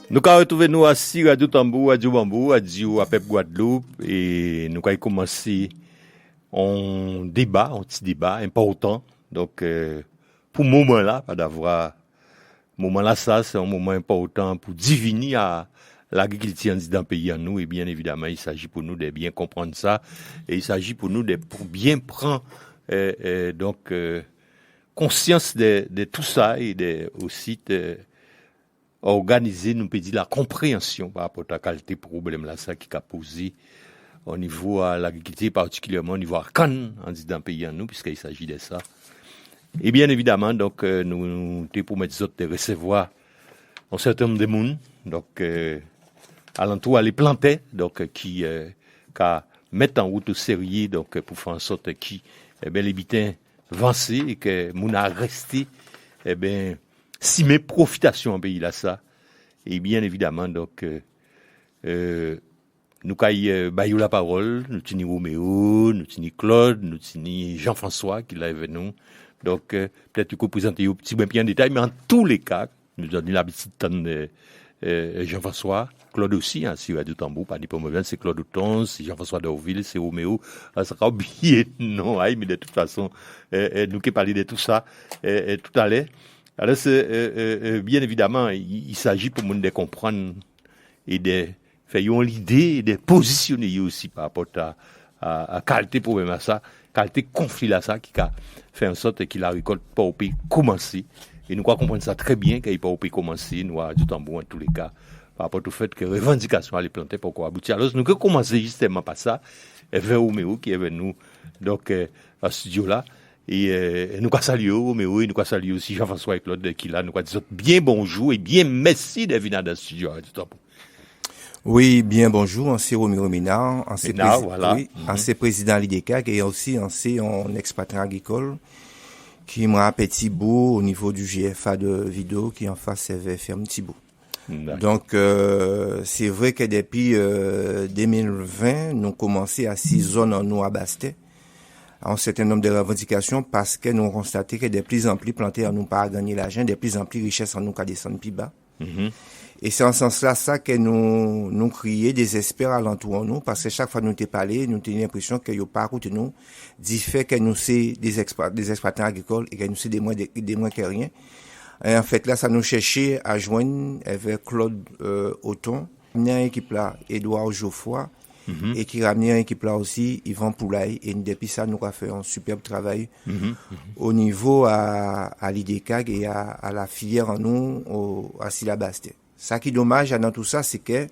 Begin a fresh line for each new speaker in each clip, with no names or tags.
Nous avons retrouvé nous assis Radio Tambou, Radio Bambou, Radio Apep Guadeloupe et nous avons commencé un petit débat important. Donc, pour le moment là, pas d'avoir, moment là, ça, c'est un moment important pour diviner à l'agriculture dans le pays à nous. Et bien évidemment, il s'agit pour nous de bien comprendre ça. Et il s'agit pour nous de pour bien prendre, conscience de tout ça et aussi de organiser, nous peut dire, la compréhension par rapport à la qualité de problème là, ça qui a posé au niveau à l'agriculture, particulièrement au niveau à Cannes, en dit dans le pays à nous, puisqu'il s'agit de ça. Et bien évidemment, donc, nous pour mettre autres de recevoir un certain nombre de monde, donc, alentour à les planter, donc, qui mettent en route au sérieux, donc, pour faire en sorte qui, les bitins avancent et que moun a resté, si mes profitations en pays là ça, et bien évidemment, donc, nous caillons bayou la parole, nous tenons Roméo, nous tenons Claude, nous tenons Jean-François qui l'a avec nous. Donc, peut-être que vous présentez un petit peu en détail, mais en tous les cas, nous avons l'habitude de Jean-François, Claude aussi, si Radio Tambour, pas pour mauvais, c'est Claude Outon, c'est Jean-François Dorville, c'est Roméo, ça sera bien, non, mais de toute façon, nous qui parlons de tout ça, tout à l'heure. Alors, bien évidemment, il s'agit pour nous de comprendre et de faire l'idée et de positionner aussi par rapport à qualité problème à ça, qualité conflit à ça, qui a fait en sorte qu'il la récolte pas au pays commencer. Et nous croyons comprendre ça très bien, qu'il pas au pays commencer, nous à du tambour en tous les cas, par rapport au fait que revendication allait planter pour quoi aboutir. Alors, nous avons commencé justement par ça, vers Roméo qui est venu nous, donc, à ce studio là. Et nous saluer Roméo et nous saluer aussi Jean-François et Claude qui là, nous disons bien bonjour et bien merci de venir dans le studio à du tambour.
Oui, bien bonjour, ancien Roméo Ménard,
Voilà.
Oui, ancien président l'IDECAG et aussi ancien exploitant agricole qui m'a petit bout au niveau du GFA de Vidéo qui en face avait ferme Thibault. Donc c'est vrai que depuis 2020, nous commençons à 6 zones en nous à Bastet, un certain nombre de revendications parce que nous avons constaté que de plus en plus plantés en nous pas à gagner l'argent, de plus en plus richesse en nous qu'à descendre plus bas. Et c'est en ce sens-là ça que nous crions désespérés alentour en nous, parce que chaque fois que nous t'ai parlé, nous t'ai l'impression que y'a pas côté nous, du fait que nous c'est des exploitants agricoles et que nous c'est des moins que rien. Et en fait, là, ça nous cherchait à joindre avec Claude, Auton, ramener une équipe là, Edouard Geoffroy, et qui ramenait une équipe là aussi, Yvan Poulaille, et depuis ça, nous avons fait un superbe travail, au niveau à l'IDECAG et à la filière en nous, à Silabasté. Ça qui est dommage dans tout ça, c'est que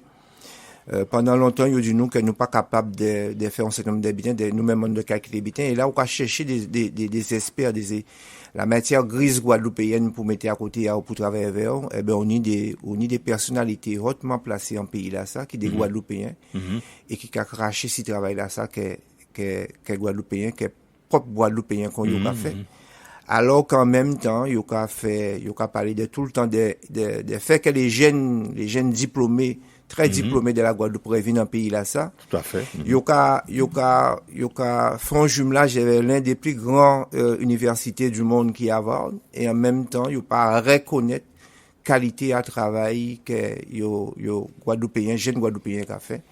pendant longtemps, il y a dit nous que nous pas capables de faire un certain nombre d'habitants, de nous-mêmes de calculer les habitants. Et là, on va chercher des experts, la matière grise guadeloupéenne pour mettre à côté pour travailler avec eux. Eh ben, on y des personnalités hautement placées en pays là, ça, qui des Guadeloupéens, et qui a craché ce travail là, ça, que Guadeloupéens, que propre Guadeloupéens qu'on y a fait. Alors qu'en même temps, il y a parlé de tout le temps de fait que les jeunes diplômés, très diplômés de la Guadeloupe reviennent dans le pays là, ça.
Tout à fait.
Il y a fait un jumelage avec l'un des plus grands universités du monde qui est Harvard, et en même temps, il y a pas reconnaître qualité à travail que Guadeloupéens, jeunes Guadeloupéens qu'a fait.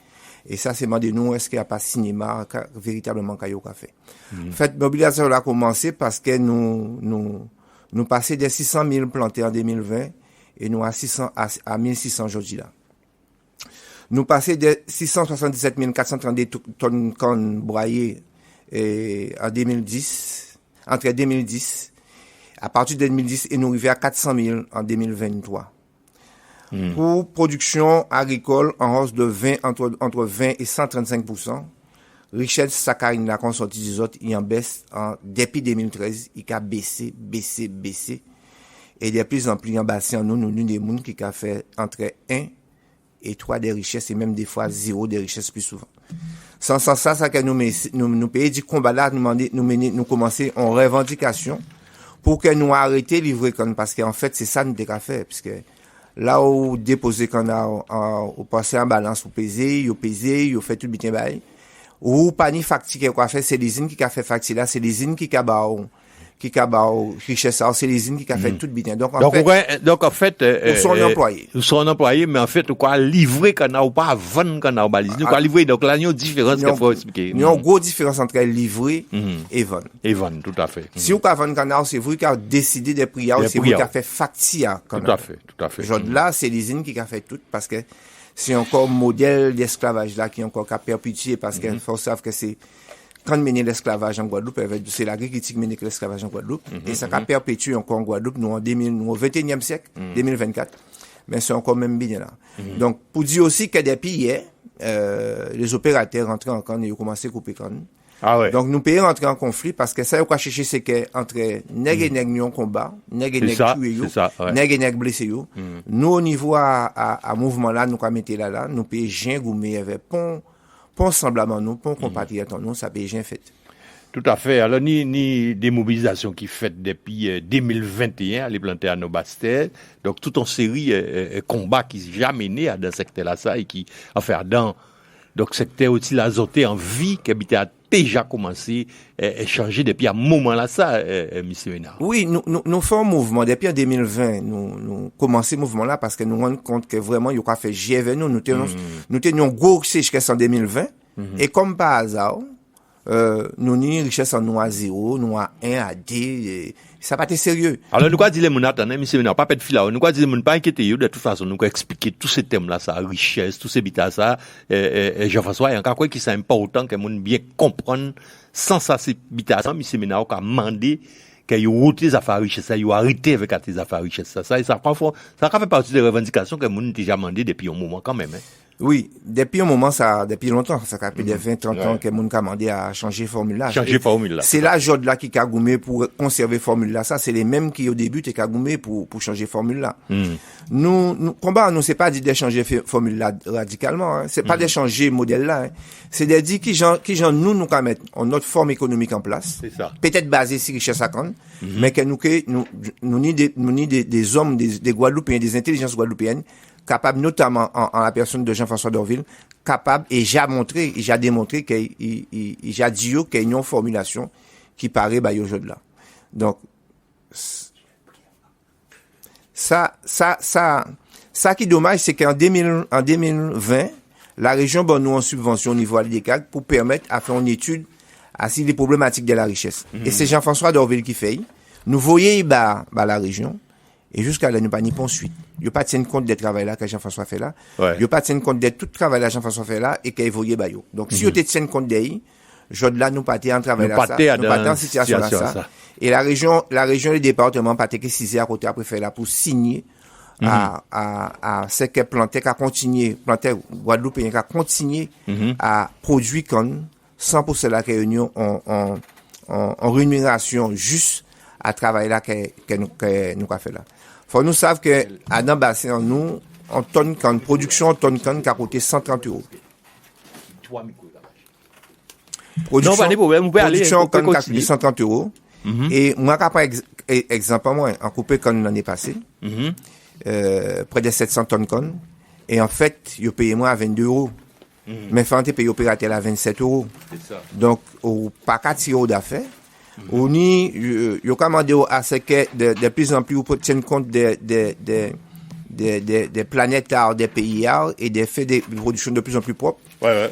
Et ça, c'est demandé nous, est-ce qu'il n'y a pas cinéma véritablement qu'il y a fait. En fait, mobilisation a commencé parce que nous passons des 600 000 plantés en 2020 et nous à 1600 aujourd'hui là. Nous passons des 677 432 tonnes cornes broyées en 2010, entre 2010, à partir de 2010, et nous arrivons à 400 000 en 2023. Pour production agricole en hausse de entre 20 et 135%. Richesse saccharine la consortie des autres, il en baisse depuis 2013, il a baissé. Et de plus en plus en bassin en nous des monde qui a fait entre 1 et 3 des richesses et même des fois 0 des richesses plus souvent. Sans ça que nous payer du combat là, nous commencer en revendication pour que nous arrêter livrer comme parce qu'en fait c'est ça nous devons faire puisque là où déposer qu'on a au passer en balance pour peser, il fait tout bien bail. Ou pas ni facture quoi fait c'est l'usine qui a fait facture là, c'est l'usine qui a qui a richesse ça, c'est les usines qui a fait tout bien.
Donc en fait,
nous sommes employés.
Nous sommes employés, mais en fait, on quoi livrer canard ou pas vendre canard balise. Nous quoi livrer. Donc là, il y a une différence qu'il faut expliquer.
Il y a une grosse différence entre livrer et vendre.
Et vendre, tout à fait.
Si vous avez vendu canard, c'est vous qui avez décidé des prix, c'est vous qui avez fait facture canard.
Tout à fait.
Aujourd'hui là, c'est l'usine qui a fait tout parce que c'est encore modèle d'esclavage là qui est encore qu'à perpétuer parce qu'il faut savoir que c'est quand mener l'esclavage en Guadeloupe, c'est l'agriculture qui mène l'esclavage en Guadeloupe et ça a perpétué encore en Guadeloupe nous au 21e siècle, 2024. Mais c'est encore même bien là. Donc pour dire aussi que depuis hier, les opérateurs rentrés en canne et ont commencé à couper canne.
Ah ouais.
Donc nous payons rentrer en conflit parce que ça y a quoi chercher c'est que entre nèg et nèg nous en combat, nèg et nèg tuer yo, nèg et nèg blessé yo. Nous au niveau à mouvement là nous quoi mettre là nous payer Jean Goumé avec pont semblablement nous pont compatriote nous ça paye Jean fait.
Tout à fait. Alors ni des mobilisations qui faites depuis 2021 à les planter à nos Bastel. Donc toute une série combats qui jamais né dans ce secteur là ça et qui enfin dans donc secteur aussi l'azoté en vie qui habitait a déjà commencé à changer depuis un moment là ça monsieur Ménard.
Oui, nous faisons mouvement depuis en 2020, nous commencé mouvement là parce que nous rendons compte que vraiment il y a fait GV nous tenions gros richesse en 2020 et comme par hasard nous ni richesse en nous à 0, nous à 1 à 2 ça pas être sérieux.
Alors nous quoi dire les moun attendez monsieur Ménard pas de fil là nous quoi dire les moun pas inquiéter de toute façon nous quoi expliquer tous ces thèmes là ça richesse tous ces bitas ça Jean-François et encore quoi qui c'est important que moun bien comprendre sans ça c'est bitas ça monsieur Ménard qu'a mandé que yo route les affaires richesse ça yo arrêter avec les affaires richesse ça fait partie des revendications que moun déjà demandé depuis un moment quand même hein.
Oui, depuis un moment, depuis longtemps, ça fait des 20-30 ans que moun a demandé à changer formule là. C'est là, Jod là, qui a goumé pour conserver formule là. Ça, c'est les mêmes qui, au début, t'es goumé pour changer formule là. Nous, combat, nous, c'est pas dit de changer formule là radicalement, hein. C'est pas de changer modèle là, hein. C'est de dire qui gens nous qu'à mettre notre forme économique en place.
C'est ça.
Peut-être basé sur richesse à canne, mais que nous ni des hommes, des Guadeloupéens, des intelligences guadeloupéennes, capable notamment en la personne de Jean-François Dorville, capable et j'ai démontré qu'il j'ai dit qu'il y a une formulation qui paraît aujourd'hui là. Donc ça qui est dommage c'est qu'en 2020 la région donne nous en subvention au niveau des CAC pour permettre à faire une étude sur les problématiques de la richesse. Et c'est Jean-François Dorville qui fait. Nous voyons la région. Et jusqu'à là, nous pas ni pon suite. Il pas tient compte des travail là que Jean-François fait là. Il pas tient compte de tout travail là Jean-François fait là et qu'il évolue bayo. Donc si on tient compte d'eux, jod là nous pas en travail là ça, nous pas en situation là ça. Et la région le département pas que 6 à côté après faire là pour signer à ce que planter qu'à continuer planter Guadeloupe et qu'à continuer à produire comme 100% la réunion en rémunération juste à travail là que nous fait là. Faut nous savent que à dans bassin nous on tonne canne production tonne canne qui a coûté 130 €. Production canne qui a coûté 130 €. Et moi quand par exemple moi en coupé canne l'année passée près de 700 tonnes canne et en fait yo payé moi à 22 €. Mais Fanté paye opérateur à 27 €. C'est ça. Donc au pas 4 € d'affaires. On yo commandé à ce que de plus en plus on tient compte des planètes des pays et des faits de production de plus en plus propres.
Ouais.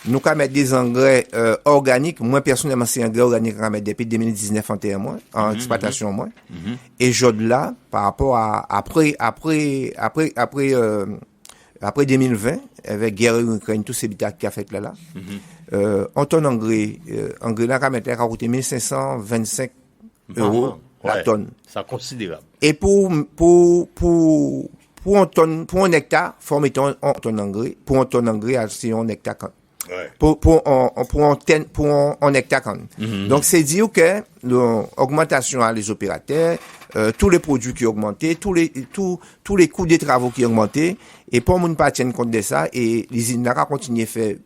Nous quand mettre des engrais organiques, moi personnellement c'est engrais organique qu'on met depuis 2019 en exploitation moi. Et jod là par rapport à après 2020 avec guerre en Ukraine tous ces bitats qui a fait là. On tonne engrais là quand mettre à coûter 1525 € la tonne.
C'est considérable.
Et pour un hectare, faut mettre un tonne engrais, pour un tonne engrais c'est un hectare. Ouais. Pour un hectare. Donc c'est dire que l'augmentation à les opérateurs, tous les produits qui ont augmenté, tous les coûts des travaux qui ont augmenté, et pour moun pas tienne compte de ça, et l'usine n'a pas continué fait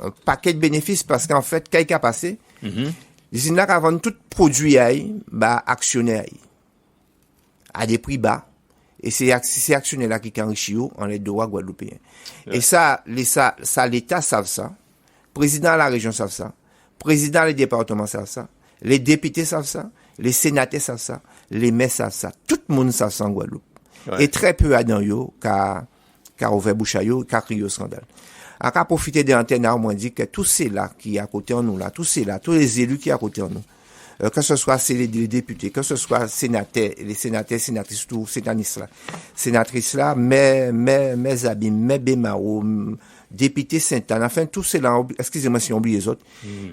un paquet de bénéfices parce qu'en fait, qu'est-ce qui a passé? L'usine n'a vendu tout produit actionnaire à des prix bas. Et c'est actionnaire là qui enrichit en les droits guadeloupéens. Ouais. Et ça, l'État savent ça. Président de la région savent ça. Président des départements savent ça. Les députés savent ça, les sénateurs savent ça, les maires savent ça. Tout le monde savent ça en Guadeloupe. Ouais. Et très peu à dans yo, car ouvert bouche à yo, car crié au scandale. À qu'à profiter des antennes, on m'a dit que tous ces là qui à côté de nous là, tous les élus qui à côté de nous, que ce soit les députés, que ce soit les sénateurs, sénatrices, tout, sénatrices là, mes abîmes, mes bémao, députés Saint-Anne, enfin, tous ces là, excusez-moi si on oublie les autres,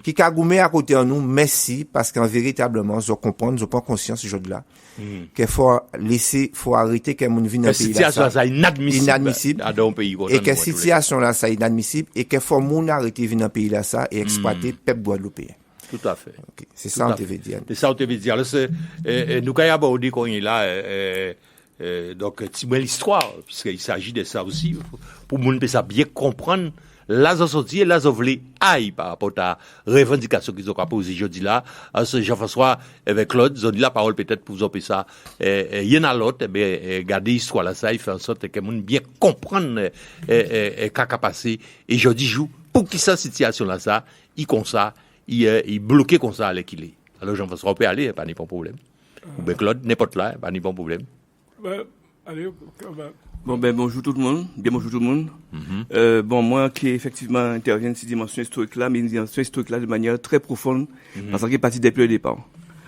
qui cagoumé à côté de nous, merci, parce qu'en véritablement, je comprends, je prends conscience ce jour-là, qu'il faut arrêter que mon vie dans le pays là.
Situation là, inadmissible.
Et que situation là, ça inadmissible, et qu'il faut mon arrêter venir dans le pays là, ça, et exploiter peuple guadeloupéen.
Tout à fait.
Okay. C'est ça, on te veut dire.
C'est ça, on te veut dire. Nous, quand on dit qu'on est là, donc, c'est l'histoire, puisqu'il s'agit de ça aussi, pour moun peut ça bien comprendre, là, ils ont sorti et là, ils ont voulu aïe par rapport à la revendication qu'ils ont posée jeudi là. Alors, Jean-François, avec Claude, ils ont dit la parole peut-être pour vous appeler ça. Il y en a l'autre, garder l'histoire là, ça, il fait en sorte que moun bien comprendre, qu'à passer. Et jeudi joue, pour qui ça, situation là, ça, il comme ça, il bloqué comme ça, à qu'il est. Alors, Jean-François, on peut aller, pas de problème. Ou bien Claude, n'importe là, pas de problème.
Bonjour tout le monde. Bien bonjour tout le monde. Moi qui effectivement interviens dans cette dimension historique-là, mais une dimension historique-là de manière très profonde, parce qu'il est parti depuis le départ.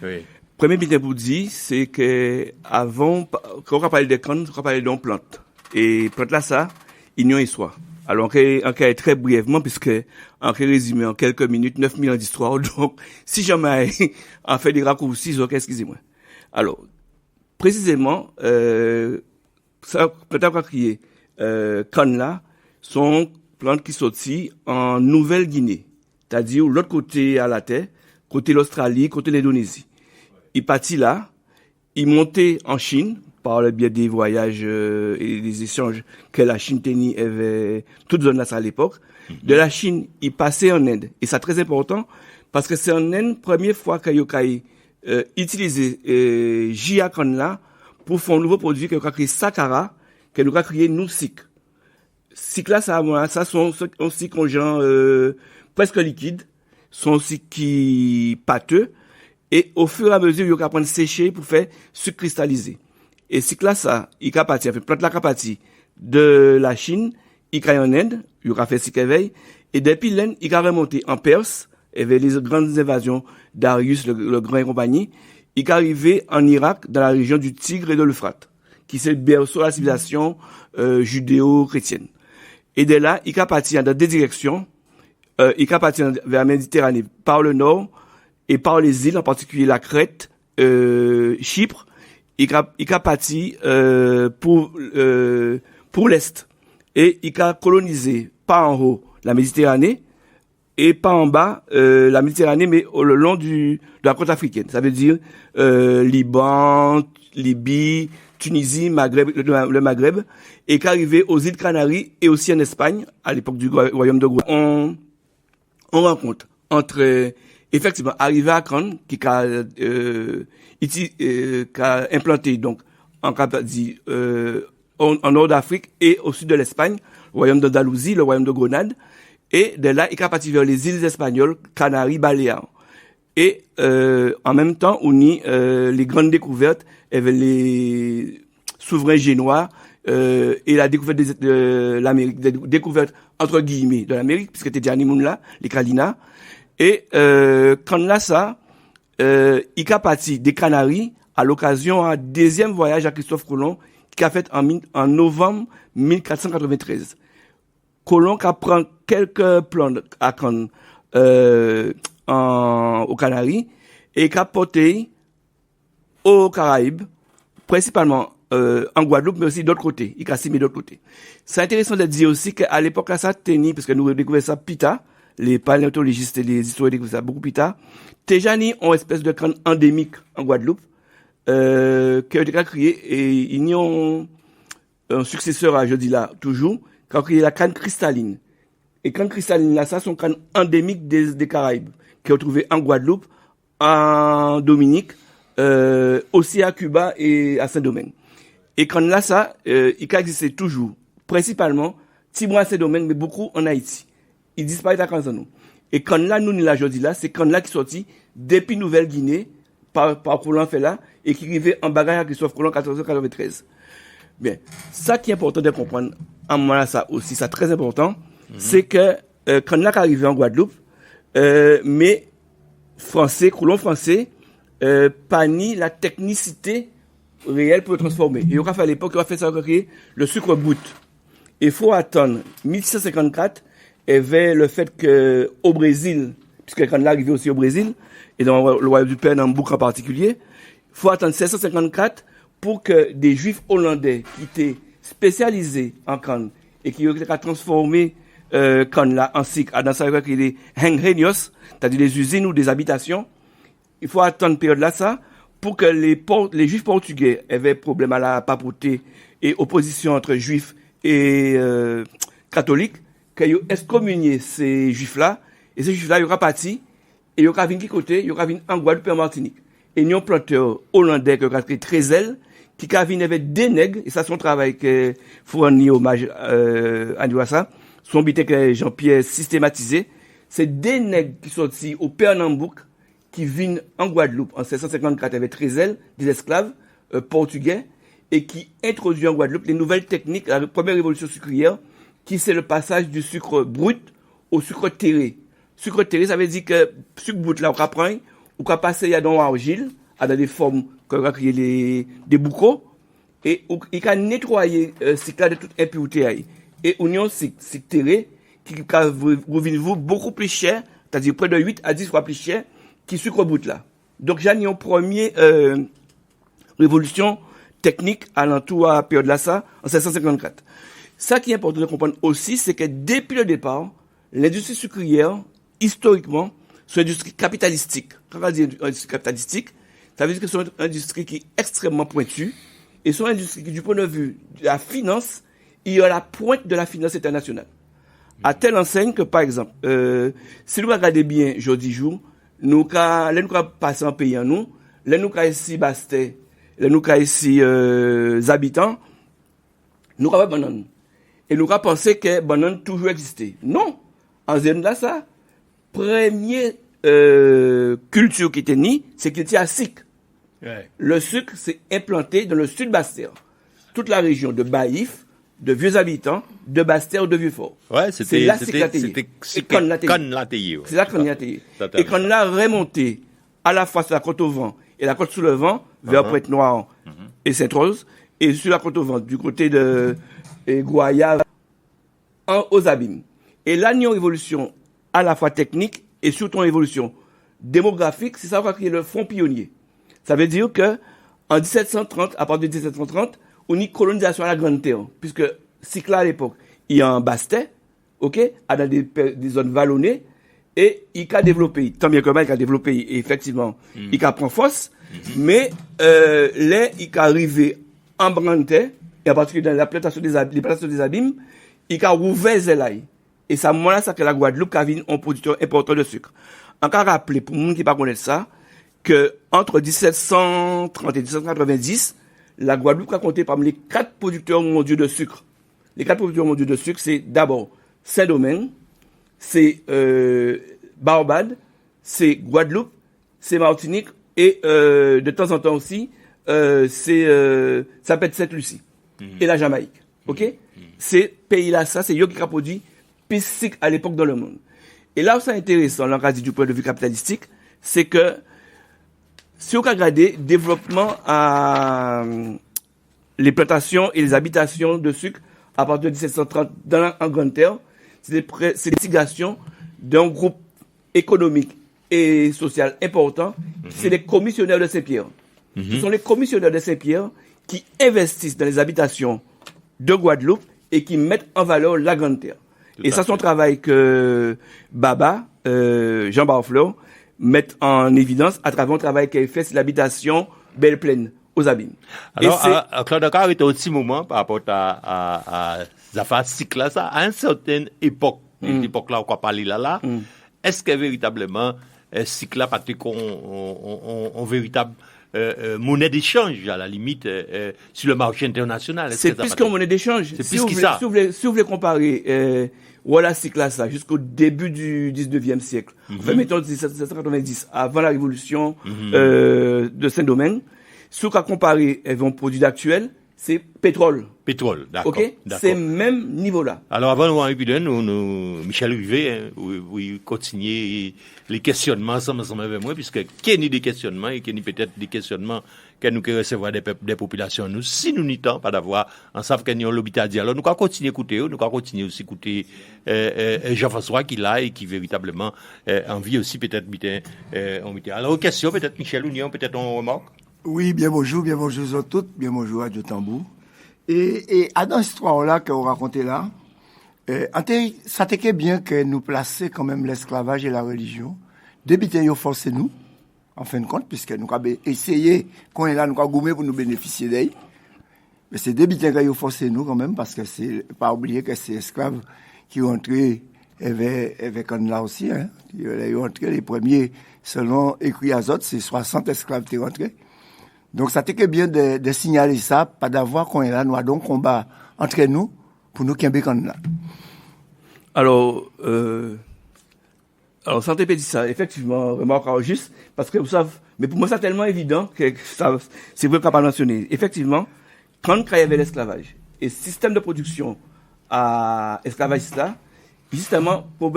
Oui.
Premier bien pour dire, c'est que avant, quand on parle des cannes, on parle d'une plante. Et plante là, ça, union et soi. Alors, en cas très brièvement, puisque, en résumé en quelques minutes, 9000 ans d'histoire, donc, si jamais, en fait des raccourcis, donc, excusez-moi. Alors, précisément, ça, peut-être qu'on crier, canne là, sont plantes qui sortent en Nouvelle-Guinée. C'est-à-dire, l'autre côté à la terre, côté l'Australie, côté l'Indonésie. Il partit là, il montait en Chine, par le biais des voyages et des échanges que la Chine tenait avec toute zone là à l'époque. De la Chine, il passait en Inde. Et c'est très important, parce que c'est en Inde, première fois qu'il y a utilisé Jiakon là, pour faire un nouveau produit que nous avons créé Sakara, que nous avons créé Noussik. Sik là, ça sont aussi qu'on genre presque liquide, sont aussi qui pâteux, et au fur et à mesure, il y a prendre sécher pour faire sucre cristallisé. Et Sik là, ça, il a parti, enfin, plante la partie de la Chine, il a en Inde, il a fait Sik éveil, et depuis l'Inde, il a remonté en Perse, avec les grandes invasions d'Arius, le grand et compagnie. Il est arrivé en Irak, dans la région du Tigre et de l'Euphrate, qui c'est le berceau de la civilisation judéo-chrétienne. Et de là, il est parti dans deux directions. Il est parti vers la Méditerranée par le nord et par les îles, en particulier la Crète, Chypre. Il est parti pour l'est. Et il a colonisé par en haut la Méditerranée et pas en bas la Méditerranée, mais le long de la côte africaine. Ça veut dire Liban, Libye, Tunisie, Maghreb, le Maghreb, et qu'arrivé aux îles Canaries et aussi en Espagne, à l'époque du royaume de Guadeloupe. On rencontre entre effectivement arrivé à Cannes, qui a implanté donc en nord d'Afrique et au sud de l'Espagne, le royaume d'Andalousie, le royaume de Grenade. Et de là, il est parti vers les îles espagnoles, Canaries, Baléares. Et en même temps, on y les grandes découvertes avec les souverains génois et la découverte de l'Amérique, découverte entre guillemets de l'Amérique, puisque c'était déjà là, les Calinas. Et quand là, ça, il est parti des Canaries à l'occasion d'un deuxième voyage à Christophe Colomb qui a fait en novembre 1493. Colomb qui prend quelques plans à Cannes, aux Canaries, et qui a porté aux Caraïbes, principalement en Guadeloupe, mais aussi d'autre côté. Il a simé d'autre côté. C'est intéressant de dire aussi qu'à l'époque, là, ça tenait, parce que nous avons découvert ça plus tard, les paléontologistes et les historiens découvrent ça beaucoup plus tard. Tejani ont une espèce de canne endémique en Guadeloupe, qui a été créé, et ils ont un successeur à, je dis là, toujours, qui a créé la canne cristalline. Et canne cristalline, là, ça, sont cannes endémiques des Caraïbes, qui est retrouvée en Guadeloupe, en Dominique, aussi à Cuba et à Saint-Domingue. Et quand là, ça, il existe toujours, principalement, Timor à Saint-Domingue, mais beaucoup en Haïti. Il disparaît à Kansanou. Et quand là, nous, la jeudi là, c'est quand là qui sorti depuis Nouvelle-Guinée, par Colomb fait là, et qui arrivait en bagage à Christophe Colomb 1493. Bien. Ça qui est important de comprendre, en moment là, ça aussi, ça très important, c'est que, quand là, arrivé en Guadeloupe, mais Colomb français, pas ni la technicité réelle pour le transformer. Et il a fait à l'époque, il a fait ça, créer le sucre brut. Il faut attendre 1654, et vers le fait que, au Brésil, puisque quand là arrivé aussi au Brésil, et dans le royaume du Pernambouc en particulier, il faut attendre 1654 pour que des juifs hollandais qui étaient spécialisés en canne et qui ont transformé canne là en cycle, dans ça qu'il est engrenos, c'est-à-dire des usines ou des habitations, il faut attendre une période là ça, pour que les juifs portugais avaient problème à la papauté et opposition entre juifs et catholiques, qu'ils ont excommunié ces juifs-là, et ces juifs-là, ils ont parti, et ils ont venu de côté, ils ont venu en Guadeloupe et en Martinique. Et ils ont planteur hollandais qui a créé Trézel, qui a venu avec des nègres, et ça, son travail que fournit hommage à ça, son bité que Jean-Pierre systématisé, c'est des nègres qui sont sortis au Pernambouc, qui viennent en Guadeloupe en 1654 avec Trézel, des esclaves portugais, et qui introduit en Guadeloupe les nouvelles techniques, la première révolution sucrière, qui c'est le passage du sucre brut au sucre terré. Sucre terré, ça veut dire que sucre brut là, on peut prendre, on peut passer dans l'argile, dans des formes qu'on va créer des boucaux, et il peut nettoyer ce cas de toute impureté. Et on a un sucre terré qui va vous beaucoup plus cher, c'est-à-dire près de 8 à 10 fois plus cher, qui sucre brut là. Donc, j'ai une première révolution technique à l'entour à la période là, ça, en 1654. Ça qui est important de comprendre aussi, c'est que depuis le départ, l'industrie sucrière, historiquement, c'est une industrie capitalistique. Quand on dit industrie capitalistique, ça veut dire que c'est une industrie qui est extrêmement pointue, et c'est une industrie qui, du point de vue de la finance, il y a la pointe de la finance internationale. À telle enseigne que, par exemple, si nous regardons bien, jeudi jour, nous avons passé en pays en nous, nous avons ici Bastet, nous avons ici habitants, nous avons banane. Et nous avons pensé que banane toujours existait. Non! En zone là, ça, première culture qui était née, c'est qu'il était à sucre. Ouais. Le sucre s'est implanté dans le sud Bastère. Toute la région de Baïf, de Vieux Habitants, de Bastère, de Vieux-Fort.
Ouais, c'était conne latayé.
C'est là qu'on y a latayé. Et quand on a remonté à la fois sur la côte au vent et la côte sous le vent, vers Pointe-Noire et Sainte-Rose, et sur la côte au vent, du côté de Goyave, aux abîmes. Et là, il y a une évolution à la fois technique et surtout une évolution démographique, c'est ça qu'on a créé le Front pionnier. Ça veut dire que, en 1730, à partir de 1730, on a une colonisation à la Grande Terre, puisque Cycla à l'époque, il y a un Bastet, ok, dans des zones vallonnées, et il a développé, tant bien que mal, il a développé, et effectivement, il a pris force, mais, là, il est arrivé en Grande Terre, et en particulier dans la plantation des abîmes, il a ouvert Zelaï. Et ça, moi, ça que la Guadeloupe a vu un producteur important de sucre. Encore rappeler, pour monde qui pas connaître ça, que entre 1730 et 1790, la Guadeloupe a compté parmi les 4 producteurs mondiaux de sucre. Les 4 producteurs mondiaux de sucre, c'est d'abord Saint-Domingue, c'est Barbade, c'est Guadeloupe, c'est Martinique, et de temps en temps aussi, ça peut être Sainte-Lucie, et la Jamaïque. Ok? Ces pays-là, ça, c'est eux qui ont produit plus sucre à l'époque dans le monde. Et là où c'est intéressant, là, du point de vue capitalistique, c'est que si on regarde développement à les plantations et les habitations de sucre à partir de 1730 en Grande Terre, c'est l'instigation d'un groupe économique et social important, c'est les commissionnaires de Saint-Pierre. Ce sont les commissionnaires de Saint-Pierre qui investissent dans les habitations de Guadeloupe et qui mettent en valeur la Grande Terre. Et ça, c'est un travail que Baba, Jean Barfleur, mettent en évidence à travers un travail qu'il a fait sur l'habitation Belle-Plaine aux Abîmes.
Alors, Claude Dakar est un petit moment par rapport à Zafar Cycla, ça, à une certaine époque, l'époque là, on va parler là, est-ce que véritablement, Cycla, parce qu'on véritable monnaie d'échange, à la limite, sur le marché international.
C'est plus qu'une monnaie d'échange.
C'est plus que ça.
Si vous voulez comparer, voilà, c'est là ça, jusqu'au début du 19e siècle. Enfin, mettons 1790, avant la révolution de Saint-Domingue. Si on compare un produit actuel, c'est pétrole.
Pétrole, d'accord.
Ok, c'est même niveau-là.
Alors avant nous arriver, Michel Rivet, oui, continuer les questionnements ensemble avec moi, puisque qu'il y a des questionnements et qu'il y a peut-être des questionnements que nous que recevoir des populations. Nous, si nous n'y temps pas d'avoir, on savent qu'il y a l'hôpital à dire. Alors nous allons continuer à écouter, nous allons continuer aussi à écouter Jean-François qui l'a et qui véritablement envie aussi peut-être alors aux questions, peut-être Michel Ounion, peut-être on remarque.
Oui, bien bonjour à toutes, bien bonjour à Tambour. Et à dans cette histoire-là qu'on racontait là, ça t'était bien que nous placer quand même l'esclavage et la religion. Débiter yo forcé nous, en fin de compte, puisque nous avons essayé, quand on est là, nous avons gommé pour nous bénéficier d'elle. Mais c'est débiter que yo forcé nous quand même, parce que c'est pas oublier que c'est esclaves qui ont entré avec un là aussi, hein. Ils ont entré les premiers, selon écrit Azote, c'est 60 esclaves qui sont rentrés. Donc, ça t'était bien de signaler ça, pas d'avoir qu'on est là, nous avons combat entre nous, pour nous qu'il y ait là.
Alors, Santé dit ça, effectivement, remarquable juste, parce que vous savez, mais pour moi, c'est tellement évident que ça, c'est vrai qu'on n'a pas mentionné. Effectivement, quand il y avait l'esclavage, et le système de production à esclavagiste là, justement, pour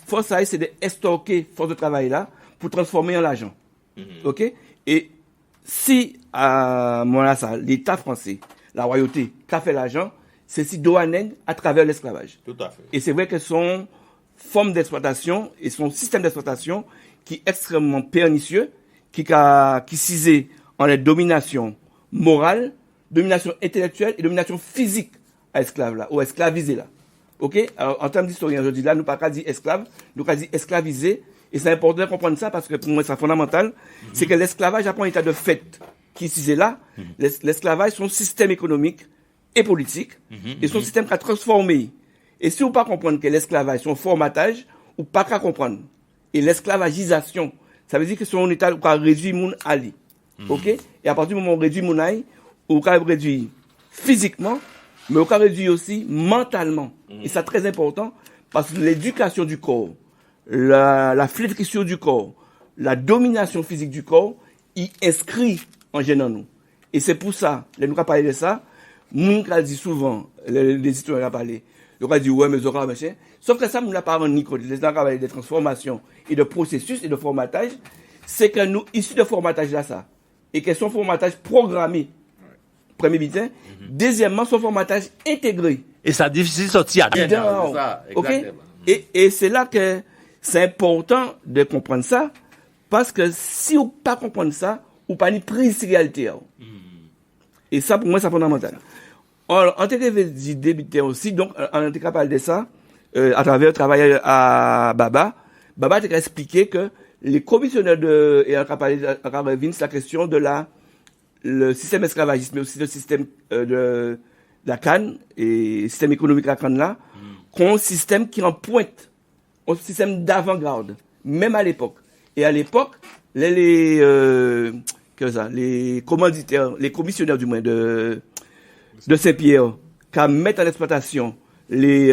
force ça, c'est de stocker force de travail là, pour transformer en l'argent. OK? Et, si, l'État français, la royauté, qu'a fait l'argent, c'est si douanègue à travers l'esclavage.
Tout à fait.
Et c'est vrai que son forme d'exploitation et son système d'exploitation qui est extrêmement pernicieux, qui cisait en la domination morale, domination intellectuelle et domination physique à esclaves là, ou esclavisés là. OK? Alors, en termes d'historien, je dis là, nous pas qu'à dire esclave, nous qu'à dire esclavisé. Et c'est important de comprendre ça parce que pour moi, c'est fondamental. C'est que l'esclavage a pas un état de fait qui est là. L'esclavage, son système économique et politique, et son système qui a transformé. Et si vous pas comprendre que l'esclavage, son formatage, ou pas qu'à comprendre. Et l'esclavagisation, ça veut dire que son état, qui a réduit mon ali. OK? Et à partir du moment où on réduit mon ali, on a réduit physiquement, mais on a réduit aussi mentalement. Et c'est très important parce que l'éducation du corps, la flétrissure du corps, la domination physique du corps, il inscrit en gênant nous. Et c'est pour ça, nous avons parlé de ça, nous avons dit souvent, les historiens ont parlé, ils ont dit, ouais, mais aura machin. Sauf que ça, nous n'avons pas parlé ni côté, nous avons parlé de transformation et de processus et de formatage, c'est que nous, issus de formatage là, ça, et que son formatage programmé, premier bitin, deuxièmement, son formatage intégré.
Et ça difficile de sortir à
dedans. OK? Et c'est là que c'est important de comprendre ça, parce que si on ne pas comprendre ça, on pas ni prise de réalité. Et ça, pour moi, c'est fondamental. Alors, en tant que débutant aussi, donc, on était capable de ça, à travers le travail à Baba. Baba t'a expliqué que les commissionnaires et on a parlé c'est la question de le système esclavagiste, mais aussi le système de la canne et le système économique de la canne là, qu'on un système qui en pointe, un système d'avant-garde, même à l'époque. Et à l'époque, les commanditaires, les commissionnaires du moins de Saint-Pierre, qui mettent en exploitation les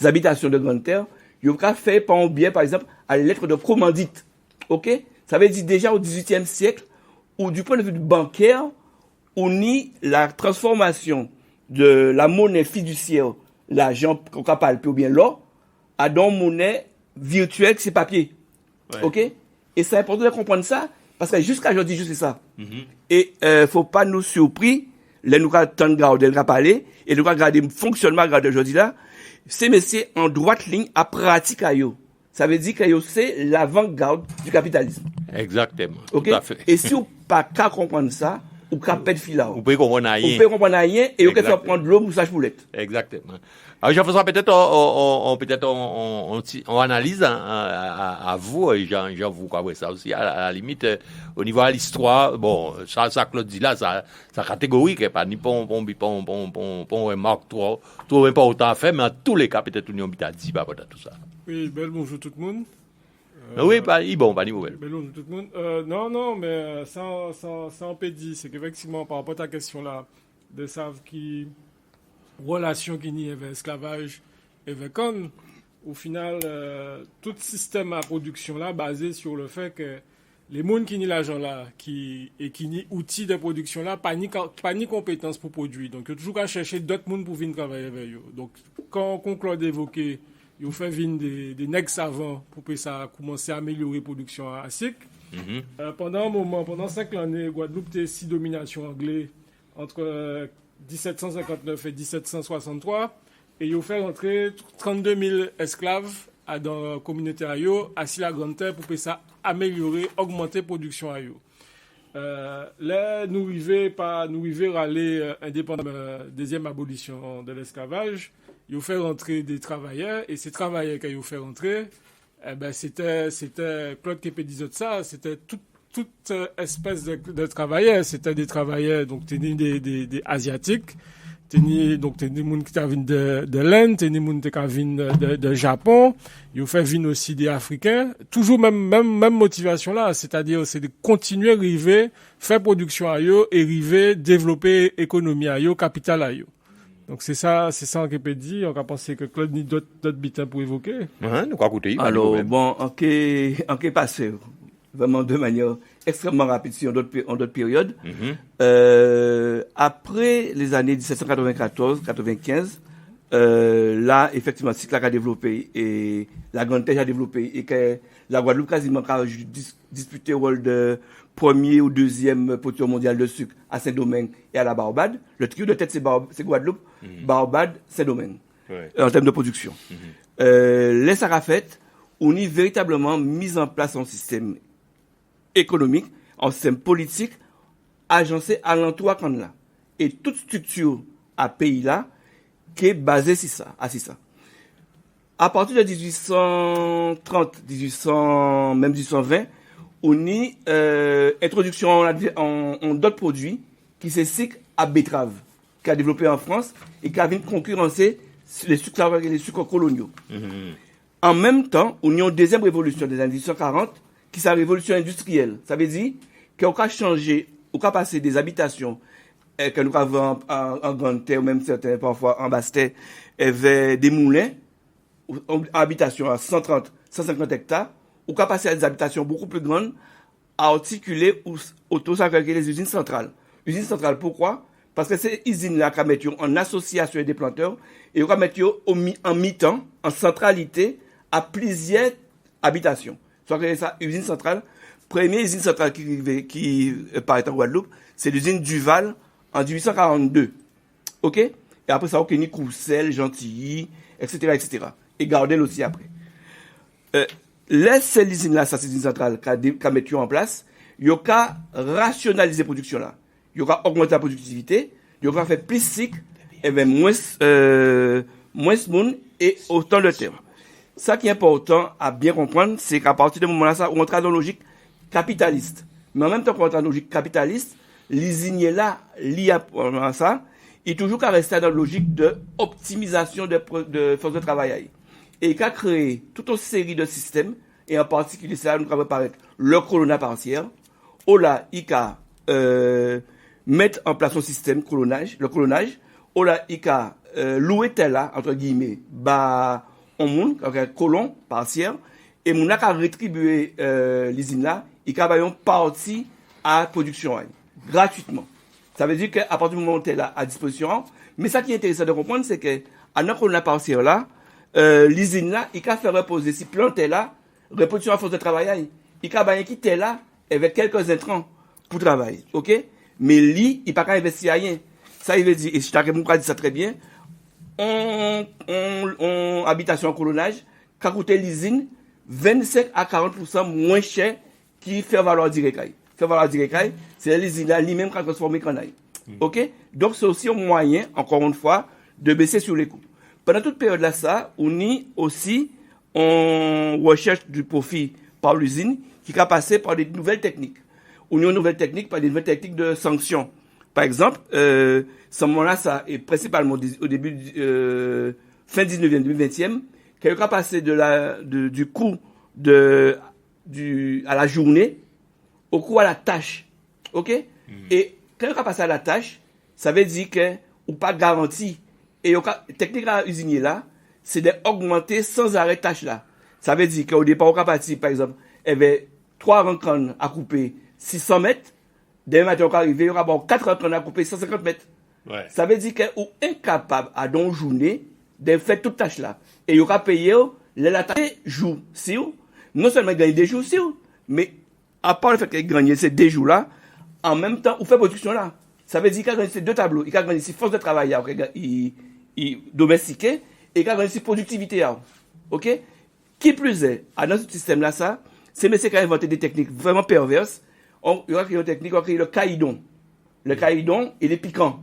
habitations de grande terre, ils ont fait par exemple, à la lettre de commandite. OK? Ça veut dire déjà au XVIIIe siècle, ou du point de vue bancaire, on nie la transformation de la monnaie fiduciaire, l'argent qu'on appelle ou bien l'or, à dans monnaie virtuelle, c'est papier. Ouais. OK? Et c'est important de comprendre ça, parce que jusqu'à aujourd'hui, juste ça. Et faut pas nous surprendre, les nous attendre garder le parler, et nous regarder le fonctionnement de aujourd'hui là, c'est messieurs en droite ligne à pratique à yo. Ça veut dire que c'est l'avant-garde du capitalisme.
Exactement.
Okay? Tout à fait. Et si vous pas qu'à comprendre ça, ou qu'à perdre fil là.
Vous pouvez comprendre rien.
Vous pouvez comprendre rien et vous pouvez faire prendre l'eau moussage poulette.
Exactement. Alors Jean-François, peut-être on analyse à vous, et Jean vous croyez ça aussi, à la limite, au niveau de l'histoire, bon, ça Claude dit là, ça catégorique, pas ni pour remarque trop important à faire, mais en tous les cas, peut-être l'Union Bita dit pas tout ça.
Oui, bonjour tout le monde.
Oui, pas de nouvelles.
Tout le monde. Non, mais ça en peut dire, c'est qu'effectivement, par rapport à ta question là, de savoir qui relation qui n'y avait esclavage et avec au final, tout système à production là basé sur le fait que les gens qui n'y l'argent là, qui n'y outils de production là, pas ni compétences pour produire. Donc, il y a toujours qu'à chercher d'autres gens pour venir travailler avec eux. Donc, quand Claude évoquait, il fait venir des nègres savants pour que ça commence à améliorer la production à SIC. Pendant un moment, pendant 5 années, Guadeloupe était sous domination anglaise entre 1759 et 1763. Et il a fait rentrer 32 000 esclaves dans la communauté à la Grande Terre pour que ça améliorer, augmenter la production à eux. Là, nous arrivons à aller indépendamment deuxième abolition de l'esclavage. Ils ont fait rentrer des travailleurs, et ces travailleurs qu'ils ont fait rentrer, c'était Claude Képé disait ça, c'était toute espèce de travailleurs. C'était des travailleurs, donc des Asiatiques, t'es des gens qui viennent de l'Inde, t'es des gens qui viennent de Japon, ils ont fait venir aussi des Africains, toujours même motivation là, c'est-à-dire c'est de continuer à arriver, faire production à eux, et arriver, développer économie à eux, capital à eux. Donc c'est ça qu'on peut dire. On a pensé que Claude ni d'autres bitins pour évoquer.
Nous quoi écouter.
Alors bon, en qu'est passé vraiment de manière extrêmement rapide en d'autres périodes. Après les années 1794-95, là effectivement cycle a développé et la Grande Terre a développé et que la Guadeloupe quasiment a disputé le rôle de premier ou deuxième poteau mondial de sucre à Saint-Domingue et à la Barbade. Le trio de tête, c'est Guadeloupe, Barbade, Saint-Domingue, en termes de production. Les Sarafet, on y véritablement mis en place un système économique, un système politique, agencé à l'entour de là. Et toute structure à pays là, qui est basée sur ça, À partir de 1830, même 1820, on y introduction en d'autres produits qui c'est sucre à betterave qui a développé en France et qui a venu concurrencer les sucres coloniaux. En même temps, on y a une deuxième révolution des années 1840 qui c'est la révolution industrielle. Ça veut dire qu'on a changé, on a passé des habitations que nous avons en Grande Terre, même certains parfois en Basse Terre, avec des moulins, habitations à 130, 150 hectares, ou qu'à passer à des habitations beaucoup plus grandes, à articuler autour de les usines centrales. Usines centrales, pourquoi? Parce que ces usines-là, qu'on met en association avec des planteurs, et qu'on met en mi-temps, en centralité, à plusieurs habitations. Soit que ça, usine centrale, première usine centrale qui paraît en Guadeloupe, c'est l'usine Duval en 1842. OK? Et après ça, on a Courcelles, Gentilly, etc., etc. Et Gardel aussi après. Laisse l'usine là, ça c'est l'usine centrale qu'a mis en place, il y a rationaliser la production là. Il y a augmenter la productivité, il y a faire plus cycle, et bien moins monde et autant de terre. Ça qui est important à bien comprendre, c'est qu'à partir de ce moment-là, on entre dans une logique capitaliste. Mais en même temps qu'on entre dans une logique capitaliste, l'usine là, lié à ça, il est toujours qu'à rester dans une logique d'optimisation de force de travail. Et qui a créé toute une série de systèmes, et en particulier, ça nous va apparaître le colonnat partiel. Ola, il a mettre en place un système le colonnage. Ola, il a loué tel là, entre guillemets, on monde, colon partiel, et mon a rétribué l'usine là, il a une partie à production gratuitement. Ça veut dire qu'à partir du moment où tu es là à disposition, mais ça qui est intéressant de comprendre, c'est que à notre colonnat partiel là, l'usine là, il a fait reposer si plante là, reproduction à force de travail, il a quitté là avec quelques intrants pour travailler, ok? Mais lui, il n'a pas investi rien. Ça, il veut dire, et je t'ai dit ça très bien, on habitation en colonnage, qui a coûté l'usine 25 à 40% moins cher qui fait valoir direct. Faire valoir direct, c'est l'usine là lui-même qui a transformé en aille. Ok? Donc, c'est aussi un moyen, encore une fois, de baisser sur les coûts. Pendant toute période là, ça, on y aussi, on recherche du profit par l'usine qui a passé par des nouvelles techniques. On y a une nouvelle technique par des nouvelles techniques de sanctions. Par exemple, ce moment-là, ça est principalement au début, fin 19e, début 20e, qui a passé du coût de à la journée, au cours à la tâche. OK? Et quand on passe à la tâche, ça veut dire que ou pas garanti. Et la technique à usinier là, c'est d'augmenter sans arrêt tâche là. Ça veut dire qu'au départ, on va partir, par exemple, il y avait 3 rencontres à couper 600 mètres. Demain matin, on va arriver, il y aura 4 rencontres à couper 150 mètres.
Ouais.
Ça veut dire qu'on est incapable à dans une journée de faire toute tâche là. Et il y aura payé la tâche jours sur. Non seulement gagner des jours sur, mais à part le fait qu'il gagne ces 2 jours là, en même temps, on fait production là. Ça veut dire qu'il a gagné ces 2 tableaux. Il a gagné ces forces de travail, il domestiqué, et il a gagné ces productivités. OK? Qui plus est, dans ce système là, ça, c'est messieurs qui ont inventé des techniques vraiment perverses. Il y aura créé une technique, on va créer le caïdon. Le caïdon, il est piquant.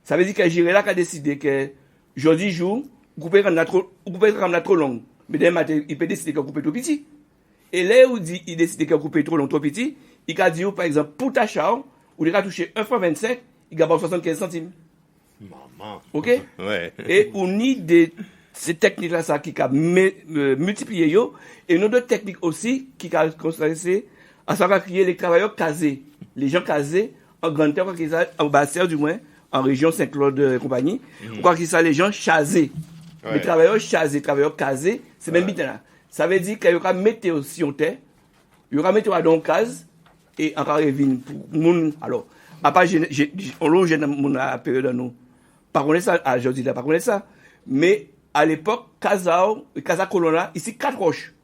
Ça veut dire que Jiré là qui a décidé que jeudi jour, vous pouvez ramener trop long. Mais demain matin, il peut décider qu'il coupe trop petit. Et là où il décide qu'il coupe trop long, trop petit, il a dit, par exemple, pour ta char, où il a touché 1,25 franc, il a 75 centimes.
Maman.
OK?
Ouais.
Et on y ces techniques-là, ça, qui a multiplié, et une autre technique aussi, qui a constaté, à savoir créer les travailleurs casés. Les gens casés, en grande terre, en Bastère, du moins, en région Saint-Claude et compagnie, on croit qu'ils sont les gens chasés.
Ouais.
Les travailleurs chasés, travailleurs casés, c'est même bien là. Ça veut dire qu'il y aura météo si on terre, il y aura météo dans une case, et encore une pour moun. Alors, à part, on longe dans la période de nous. Par contre, ça, aujourd'hui, là, par contre, ça. Mais, à l'époque, Casa Colonna, ici, 4 roches.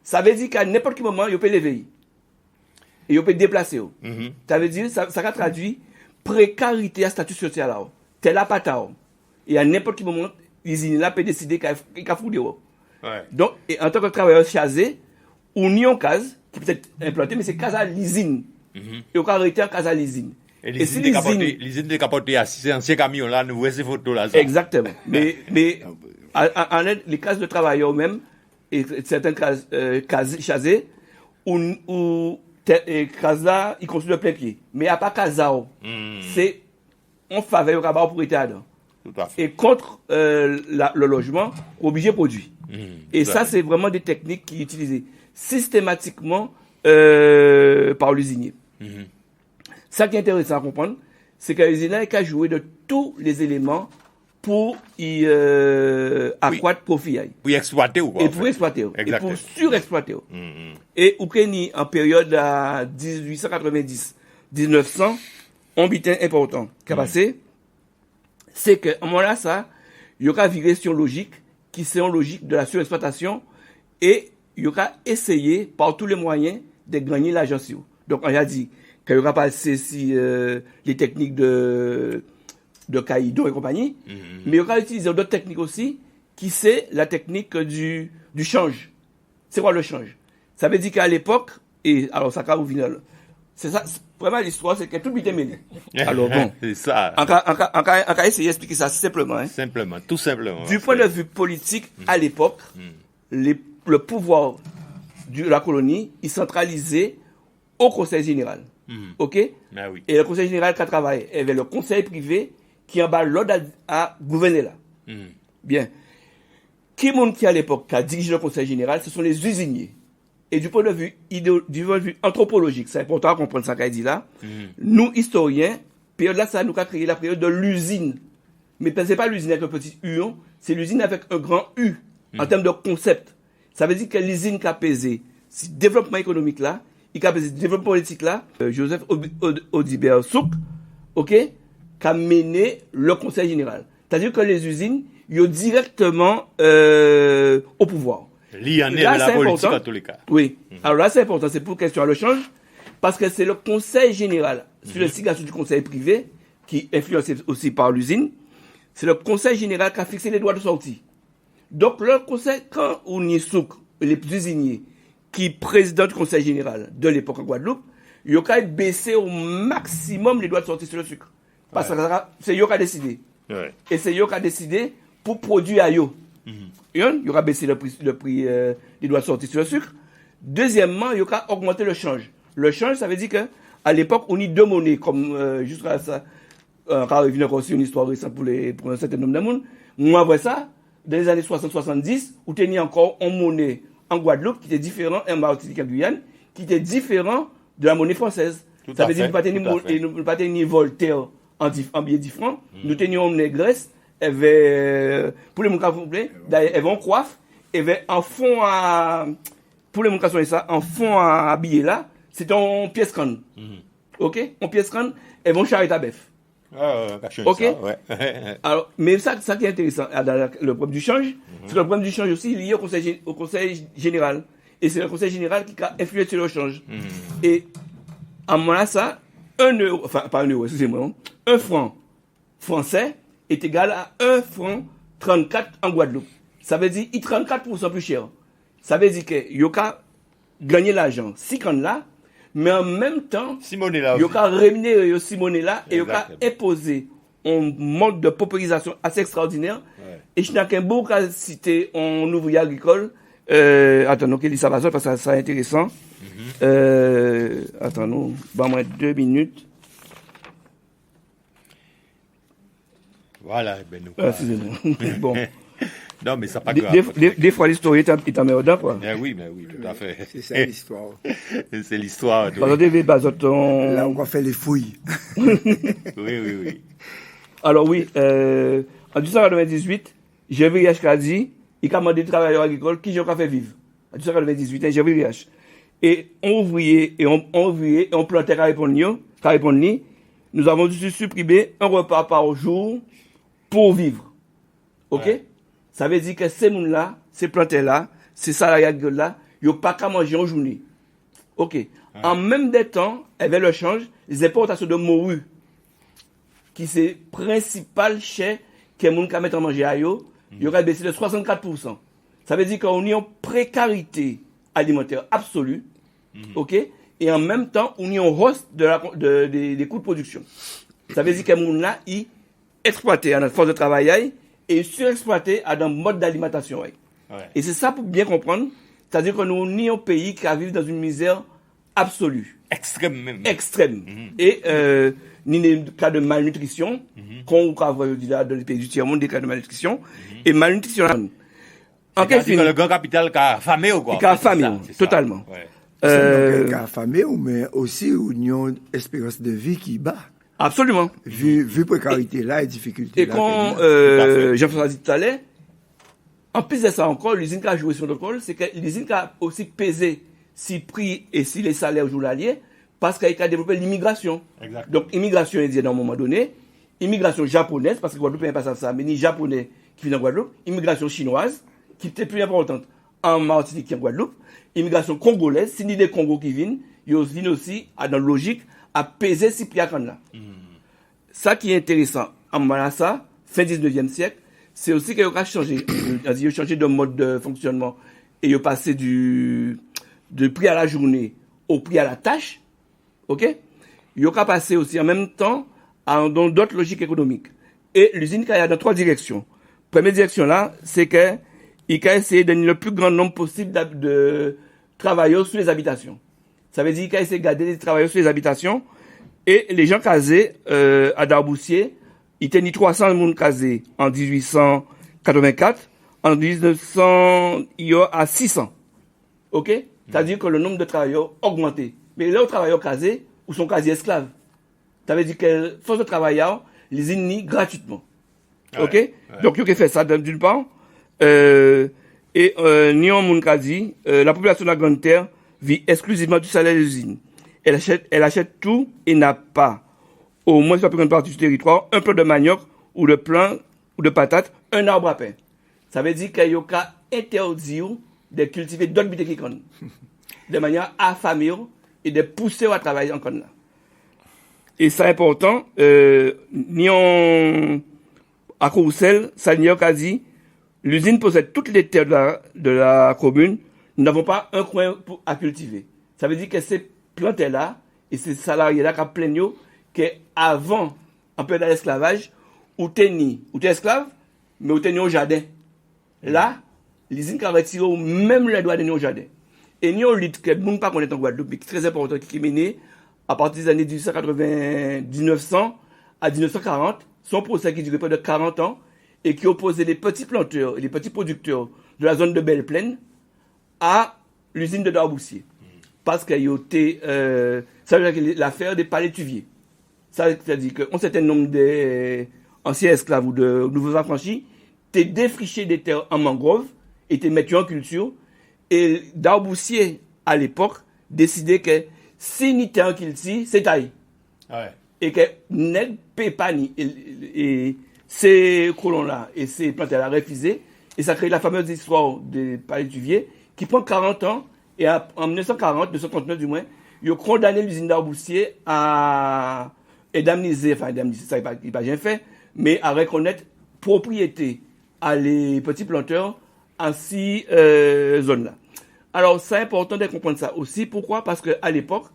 Ça veut dire qu'à n'importe quel moment, il peut lever. Et il peut déplacer. Ça veut dire, ça traduit précarité à statut social là. Tel la pata. Et à n'importe quel moment, l'usine là peut décider qu'il a foutu.
Ouais.
Donc, et en tant que travailleur chasé, on y a une case qui peut être implantée, mais c'est case à l'usine. Et on peut arrêter en case à l'usine.
Et l'usine de capoter à ces anciens camions là, nous voyons ces photos là. Ça.
Exactement. Mais en aide, les cases de travailleurs même, et certaines cases chasées, où cases là, ils construisent de plein pied. Mais il n'y a pas cases là. C'est en faveur de la propriété dedans.
Tout à fait.
Et contre le logement, obligé produit. Et ça, c'est vraiment des techniques qui sont utilisées systématiquement par l'usinier. Ça qui est intéressant à comprendre, c'est que l'usinier a joué de tous les éléments pour y accroître profit.
Pour y exploiter ou quoi?
Et pour exploiter. Et pour surexploiter. Et Ukraine, en période à 1890-1900, un bitin important qui a passé, c'est qu'à un moment là, ça, il y aura une virée logique qui c'est une logique de la surexploitation et il y aura essayé par tous les moyens de gagner l'argent. Donc, on a dit qu'il y aura passé les techniques de Caïdon et compagnie, mais il y aura utilisé d'autres techniques aussi, qui c'est la technique du change. C'est quoi le change? Ça veut dire qu'à l'époque, et alors ça va venir, c'est ça, vraiment l'histoire, c'est que tout est mêlé. Alors bon,
c'est ça.
On va essayer d'expliquer ça simplement. Hein.
Simplement, tout simplement.
Du point de vue politique, à l'époque, le pouvoir de la colonie est centralisé au Conseil général. OK?
Ah oui.
Et le Conseil général qui a travaillé avec le Conseil privé qui en bas l'ordre à gouverner là. Bien. Qui à l'époque a dirigé le Conseil général, ce sont les usiniers. Et du point de vue anthropologique, c'est important à comprendre ça qu'a dit là. Nous, historiens, période là, ça nous a créé la période de l'usine. Mais ce n'est pas l'usine avec un petit U, c'est l'usine avec un grand U, en termes de concept. Ça veut dire que l'usine qui a pesé, ce développement économique là, il a pesé ce développement politique là, Joseph Audibert Souk, OK, qui a mené le Conseil général. C'est-à-dire que les usines, ils ont directement au pouvoir.
Là, la politique à tous les cas.
Oui. Alors là, c'est important. C'est pour question à le change. Parce que c'est le Conseil général, sur le signation du Conseil privé, qui est influencé aussi par l'usine. C'est le Conseil général qui a fixé les droits de sortie. Donc, le Conseil, quand on y souk, les usiniers, qui président du Conseil général de l'époque en Guadeloupe, il y a baissé au maximum les droits de sortie sur le sucre. Parce que c'est eux qui a décidé.
Ouais.
Et c'est eux qui a décidé pour produire à eux. Il y aura baissé le prix des droits de sortie sur le sucre. Deuxièmement, il y aura augmenté le change. Le change, ça veut dire qu'à l'époque, on y deux monnaies, comme jusqu'à ça, quand il y a aussi une histoire récente pour un certain nombre de monde. Moi, après ça, dans les années 60-70, on tenait encore en monnaie en Guadeloupe, qui était différent en Martinique et en Guyane, qui était différent de la monnaie française. Ça veut dire que nous pas tenir Voltaire en billet 10 francs, nous tenions négresse, pour les gens qui d'ailleurs, elles vont coiffe, et en fond à, pour les gens qui ça, en fond à billet là, c'est en pièce canne. Ok? En pièce canne, elles vont charrer ta bœuf. Ok?
Ça, ouais.
Alors, mais ça qui est intéressant, dans le problème du change, c'est que le problème du change aussi lié au conseil général. Et c'est le conseil général qui a influé sur le change. Et, à un moment là, ça, 1 euro, enfin, pas 1 euro, excusez-moi, 1 franc français est égal à 1 franc 34 en Guadeloupe. Ça veut dire, il est 34% plus cher. Ça veut dire que, il y a gagné l'argent, si qu'on là, mais en même temps, il y a rémunéré Simone là, et il y a imposé un mode de paupérisation assez extraordinaire. Ouais. Et je n'ai qu'un beau cas cité en ouvrier agricole. Attends, donc, ça va parce que ça est intéressant. Attends, nous, moi 2 minutes.
Voilà, ben nous.
Bon.
Non, mais ça pas grave.
Des fois, l'histoire est en merde, quoi.
Mais oui, tout à fait.
C'est ça l'histoire.
C'est l'histoire.
Là, on va faire les fouilles.
Oui.
Alors, oui, en 1898, GVH a dit, il a demandé des travailleurs agricoles qui j'ai fait vivre. En 1898, GVH. Et on ouvrier, et on plantait Cariponni, nous avons dû supprimer un repas par jour pour vivre. Ok? Ouais. Ça veut dire que ces gens-là, ces plantés-là, ces salariés là, ils n'ont pas qu'à manger en journée. Ok. Ouais. En même temps, avec le change, les importations de morue, qui c'est principal chez que les gens qui mettent à manger à eux, ils auraient baissé de 64%. Ça veut dire qu'on est en précarité alimentaire absolue. Ok. Et en même temps, on est en hausse des coûts de production. Ça veut dire que les gens là, ils exploités à notre force de travail et surexploités à notre mode d'alimentation. Ouais. Et c'est ça pour bien comprendre. C'est-à-dire que nous sommes un pays qui vit dans une misère absolue.
Extrême même.
Extrême. Et ni des cas de malnutrition, qu'on voit dans les pays du tiers-monde, des cas de malnutrition, et malnutrition.
En quel film le grand capital qui a affamé ou quoi?
Qui a affamé, totalement.
Qui a affamé, mais aussi une espérance de vie qui bat.
Absolument.
Vu précarité là et difficulté
là. Et quand Jean-François dit tout à l'heure, en plus de ça encore, l'usine qui a joué sur le rôle, c'est que l'usine qui a aussi pesé si prix et si les salaires journaliers, parce qu'elle a développé l'immigration. Donc, immigration indienne à un moment donné, immigration japonaise, parce que Guadeloupe n'est pas ça, mais ni japonais qui vient en Guadeloupe, immigration chinoise, qui était plus importante en Martinique qu'en Guadeloupe, immigration congolaise, si ni des Congos qui viennent, ils viennent aussi, dans la logique, à peser si prix à là. Ça qui est intéressant, en Malassa, fin 19e siècle, c'est aussi qu'il a changé. Il a changé de mode de fonctionnement. Et il a passé de prix à la journée au prix à la tâche. OK? Il a passé aussi en même temps dans d'autres logiques économiques. Et l'usine qui a dans 3 directions. Première direction là, c'est qu'il a essayé de donner le plus grand nombre possible de travailleurs sur les habitations. Ça veut dire qu'il a essayé de garder les travailleurs sur les habitations. Et les gens casés à Darboussier, ils tenaient 300 personnes casés en 1884. En 1900, il y a à 600. OK? C'est-à-dire que le nombre de travailleurs a augmenté. Mais les travailleurs casés, ou sont quasi esclaves. Ça veut dire que force de travailleurs, les unis gratuitement. OK? Ouais. Donc, il y a fait ça d'une part. Et Nyon Mounkazi, la population de la Grande Terre vit exclusivement du salaire des usines. Elle achète tout et n'a pas, au moins sur la plus grande partie du territoire, un peu de manioc ou de pain ou de patates, un arbre à pain. Ça veut dire qu'il y a qu'à interdire de cultiver d'autres bêtises qui de manière à affamer et de pousser à travailler encore là. Et c'est important, à Courcelles, Salniok a dit, l'usine possède toutes les terres de la commune, nous n'avons pas un coin à cultiver. Ça veut dire que ces plantés-là et ces salariés-là qui plaignent qu'avant, en période de l'esclavage, ou t'es esclave, mais ou t'es au jardin. Là, l'usine qui a retiré même les droits de au jardin. Et nous, lutte que nous ne pas connaître en Guadeloupe, mais qui est très important, qui est mené à partir des années 1900 à 1940, son procès qui durait près de 40 ans, et qui opposait les petits planteurs et les petits producteurs de la zone de Belle Plaine à l'usine de Darboussier. Parce qu'il y a été, ça veut dire que l'affaire des palais tuviers. Ça veut dire qu'un certain nombre d'anciens esclaves ou de nouveaux affranchis t'es défriché des terres en mangrove et t'es mettu en culture. Et Darboussier, à l'époque, décidait que si ni terre qu'il tire, c'est taille.
Ouais.
Et que net pépani et ces colons-là et ces plantes-là refusé. Et ça crée la fameuse histoire des palais tuviers qui prend 40 ans. Et en 1940, 1939 du moins, ils ont condamné l'usine Darboussier à indemniser, ça il n'a pas bien fait, mais à reconnaître propriété à les petits planteurs en 6 zones-là. Alors, c'est important de comprendre ça aussi. Pourquoi? Parce qu'à l'époque,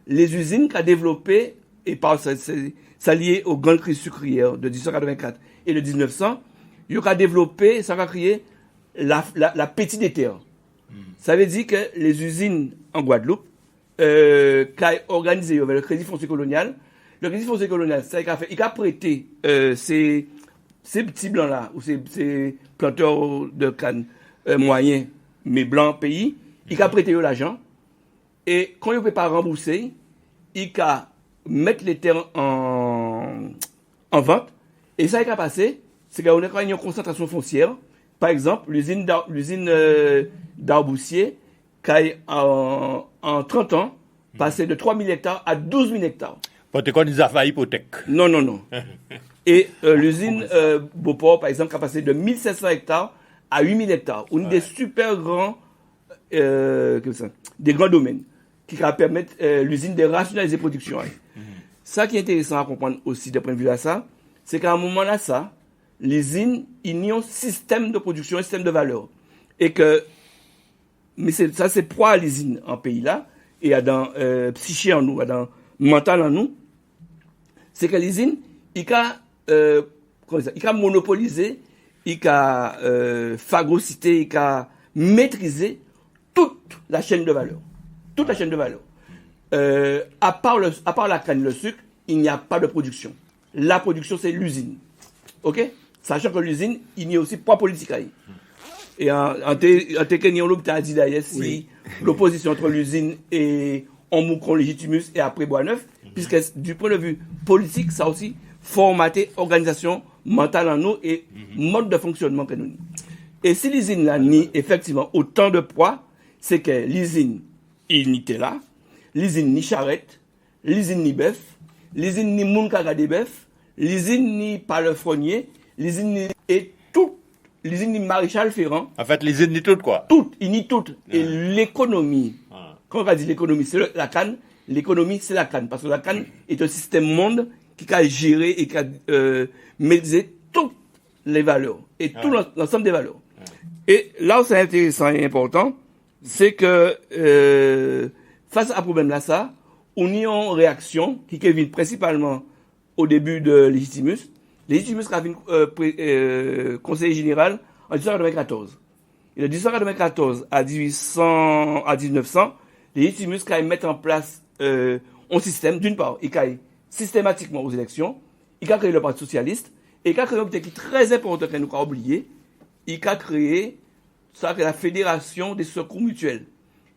les usines qu'a développées, et ça lié aux grandes crises sucrières de 1884 et de 1900, ils ont développé, ça va créer l'appétit des terres. Ça veut dire que les usines en Guadeloupe, qui ont organisé le Crédit Foncier Colonial, le Crédit Foncier Colonial, ça il a fait, il a prêté ces petits blancs-là, ou ces planteurs de canne moyens, mais blancs pays, il a prêté l'argent, et quand il ne peut pas rembourser, il a mettre les terres en vente, et ça il a passé, c'est qu'on a une concentration foncière. Par exemple, l'usine Darboussier, qui a en 30 ans passé de 3 000 hectares à 12 000 hectares.
Pour te connaître, ils ont fait hypothèque.
Non. Et l'usine Beauport, par exemple, qui a passé de 1 500 hectares à 8 000 hectares. Une des super grands, des grands domaines qui va permettre l'usine de rationaliser la production. Ça qui est intéressant à comprendre aussi d'un point de vue là, ça, c'est qu'à un moment là, ça, l'usine, il y a un système de production, un système de valeur. Et que, mais ça c'est pour l'usine en pays là, et dans psyché en nous, dans mental en nous, c'est que l'usine, il a monopolisé, il a phagocyté, il a maîtrisé toute la chaîne de valeur. Toute la chaîne de valeur. À part la canne, le sucre, il n'y a pas de production. La production, c'est l'usine. OK? Sachant que l'usine, il y a aussi pas politique. Et en Tekenion, tu as dit d'ailleurs, si l'opposition entre l'usine et Onmoukron Légitimus et après Boisneuf, puisque du point de vue politique, ça a aussi formaté organisation mentale en nous et mode de fonctionnement que nous avons. Et si l'usine là nie effectivement autant de poids, c'est que l'usine, il n'y était là, l'usine ni charrette, l'usine ni bœuf, l'usine ni moun kaga de bœuf, l'usine ni palefrenier, l'usine ni et tout, l'usine ni maréchal Ferrand.
En fait, l'usine ni toutes quoi.
Toutes, il nie toutes. Et l'économie, quand on va dire l'économie, c'est la canne, l'économie c'est la canne, parce que la canne est un système monde qui a géré et qui a maîtrisé toutes les valeurs et tout l'ensemble des valeurs. Et là où c'est intéressant et important, c'est que face à ce problème-là, ça, on y a une réaction qui vient principalement au début de Légitimus. Légitimus a été conseiller général en 1894. Et de 1894 à 1900, Légitimus a mis en place un système, d'une part, il a systématiquement aux élections, il a créé le Parti socialiste, et il a créé un truc qui est très important que nous avons oublié, il a créé ça, la fédération des secours mutuels.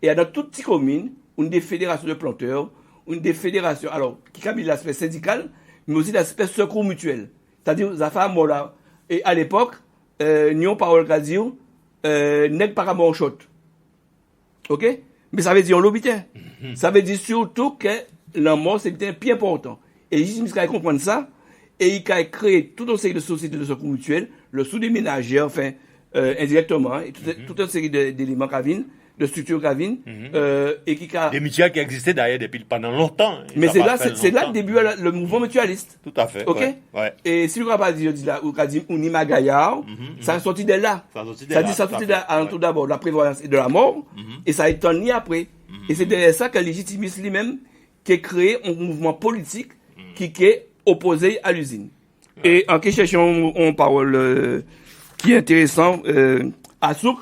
Et dans toutes les communes, on a des fédérations de planteurs, on a des fédérations, alors, qui a mis l'aspect syndical, mais aussi l'aspect secours mutuel. C'est-à-dire, ça fait un mot là. Et à l'époque, nous parole qu'à dire, n'est pas mort shot. OK? Mais ça veut dire, on l'obtient. Ça veut dire surtout que la mort, c'est bien plus important. Et Légitimus a compris ça, et il a créé tout un série de sociétés de secours mutuels, le sous-déménageur, enfin, indirectement, et toute une série d'éléments Kavin, de structures Kavin, et qui a...
Des mutuelles qui existaient d'ailleurs depuis pendant longtemps.
Mais c'est là le début le mouvement mutualiste.
Tout à fait.
OK?
Ouais.
Et si vous n'avez pas dit là, ou dit Unima Gaillard, ça a sorti de là. Ça dit ça sorti de là, tout d'abord, la prévoyance et de la mort, et ça a été ni après. Et c'est derrière ça que Légitimus lui-même qui a créé un mouvement politique qui est opposé à l'usine. Et en question, on parle qui est intéressant à Souk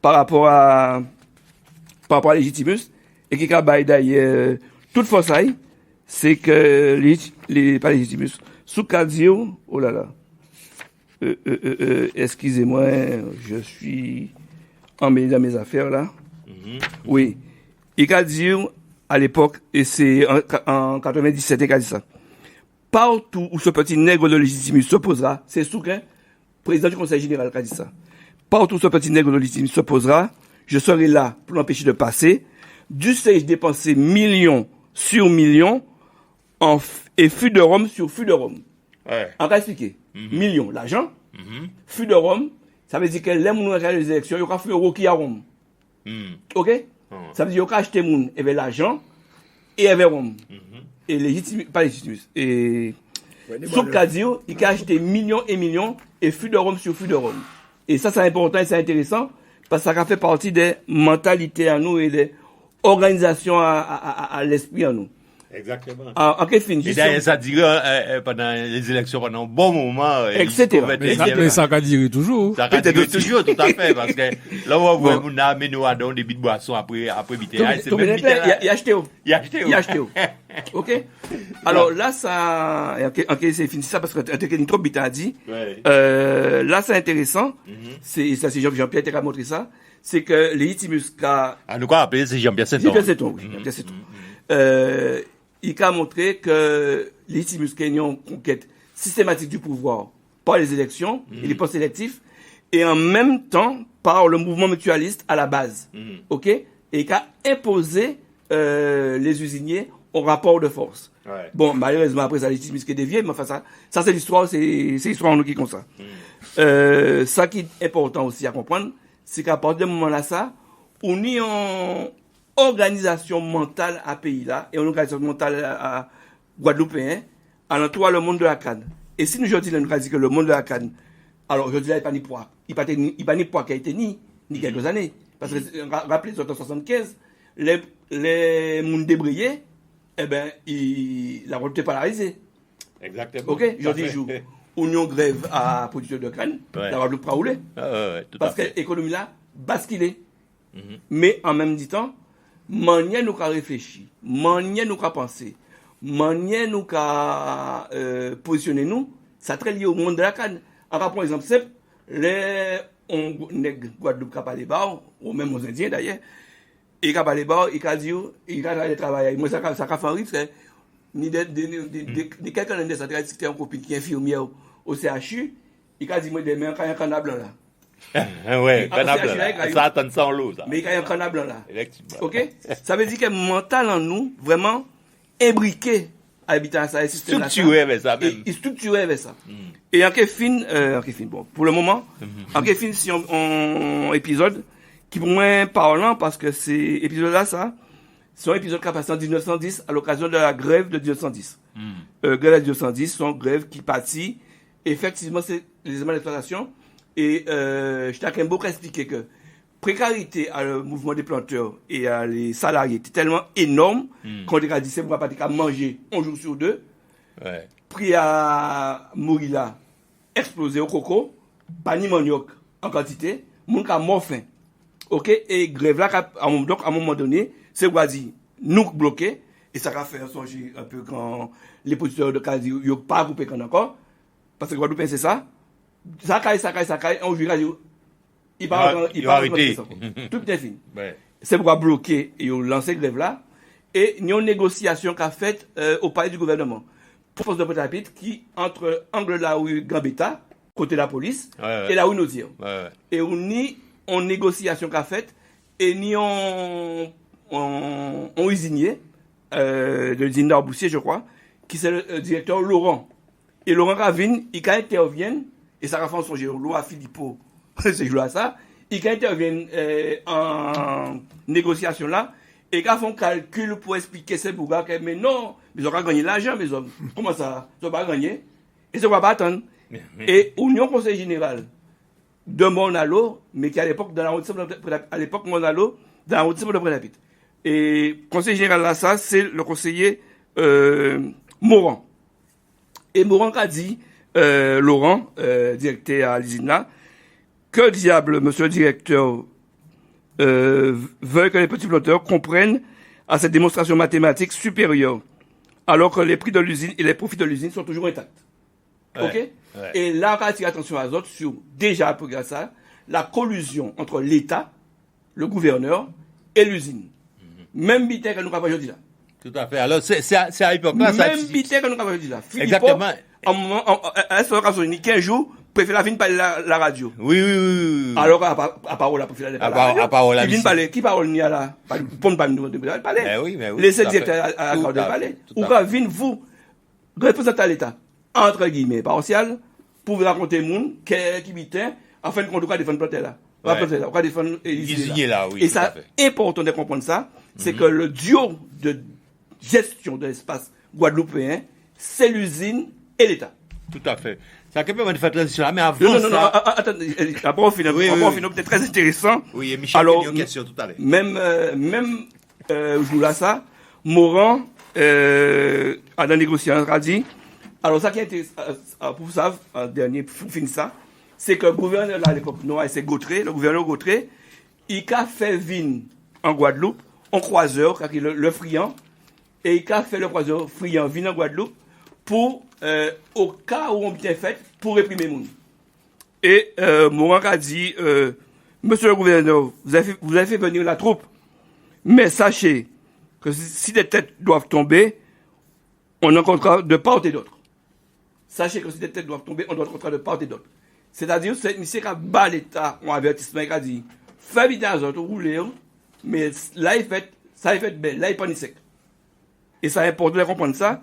par rapport à Légitimus et qui a d'ailleurs toute force, c'est que pas Légitimus, Souk a dit, oh là là, excusez-moi, je suis emmêlé dans mes affaires là. Oui. Il a dit, à l'époque, et c'est en 97, il a dit ça. Partout où ce petit nègre de légitimisme s'opposera, c'est Souquin, président du Conseil général, qui a dit ça. Partout où ce petit nègre de légitimisme s'opposera, je serai là pour l'empêcher de passer. Dussé-je dépenser millions sur millions et fût de Rome sur fût de Rome.
Ouais.
On va expliquer. Millions, l'argent. Fût de Rome, ça veut dire que les gens qui ont les élections, ils ont fait euro qui à Rome. Ok? Ça veut dire qu'ils ont acheté les gens avec l'argent et avec Rome. Et légitime, pas légitime. Et sauf qu'à dire, il a acheté millions et millions et fût de Rome sur fût de Rome. Et ça, c'est important et c'est intéressant parce que ça fait partie des mentalités à nous et des organisations à l'esprit à nous.
Exactement.
En quelle fin,
et d'ailleurs, ça dirait pendant les élections, pendant un bon moment.
Etc.
Mais ça va dire toujours.
Ça va dire toujours, tout à fait, parce que là, on voit qu'on a amené nous à donner des bits de boissons après bitaille.
Il a acheté. Il a acheté. Ok? Alors là, ça, ok, c'est fini ça parce que Nitro Bita a dit, là, c'est intéressant. C'est Jean-Pierre qui a montré ça. C'est que Légitimus a.
Ah, nous quoi appeler, c'est Jean-Pierre Seton.
Jean-Pierre Seton, oui. Jean-Pierre Seton. Il a montré que Légitimus a une conquête systématique du pouvoir par les élections et les postes électifs et en même temps par le mouvement mutualiste à la base. Ok? Et il a imposé les usiniers au rapport de force.
Ouais.
Bon, malheureusement, après ça, Légitimus qui est dévié, mais enfin, ça c'est l'histoire, c'est l'histoire en nous qui comme ça. Ça qui est important aussi à comprendre, c'est qu'à partir de ce moment-là, ça, on est en organisation mentale à pays là, et en organisation mentale à Guadeloupéen, à l'entour le monde de la canne. Et si nous aujourd'hui, nous disons que le monde de la canne, alors aujourd'hui, il n'y a pas ni poids. Il n'y a pas ni poids qui a été ni quelques années. Parce que, rappelez, en 1975, les mondes débrayés, eh ben, la route est polarisée.
Exactement.
Ok? Aujourd'hui, jour. Union grève à producteur de canne, la Guadeloupe a roulé. Parce que l'économie là, basculé. Mais en même temps, manière nous qu'a réfléchi, manière nous qu'a pensé, manière nous qu'a positionné nous, ça très lié au monde de la canne. Alors, par exemple, simple, les Guadeloupe qui parlé bas, ou même aux Indiens d'ailleurs, et qui parlé bas, il a dit, il a travaillé. Moi, ça a fait un risque, ni de quelqu'un de ça, c'était un copine qui est infirmière au CHU, il a dit, moi, demain, quand il y a un canard blanc là.
Ouais, canard blanc là. Ça attend sans l'eau, ça.
Mais il y a un canard blanc là.
Effectivement.
Ok? Ça veut dire que mental en nous, vraiment, imbriqué à habitant ça,
structuré avec ça même.
Et structuré avec ça. Et en quel film, bon, pour le moment, en quel film, si on épisode, qui pour moi est parlant, parce que ces épisodes-là, ça, c'est un épisode qui a passé en 1910 à l'occasion de la grève de 1910. Grève de 1910, sont grèves qui partit. Effectivement, c'est les éléments d'exploitation. Et je t'ai beaucoup expliqué que précarité à le mouvement des planteurs et à les salariés était tellement énorme qu'on a dit c'est pour pas manger un jour sur deux. Prix à mourir là, explosé au coco, pas ni manioc en quantité, mon cas mort faim. Ok? Et grève là, donc à un moment donné, c'est quoi dit, nous bloqués, et ça va faire songer un peu quand les producteurs de case ils n'ont pas coupé quand encore, parce que Guadeloupe c'est ça. Ça caille, on joue il va
arrêter.
Tout est fini. C'est pourquoi bloquer et on lancé grève là. Et il y a une négociation qu'a faite au palais du gouvernement. Pour de Pointe-à-Pitre qui entre angle la rue Gambetta, côté de la police, et la rue Naudière. Et on y en négociation qu'a faite et ni on usinier de l'usine d'Arboussier, je crois, qui c'est le directeur Laurent. Et Laurent Ravine, il intervient. Et ça va faire son géolo à Philippot, c'est joué à ça. Ils interviennent en négociation là, et ils font un calcul pour expliquer ces bougas que, mais non, ils n'ont pas gagné l'argent, mes hommes. Comment ça? Ils n'ont pas gagné. Et ça ne va pas attendre. Et Union Conseil Général de Monalo, mais qui à l'époque, dans l'arrondissement de Monalo, dans l'arrondissement de Pointe-à-Pitre. Et Conseil Général là, ça, c'est le conseiller Morand. Et Morand a dit, Laurent, directeur à l'ISINA, que diable, monsieur le directeur, veut que les petits planteurs comprennent à cette démonstration mathématique supérieure, alors que les prix de l'usine et les profits de l'usine sont toujours intacts. Ok? Et là, on va attirer attention à autres sur, déjà, pour ça, la collusion entre l'État, le gouverneur, et l'usine. Même bité que nous avons aujourd'hui là.
Tout à fait. Alors, c'est à l'époque là.
Même bité que nous avons aujourd'hui là.
Exactement.
En moment, à ce moment-là, 15 jours, préfère la fin parler la radio.
Oui.
Alors, à parole, la préfère la radio.
À parole,
il vient parler. Qui parole n'y a là? Pour ne pas nous parler.
Mais oui.
Laissez le directeur à de parler. Ou quand vient vous, représentant l'État, entre guillemets, partial, pour vous raconter le monde, qui bitin, afin de qu'on doit défendre planter là. On va défendre l'usine là.
Oui.
Et ça, important de comprendre ça, c'est que le duo de gestion de l'espace guadeloupéen, c'est l'usine et l'État.
Tout à fait. Ça peut faire une transition là, mais avant
non, attendez, après on finit, peut-être très intéressant.
Oui, et Michel
alors,
a une question tout à l'heure.
Même jour-là, ça, Morand, à la négociation, a dit, alors ça qui est intéressant, pour vous savoir, en dernier, pour finir ça, c'est que le gouverneur, là, à l'époque, c'est Gautret, le gouverneur Gautret, il a fait vin en Guadeloupe, en croiseur, car le friand, et il a fait le croiseur friand vin en Guadeloupe, pour, au cas où on bien fait, pour réprimer les gens. Et Morand a dit, monsieur le gouverneur, vous avez fait venir la troupe, mais sachez que si des têtes doivent tomber, on en comptera de part et d'autre. Sachez que si des têtes doivent tomber, on doit en compter de part et d'autre. C'est-à-dire, c'est monsieur qui a bas l'État, on avertissement, qui a dit, fais vite à autres, rouler, mais là, ça est fait belle, là, il pas ni sec. Et c'est important de comprendre ça,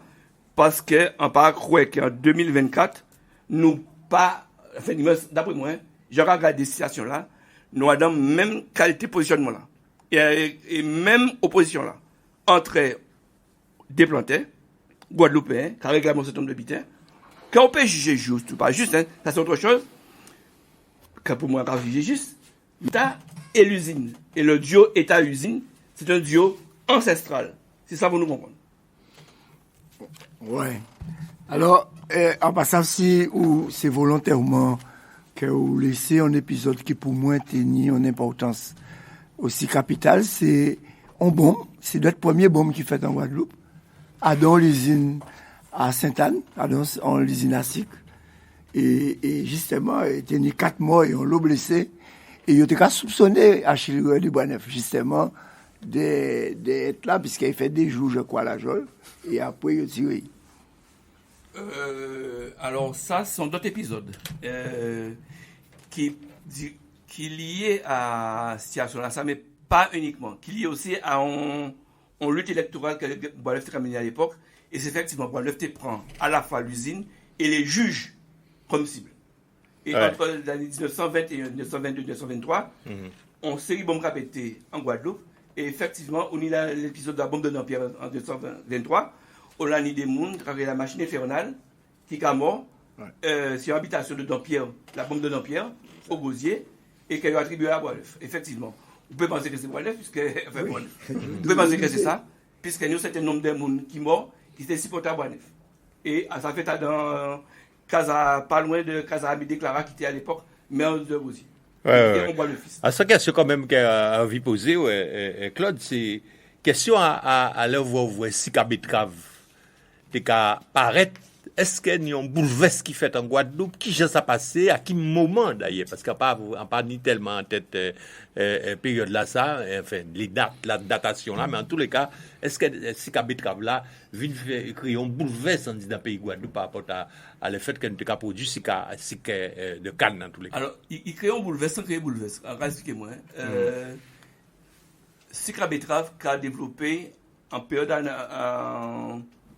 parce qu'on peut croire qu'en 2024, nous pas, enfin, d'après moi, je regarde des situations là, nous avons même qualité de positionnement là. Et même opposition là, entre déplantés, Guadeloupéens, qui réclament ce nombre de bitins, qu'on peut juger juste ou pas juste, hein, ça c'est autre chose, que pour moi, on peut juger juste, l'État et l'usine. Et le duo État-usine, c'est un duo ancestral. C'est ça pour nous comprendre.
Ouais. Alors, en passant, si c'est volontairement que vous laissez un épisode qui pour moi tenir une importance aussi capitale, c'est un bombe, c'est notre premier bombe qui fait en Guadeloupe, à dans l'usine à Sainte-Anne, en l'usine à SIC. Et justement, il y a eu 4 morts et on l'a blessé. Et il a soupçonné Achille du Boisneuf, justement, d'être là, puisqu'il fait des jours, je crois, à la Jole. Et après, il a tiré.
Alors, ça, ce sont d'autres épisodes qui liés à cette situation-là, ça, mais pas uniquement, qui liés aussi à une lutte électorale que Boisneuf a menée à l'époque. Et c'est effectivement, Boisneuf prend à la fois l'usine et les juges comme cible. Et entre les années 1921, 1922, 1923, on série bombe répétée en Guadeloupe. Et effectivement, on a l'épisode de la bombe de Dampierre en 1923. On a des gens qui la machine infernale qui est mort sur l'habitation de Dampierre, la bombe de Dampierre, au Gosier, et qu'elle a attribué à Boisneuf. Effectivement. Vous pouvez penser que c'est Boisneuf, puisque. Enfin, vous pouvez penser que c'est ça, puisque nous, c'était un nombre de gens qui sont qui étaient supportés à Boisneuf. Et ça fait dans Casa, pas loin de Casa Abidé Clara, qui était à l'époque maire de Gosier.
Ouais. À cette question, quand même, qu'a envie de poser, Claude, c'est question à l'heure où vous voyez si Betrave et qu'à paraître, est-ce qu'il y a un bouleversement qui fait en Guadeloupe, qui ça passé, à quel moment d'ailleurs, parce qu'on n'a pas ni tellement en tête période là, ça, enfin, les dates, la datation là, mais en tous les cas, est-ce que si Betrave là vient créer un bouleversement dans le pays Guadeloupe par rapport à le fait qu'il n'y a pas produit si de canne dans tous les cas? Alors,
il crée un bouleversement, expliquez-moi. Sika Betrave qui a développé en période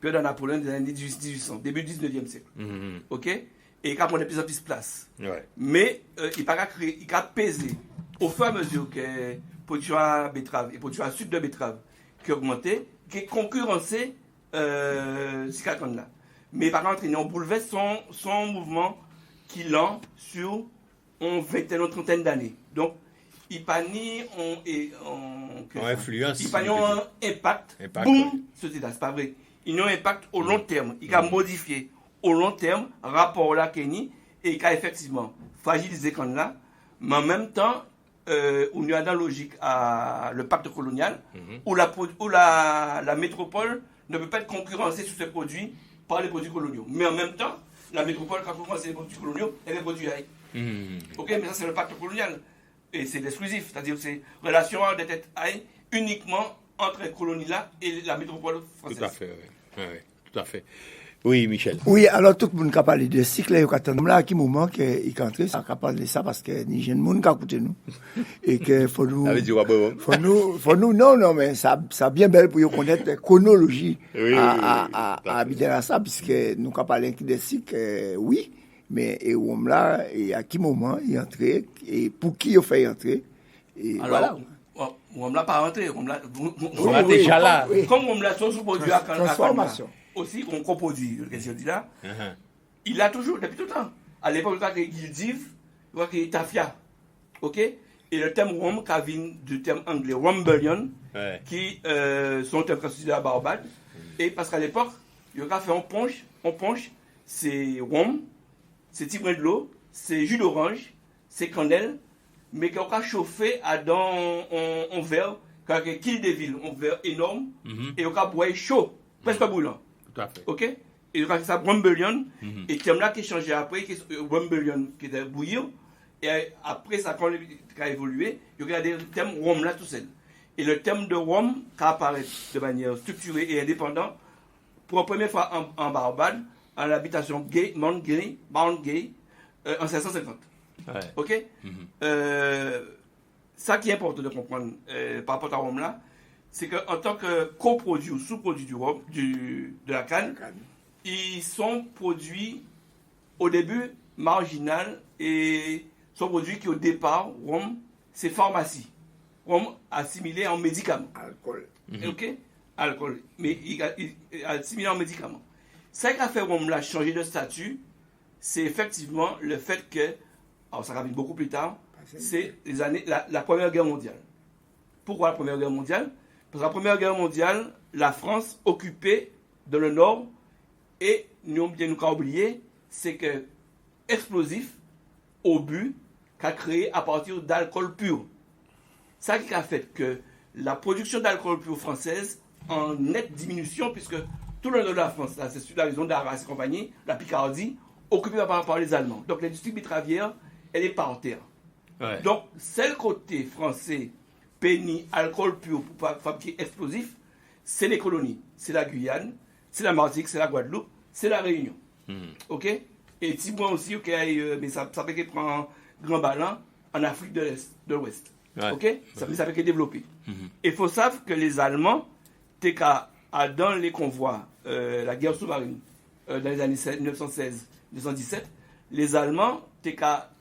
de Napoléon des années 1800, début du 19e siècle. OK? Et il a pris de plus en plus de place.
Ouais.
Mais il a pesé au fur et à mesure que la production à betterave et la production à sucre de betterave qui a augmenté, qui a concurrencé Sika là. Mais par contre, il a bouleversé son mouvement qui lance sur une vingtaine ou trentaine d'années. Donc, il n'y a pas ni
influence.
Il n'y a pas un impact. Boum, c'est pas vrai. Il y a un impact au long terme. Il a modifié au long terme rapport à Kenny et il a effectivement fragilisé quand là, mais en même temps, on y a dans la logique à le pacte colonial où la métropole ne peut pas être concurrencée sur ses produits par les produits coloniaux. Mais en même temps, la métropole, quand on commence les produits coloniaux, elle est produit aïe. Ok, mais ça c'est le pacte colonial. Et c'est l'exclusif, c'est-à-dire c'est relation de tête aïe uniquement entre les colonies là et la métropole française.
Tout à fait, oui. Oui, tout à fait. Oui, Michel.
Oui, alors tout le monde a parlé de cycle, il y a à quel moment qu'il est entré, ça a parlé de ça parce que ni jeune monde qui a écouté nous. Et que faut nous, non, mais ça bien belle pour connaître la chronologie à habiter à ça, puisque nous avons parlé de cycle, oui, mais et là, et à quel moment il est entré, et pour qui il fait entrer, et
alors, voilà. On ne l'a pas rentré, on l'a
déjà là.
Comme on l'a sous-produit à
transformation.
Aussi, on coproduit, ce que je dis là. Il a toujours, depuis tout le temps. À l'époque, il y a Gildiv, il y a Tafia. OK? Et le terme Rome, qui vient du terme anglais Rumbellion, qui sont un principe de la Barbade. Et parce qu'à l'époque, il y a fait on ponche, c'est rhum, c'est tibré de l'eau, c'est jus d'orange, c'est cannelle, mais qu'on a chauffé dans un verre, quand il y a kill des villes, un verre énorme, et on a boire chaud, presque brûlant.
Tout à fait.
OK? Et on a fait ça Rumbellion, et le terme là qui est changé après, qui est Rumbellion, qui est bouillir, et après ça, quand il a évolué, il y a des termes rhum là tout seul. Et le terme de rhum qui apparaît de manière structurée et indépendante, pour la première fois en Barbade, à l'habitation Mount Gay, en 1650.
Ouais.
OK? Ça qui est important de comprendre par rapport à Rome là, c'est qu'en tant que coproduit ou sous-produit du rhum, de la canne, ils sont produits au début marginal et sont produits qui au départ, rhum, c'est pharmacie. Rhum assimilé en médicament.
Alcool.
OK? Alcool. Mais il assimilé en médicament. Ça qui a fait rhum là changer de statut, c'est effectivement le fait que, alors ça ramène beaucoup plus tard, c'est les années, la Première Guerre mondiale. Pourquoi la Première Guerre mondiale? Parce que la Première Guerre mondiale, la France occupait dans le nord, et nous avons oublié, c'est que explosif, obus, qu'a créé à partir d'alcool pur. Ça qui a fait que la production d'alcool pur française en nette diminution, puisque tout le nord de la France, là, c'est sur la région d'Arras et compagnie, la Picardie, occupée par les Allemands. Donc l'industrie betteravière, elle est par terre.
Ouais.
Donc, c'est le côté français, pénis, alcool pur pour fabriquer explosifs, c'est les colonies. C'est la Guyane, c'est la Martinique, c'est la Guadeloupe, c'est la Réunion. OK? Et Tibouan aussi, okay, mais ça peut prendre grand ballon en Afrique de l'Ouest.
Ouais.
OK? Ça peut développer. Il faut savoir que les Allemands, dans les convois, la guerre sous-marine, dans les années 1916-1917, les Allemands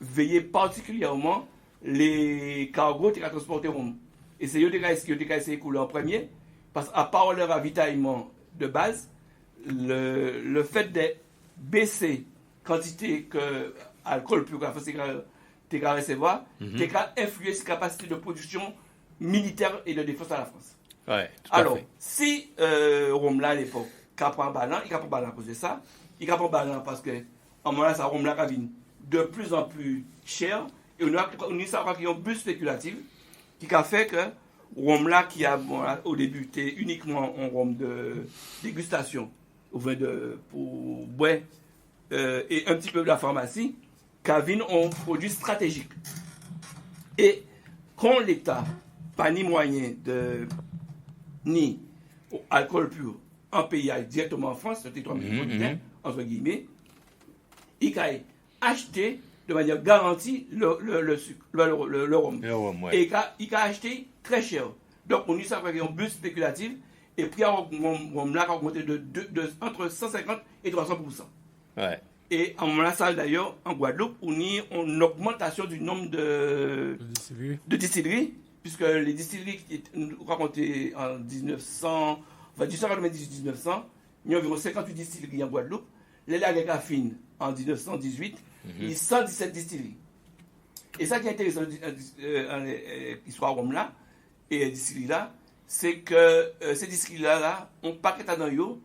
veillé particulièrement les cargos qui transportés Rome. Et c'est eux qui ont essayé de couler en premier, parce qu'à part leur ravitaillement de base, le fait de baisser quantité que alcool pur que la France a recevoir, a influé sur la capacité de production militaire et de défense à la France.
Ouais,
alors, si Rome là à l'époque, il a pris un ballon à cause de ça, il a pris un ballon parce que en moment là, ça Rome là de plus en plus cher, et on a un but spéculatif qui a fait que Rome là, qui a au début était uniquement un rhum de dégustation, pour boire et un petit peu de la pharmacie, Cavine ont produit stratégique. Et quand l'État pas ni moyen de ni alcool pur en pays directement en France, le territoire métropolitain, entre guillemets, il a acheté de manière garantie le sucre, le rhum.
Ouais.
Et il a acheté très cher. Donc, on a eu un but spéculatif et le prix a augmenté entre 150 et 300%.
Ouais.
Et à un moment là, ça d'ailleurs, en Guadeloupe, on a eu une augmentation du nombre de distilleries, puisque les distilleries qui nous racontaient en 1900, enfin 1898-1900, il y a environ 58 distilleries en Guadeloupe. Les lacs Caffine en 1918, il y a 117 distilleries. Et ça qui est intéressant dans l'histoire Rome là, et les distilleries là, c'est que ces distilleries là ont paquet à dans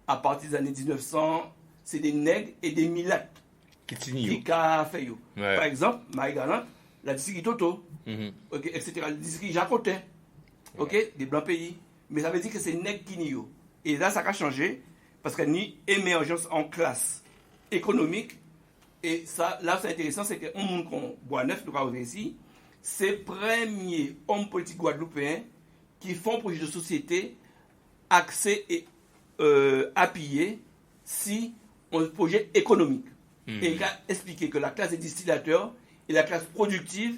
à partir des années 1900, c'est des nègres et des milates qui a fait yo. Ouais. Par exemple, Marie-Galante, la distillerie Toto, okay, etc. La distillerie Jacotin, okay, des blancs pays. Mais ça veut dire que c'est nègres qui n'y yo. Et là, ça a changé parce qu'il y a une émergence en classe économique. Et ça, là, c'est intéressant, c'est qu'un monde qu'on boit neuf, nous avons ici, c'est le premier homme politique guadeloupéen qui font projet de société axé et appuyé si on a un projet économique. Et il a expliqué que la classe des distillateurs est la classe productive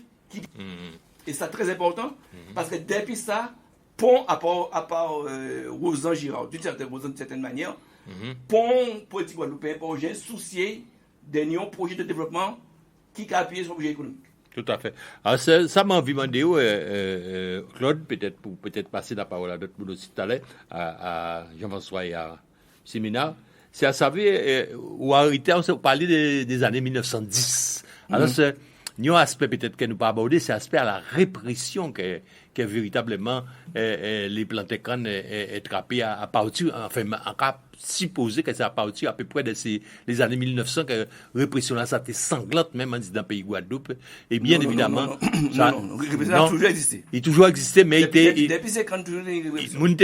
et ça très important parce que depuis ça, Pont, à part Rosan Girard, d'une certaine manière, Pont, politique guadeloupéen, projet soucié d'un projet de développement qui a appuyé sur le projet économique.
Tout à fait. Alors, ça m'a envie de demander, Claude, peut-être passer la parole à d'autres boulots aussi tout à l'heure, à Jean-François et à Simina. C'est à savoir, ou arrêter, on parler des années 1910. Alors, c'est un aspect peut-être que nous pas abordé, c'est l'aspect à la répression que véritablement les plantations est trappé à partir, enfin, en cas supposé que c'est à partir à peu près de les années 1900 que la répression là, ça a été sanglante même dans le pays Guadeloupe. Et bien évidemment,
ça a toujours existé.
Il a toujours existé, mais
depuis c'est quand toujours les répressions.
Moun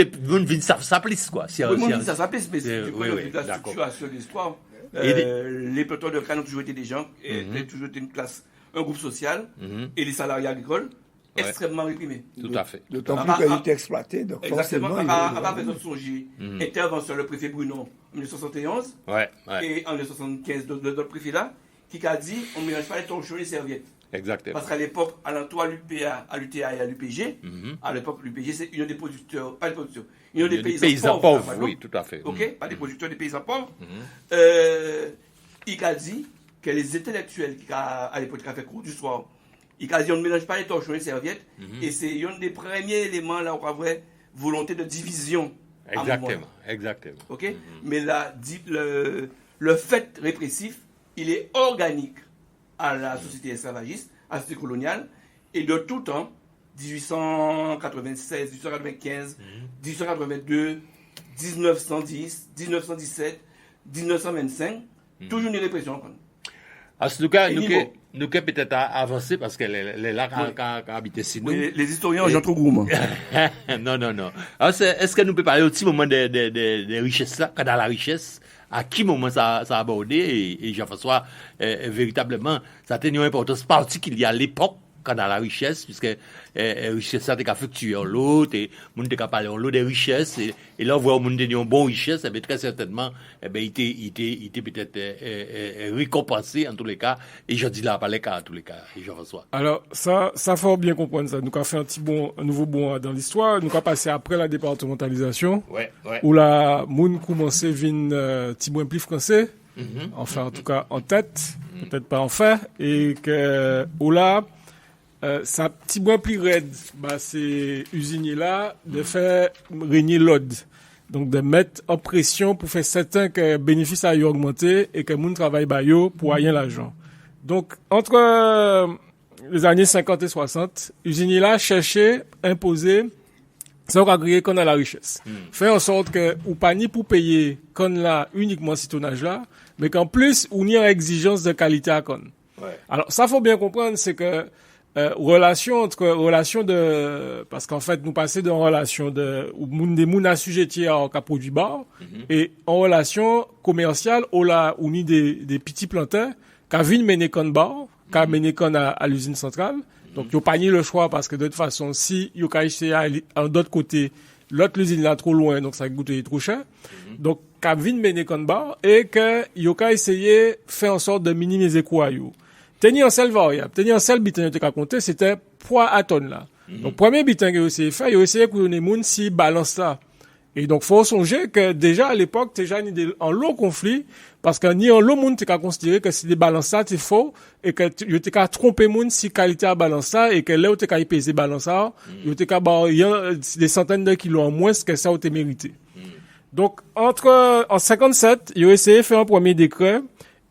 vin ça plisse quoi.
Moun vin ça plisse, mais c'est la structuration de l'histoire. Les pelotons de canne ont toujours été des gens, ont toujours été une classe, un groupe social, et les salariés agricoles. Extrêmement réprimé.
Tout à fait.
D'autant plus qu'il était exploité. Donc
exactement. À faire songer, intervention le préfet Bruno en 1971 et en 1975 d'autres préfets là, qui a dit on ne mélange pas les torchons et les serviettes.
Exactement.
Parce qu'à l'époque, alentour à l'UPA, à l'UTA et à l'UPG, à l'époque, l'UPG, c'est Union des producteurs, pas des producteurs, Union des paysans pauvres.
Oui, tout à fait.
Ok, pas des producteurs, des paysans pauvres. Il a dit que les intellectuels qui à l'époque qui a fait cours du soir, il a dit on ne mélange pas les torchons et les serviettes, et c'est un des premiers éléments là où on a vraie volonté de division.
Exactement.
Ok, mais là, le fait répressif, il est organique à la société esclavagiste, à la société coloniale, et de tout temps, 1896, 1895, 1882, 1910, 1917, 1925, toujours une répression.
En tout cas, nous pouvons peut-être avancer parce qu'elle est là quand habite ici.
Oui, les historiens, j'en trouve gros.
Non. Alors, est-ce que nous pouvons parler aussi au moment des richesses là, quand dans la richesse, à qui moment ça a abordé et Jean-François, véritablement, ça a tenu une importance particulière à l'époque, quand dans la richesse, puisque richesse ça t'es fluctuer en l'autre et monde t'es parler en l'autre des richesses et là on voit au monde des bonnes richesses, et bien très certainement il était peut-être récompensé en tous les cas et je dis là pas les cas en tous les cas et Jean-François.
Alors ça faut bien comprendre ça. Nous avons fait un nouveau bond dans l'histoire. Nous avons passé après la départementalisation où la monde commençait vinn petit moins plus français. Enfin en tout cas en tête, peut-être pas en fait, et que où là ça petit moins plus raide, c'est usinier là de faire régner l'ordre, donc de mettre en pression pour faire certain que le bénéfice a augmenté et que le monde travaille pour rien l'argent. Donc entre les années 50 et 60, usinier là cherchait imposer ça va créer qu'on a la richesse. Faire en sorte que ou pas ni pour payer qu'on là uniquement ce tonnage là, mais qu'en plus on y a exigence de qualité à con. Alors ça faut bien comprendre, c'est que relation parce qu'en fait nous passer d'une relation des moun assujettis à produit bar et en relation commerciale où ni des petits planteurs qui viennent mener con bar, qui mener con à l'usine centrale. Donc yo pas ni le choix parce que de toute façon si yo ka acheter à d'autre côté l'autre usine là trop loin donc ça coûte trop cher. Donc qui viennent mener con bar et que yo ka essayer faire en sorte de minimiser quoi yo. Tenir en seul variable, tenir en seul bitin que compter, c'était poids à tonne là. Donc premier bitin que essayé faire, il essayé pour les moun si balance là. Et donc faut songer que déjà à l'époque déjà en long conflit parce que ni en long moun t'es qu'à considérer que si des balances ça c'est faux et que tu t'es qu'à tromper moun si qualité à balance ça et que là où t'es qu'à peser balance ça, tu t'es qu'à des centaines de kilos en moins que ça où t'es mérité. Donc en 57, il a essayé de faire un premier décret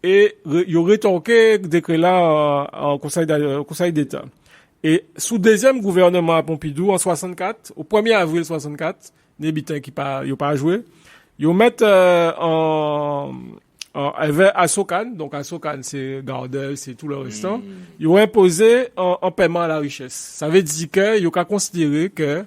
et il aurait rétorqué décret là en conseil d'État. Et sous deuxième gouvernement à Pompidou en 64, au 1er avril 64, les bitins qui pas joué, ils mettent à Socan, donc à Socan c'est Gardel, c'est tout le restant, ils ont imposé en paiement à la richesse. Ça veut dire que ils ont considéré que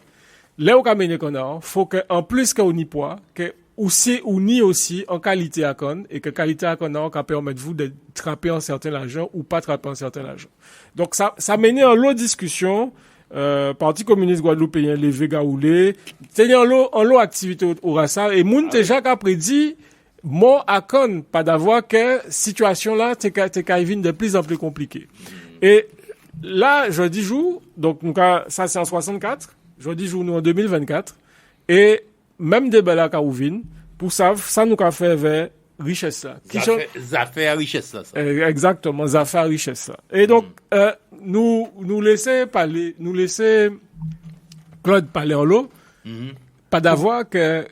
là où mené qu'on a, faut que en plus qu'on y poids, que aussi ou ni aussi en qualité à con et que qualité à con on permettre vous de trapper un certain argent ou pas trapper un certain argent. Donc ça menait en l'autre discussion Parti communiste guadeloupéen levé gaoulé, c'est en lot activité au rasa et moun déjà qu'a prédit mort à con pas d'avoir que situation là t'es de plus en plus compliqué. Et là jeudi jour donc ça c'est en 64, jeudi jour nous en 2024 et même des belles à ouvine pour ça nous qu'a fait vers richesse là.
Affaires richesse là. Ça.
Exactement, affaires richesse là. Et donc nous laisser parler, Claude parler en l'eau. Pas d'avoir que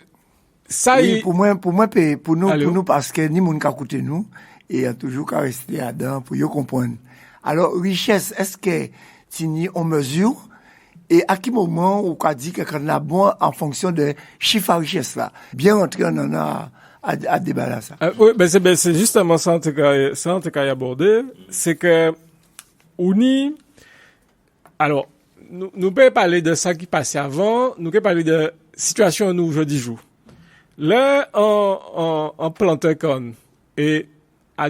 ça
oui, pour nous parce que ni moun ka koute nous et y a toujours qu'à rester là-dedans pour yo comprendre. Alors richesse, est-ce que tini on mesure et à quel moment on a dit que quand on a bon en fonction de chiffre à richesse là. Bien entrer on a à débattre ça.
Oui, c'est justement ça on t'a abordé, c'est que alors nous pouvons parler de ça qui passait avant, nous pouvons parler de situation nous aujourd'hui jour. Là en plantain et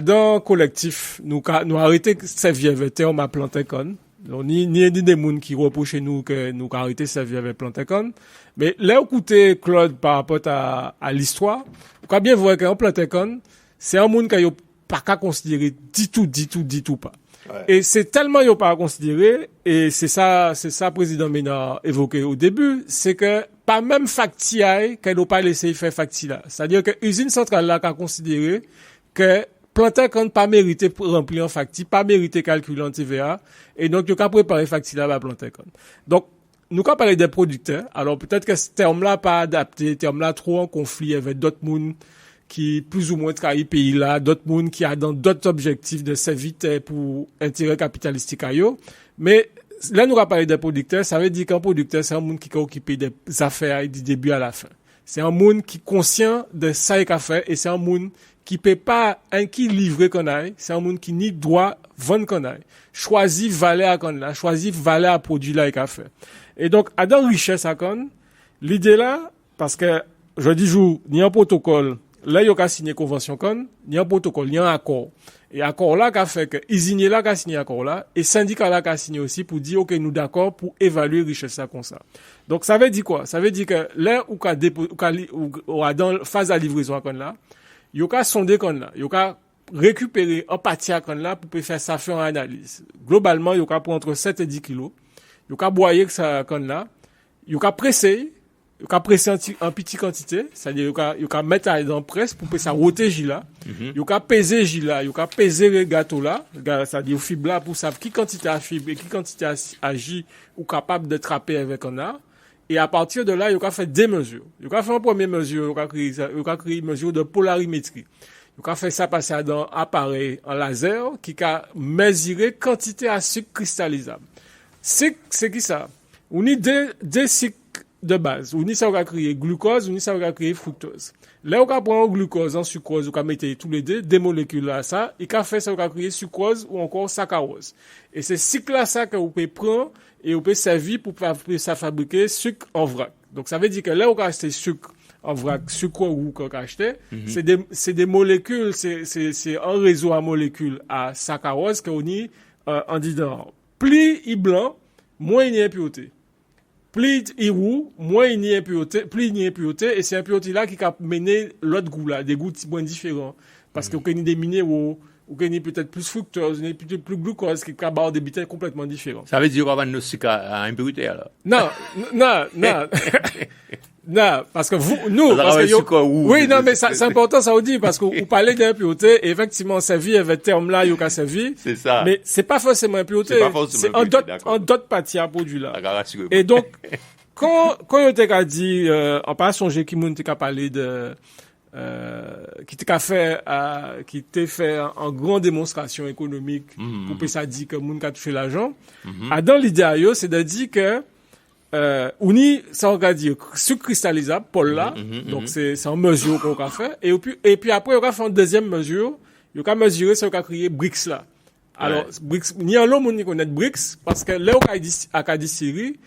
dans collectif nous arrêter servir avec terme à plantain ni des moun qui reprochent nous que nous arrêter servir avec plantain mais là écoutez Claude par rapport à l'histoire on peut bien voir qu'en plantain c'est un monde qui pas qu'à considérer du tout pas. Ouais. Et c'est tellement yo pas à considérer et c'est ça président Ménard évoqué au début, c'est que pas même facti qu'elle n'a pas laissé faire facti là. C'est-à-dire que usine centrale là qu'a considéré que plantain quand pas mérité pour remplir en facti, pas mérité calculer en TVA et donc yo qu'a préparé facti là à plantain quand. Donc nous qu'a parler des producteurs. Alors peut-être que ce terme là pas adapté, terme là trop en conflit avec d'autres monde qui plus ou moins travaillent pays là, d'autres monde qui a dans d'autres objectifs de servir pour intérêt capitalistique à eux. Mais là, nous va parler des producteurs, ça veut dire qu'un producteur, c'est un monde qui est occupé des affaires du début à la fin. C'est un monde qui est conscient de ça qu'il a fait et c'est un monde qui peut pas, qui livrer qu'on aille, c'est un monde qui ni doit vendre qu'on aille. Choisit valeur qu'on a, choisit valeur à produit là qu'il a fait. Et donc, à dans richesse à qu'on, l'idée là, parce que, je dis jour, ni un protocole, là, il y a signé convention con, il y a un protocole, il y a un accord. Et accord là, qu'a fait que, usinier là, qu'a signé accord là, et syndicat là, qu'a signé aussi pour dire, OK, nous d'accord pour évaluer richesse ça comme ça. Donc, ça veut dire quoi? Ça veut dire que, là, ou dans phase à livraison con là, il y a sondé con là, il y a récupérer en partie con là pour faire ça faire une analyse. Globalement, il y a pour entre 7 et 10 kilos. Il y a boyer que ça con là, il y a pressé, il y a pressé en petite quantité, c'est-à-dire il y a mettre dans presse pour que ça roter là. Il y a peser là, il y a peser le gâteau là, c'est-à-dire au fibre là pour savoir qui quantité à fibre et qui quantité à jus ou capable de trapper avec on a. Et à partir de là, il y a fait des mesures. Il y a fait une première mesure, il y a créé une mesure de polarimétrie. Il y a fait ça passer dans un appareil en laser qui a mesuré quantité à sucre cristallisable. C'est qui ça? On a des sucres de base. On a ça va créer glucose, on a ça va créer fructose. Là, on va prendre glucose en sucrose, on va mettre tous les deux, des molécules là, ça, et qu'on fait ça va créer sucrose ou encore saccharose. Et c'est cycle là, ça, que vous pouvez prendre et vous pouvez servir pour ça fabriquer sucre en vrac. Donc, ça veut dire que là, on va acheter sucre en vrac, sucre roux qu'on a acheté, c'est des molécules, c'est un réseau à molécules à saccharose qu'on y, en disant, plus il blanc, moins il y a impureté. Plus il roux, moins il y a impureté, et c'est impureté là qui a mené l'autre goût là, des goûts moins différents. Parce que vous avez des minéraux, vous avez peut-être plus fructose, vous avez peut-être plus glucose, qui a des bitins complètement différents.
Ça veut dire qu'on va nos sucres à impureté alors?
Non. Non, parce que oui, non, mais c'est important, ça vous dit, parce que vous parlez d'impureté, et effectivement, ça vit avec terme là, il y a sa vie.
C'est ça.
Mais c'est pas forcément impureté. C'est en d'autres parties à produit là. Et donc, quand on t'a dit, en pas songer qui moun t'a parlé de, qui t'a fait en grande démonstration économique, pour que ça dit que moun t'a touché l'argent. Dans l'idée, c'est de dire que, ça on va dire sucre cristallisable Paul là donc c'est en mesure qu'on va faire et puis après on va faire une deuxième mesure on va mesurer ça on va créer BRICS là alors BRICS ni en l'homme on connaît BRICS parce que là on a dit à distillerie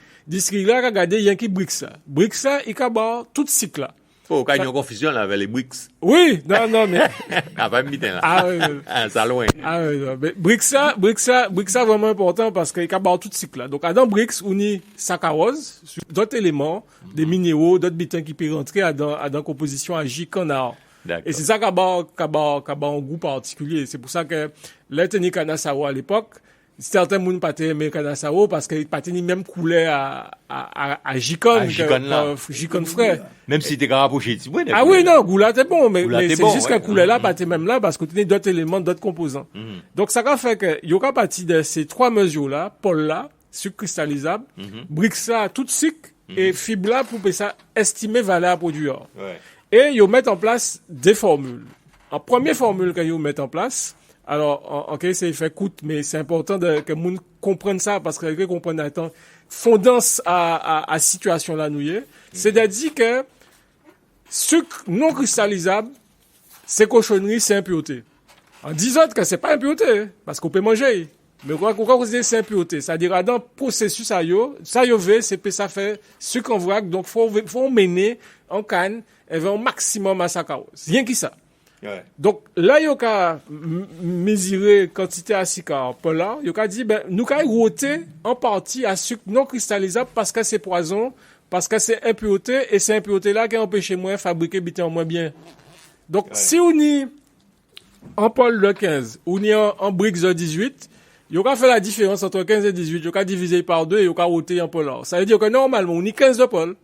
là regarder il y a qui BRICS là il va tout cycle là
Oh, quand il y a une confusion là avec les BRICS.
Oui, non, mais.
Ah, pas mi là.
Ah, oui.
Ça loin.
Ah, oui, non. Mais BRICS, vraiment important parce qu'il y a tout cycle là. Donc, dans BRICS, on y saccharose, d'autres éléments, des minéraux, d'autres bitins qui peuvent rentrer dans composition à J-canard. Et c'est ça qui a un goût particulier. C'est pour ça que les techniques Kanasawa à l'époque, certains moun pas aimer Kanasawa parce que pas même coulait à Jikon, Jikon frère.
Même si t'es rapproché, tu vois.
Ah oui, non, goula t'es bon, mais c'est juste que coulait là, pas même là parce que tu as d'autres éléments, d'autres composants. Donc ça a fait que y a partie de ces trois mesures là, Paul là, sucre cristallisable, BRICS là, tout sucre et fibre là pour ça estimer valeur produire. Et ils mettent en place des formules. En première formule qu'ils mettent en place, alors, ok, c'est effet coûte, mais c'est important que moun comprenne ça, parce que les comprennent attends, fondance à situation là, nouillée. C'est-à-dire que, sucre non cristallisable, c'est cochonnerie, c'est impureté. En disant que c'est pas impureté, parce qu'on peut manger. Mais quoi qu'on dise c'est impureté. C'est-à-dire, dans le processus, ça fait sucre en vrac, donc faut mener en canne, et un maximum à saccharose. Rien que ça.
Ouais.
Donc, là, il y a mesurer quantité à saccharose. Pour là, il y a dit, nous avons roté en partie à sucre non cristallisable parce que c'est poison, parce que c'est impureté, et c'est impureté là qui empêche moi de fabriquer bitin moins bien. Donc, si on y, en Paul de 15, on y en BRICS de 18, il y a fait la différence entre 15 et 18, il y a divisé par 2 et il y a roté en Paul là. Ça veut dire que normalement, on y 15 de Paul.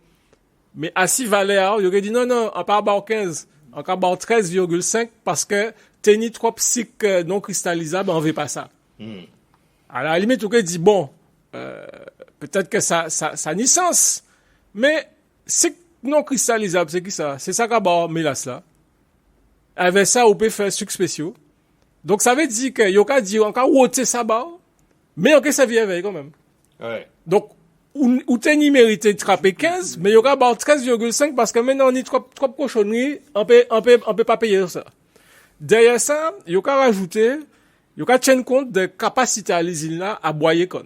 Mais à 6 valeurs, il y aurait dit non, on part par 15. On part 13,5 parce que tenir trop psych non cristallisable, on veut pas ça. À la limite, on aurait dit bon, peut-être que ça n'a sens. Mais c'est non cristallisable, c'est qui ça? C'est ça qu'a barre mélasse là. Avec ça, on peut faire sucre spéciaux. Donc ça veut dire que y a dit encore ôter ça bas, mais on peut servir avec quand même.
Ouais.
Donc ou t'es mérité de trapper 15, mais il y aura 13,5 parce que maintenant on est trop cochonnerie, on peut pas payer ça. Derrière ça, il y aura rajouté, il y aura tient compte de capacité à l'usine là à boyer con.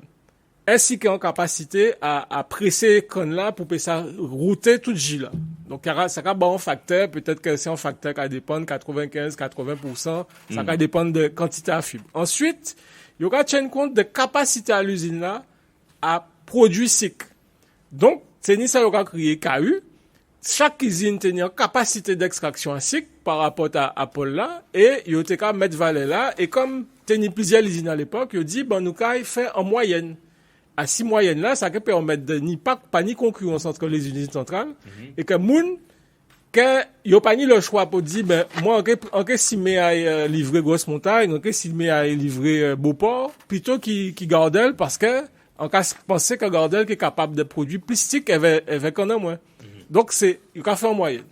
Ainsi qu'en capacité à presser con là pour que ça router toute J là. Donc ça va un facteur, peut-être que c'est un facteur qui dépend de 95-80%, ça va dépendre de quantité à fibre. Ensuite, il y aura tient compte de capacité à l'usine là à produit cycle. Donc, c'est ça qu'on a créé KU. Chaque usine a une capacité d'extraction à cycle par rapport à Paul là, et il y a mettre valeur là, et comme il y a plusieurs usines à l'époque, il dit, nous avons fait en moyenne. À 6 moyennes là, ça peut permettre de pas ni concurrence entre les usines centrales, et que moun, que y a pas ni le choix pour dire, moi, en que si me à livrer grosse montagne, en que si me à livrer Beauport, plutôt qui Gardel, parce que, en cas penser que Gardel qui est capable de produire plus stick avec qu'on a moins. Donc c'est il a fait en moyenne.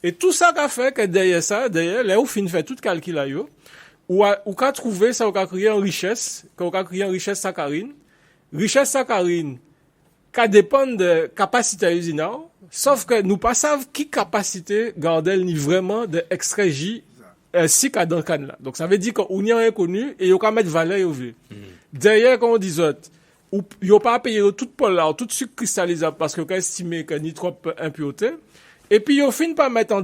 Et tout ça qu'a fait que derrière là où fin fait tout calcul là ou qu'a trouvé ça qu'a créé en richesse, qu'a créé en richesse saccharine qui dépend de capacité usinale, sauf que nous pas savons qui capacité Gardel ni vraiment de extrait J si qu'a dans canne là. Donc ça veut dire qu'on y a inconnu et on peut mettre valeur au vu. Derrière quand on dit autres ou yo pas payer tout Paul là, tout sucre cristallisable parce que on estimé que ni trop impureté et puis yo fin pas mettre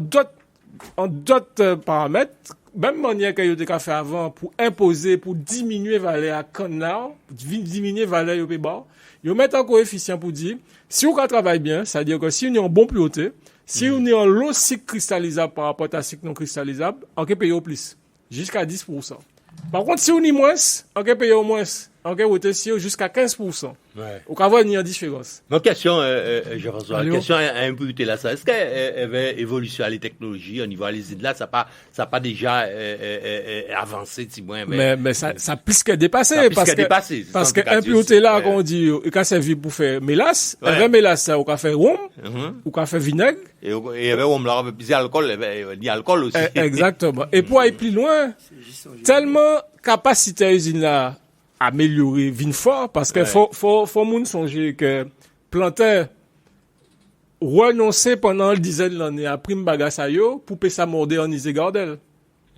en d'autres paramètres même manière que yo te fait avant pour imposer pour diminuer valeur à canard, diminuer valeur yo bas, yo mettre un coefficient pour dire si on travaille bien, ça veut dire que si on est en bon pureté, si on est en low cycle cristallisable par rapport à cycle non cristallisable, on peut payer au plus jusqu'à 10%. Par contre, si on est moins, on peut payer au moins. On peut voter jusqu'à 15%. Ouais. On peut avoir une différence.
Ma question, Jean-François, la question à imputer là, ça. Est-ce qu'elle va évoluer à les technologies au niveau des là, ça pas déjà avancé, si moins.
Mais ça plus que dépassé. Parce que impureté là, quand on dit, il peut servir pour faire mélasse. Avec mélasse, ça, on peut faire rhum, on peut faire vinaigre.
Et avec rhum, là, on peut plus d'alcool, il y a alcool aussi.
Exactement. Et pour aller plus loin, tellement capacité à usine là, améliorer vin fort parce que faut moun songer que planteur renoncer pendant une dizaine d'années à prime bagasse yo pour payer sa morder en Isé Gardel.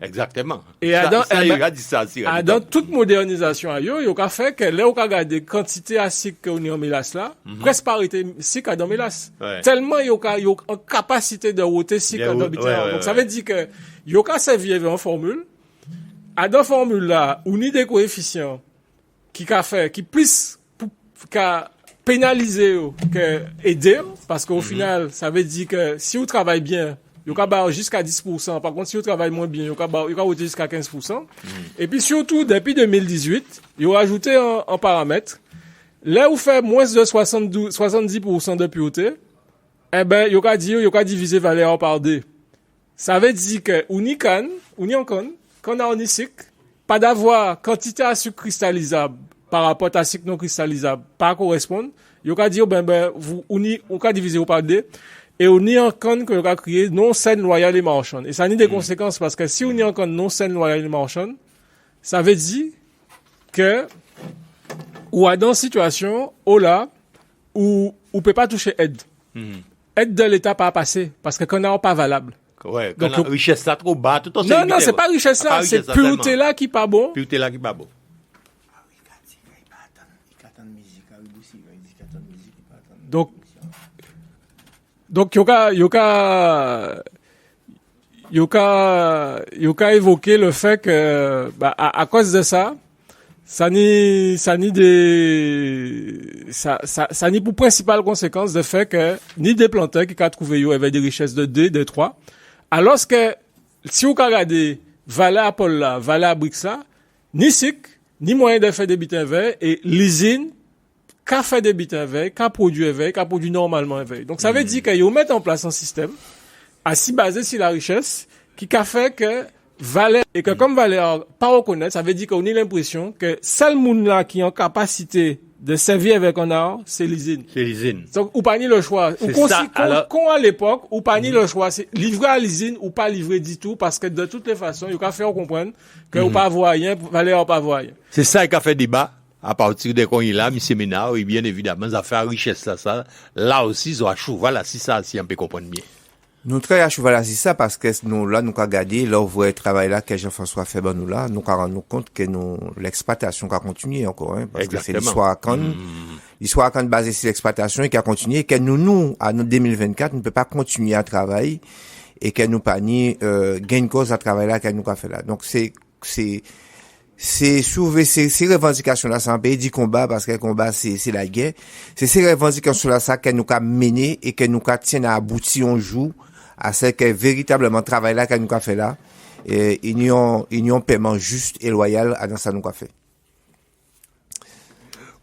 Exactement.
Et
il a dit ça aussi.
Dans toute modernisation, il y a fait que là, on a gardé quantité acide qu'on y a en mélasse là, presque parité cycle dans mélasse. Tellement il y a une capacité de roter cycle dans bitin. Donc ça veut dire que il y a servi avec une formule. À dans formule là, on a des coefficients qui plus pénaliser que aider, parce qu'au final, ça veut dire que si vous travaillez bien, vous pouvez jusqu'à 10%. Par contre, si vous travaillez moins bien, vous pouvez jusqu'à 15%. Et puis surtout, depuis 2018, ils ont ajouté un paramètre. Là où vous faites moins de 70% de pureté, eh ben, vous pouvez diviser valeur par 2. Ça veut dire que, quand on a un ISIC, pas d'avoir quantité à sucre cristallisable par rapport à sucre non cristallisable, pas correspondre. Vous pouvez dire, vous pouvez diviser par 2. Et on y a un con que l'on a créé non saine, loyale et marchande. Et ça a des conséquences parce que si on y a un con non saine, loyale et marchande, ça veut dire que, ou à dans une situation, là, où on peut pas toucher aide. Aide de l'État pas passer parce que qu'on n'a pas valable.
Ouais, quand la richesse là trop bas, tout aussi.
Non, c'est pas richesse là, c'est pureté là qui pas bon.
Pureté là qui pas bon.
Donc, yoka évoqué le fait que, à cause de ça, ça ni pour principale conséquence de fait que, ni des planteurs qui ont trouvé yo avec des richesses de 2, de 3. Alors que, si vous regardez, Valais à Paul là, Valais à Brix là, ni SIC, ni moyen de faire des bitins verts, et l'usine, qu'a fait des bitins verts, qu'a produit normalement verts. Donc ça veut dire qu'ils mettent en place un système assez basé sur la richesse qui a fait que Valais et que comme Valais pas reconnaître, ça veut dire qu'on a l'impression que seul monde là qui est en capacité de servir avec un art, c'est l'usine. Donc ou pas ni le choix. Ou à l'époque, ou pas ni le choix, c'est livrer à l'usine ou pas livrer du tout parce que de toutes les façons, il faut faire comprendre que ou pas voir rien, Valais pas voir rien.
C'est ça qui a fait débat. À partir de quand il a mis séminaire, et bien évidemment, ça fait richesse là aussi, ils ont à cheval, si ça, si on peut comprendre bien.
Nous travaillons à cheval, si ça, parce que nous, là, nous avons regardé, là, on voit le travail là, que Jean-François fait, nous, là, nous avons rendu compte que l'exploitation a continué encore, hein, parce que c'est l'histoire à Cannes. L'histoire à Cannes basée sur l'exploitation qui a continué, et que nous, à notre 2024, nous ne pouvons pas continuer à travailler, et que nous pas ni, gain cause à travailler là, que nous avons fait là. Donc, c'est soulever ces revendications là, c'est un pays du combat parce que le combat c'est la guerre. C'est ces revendications là ça que nous a mené et que nous a tient à aboutir un jour à ce que véritablement travail là que nous a fait là et union paiement juste et loyal à dans ça nous a fait.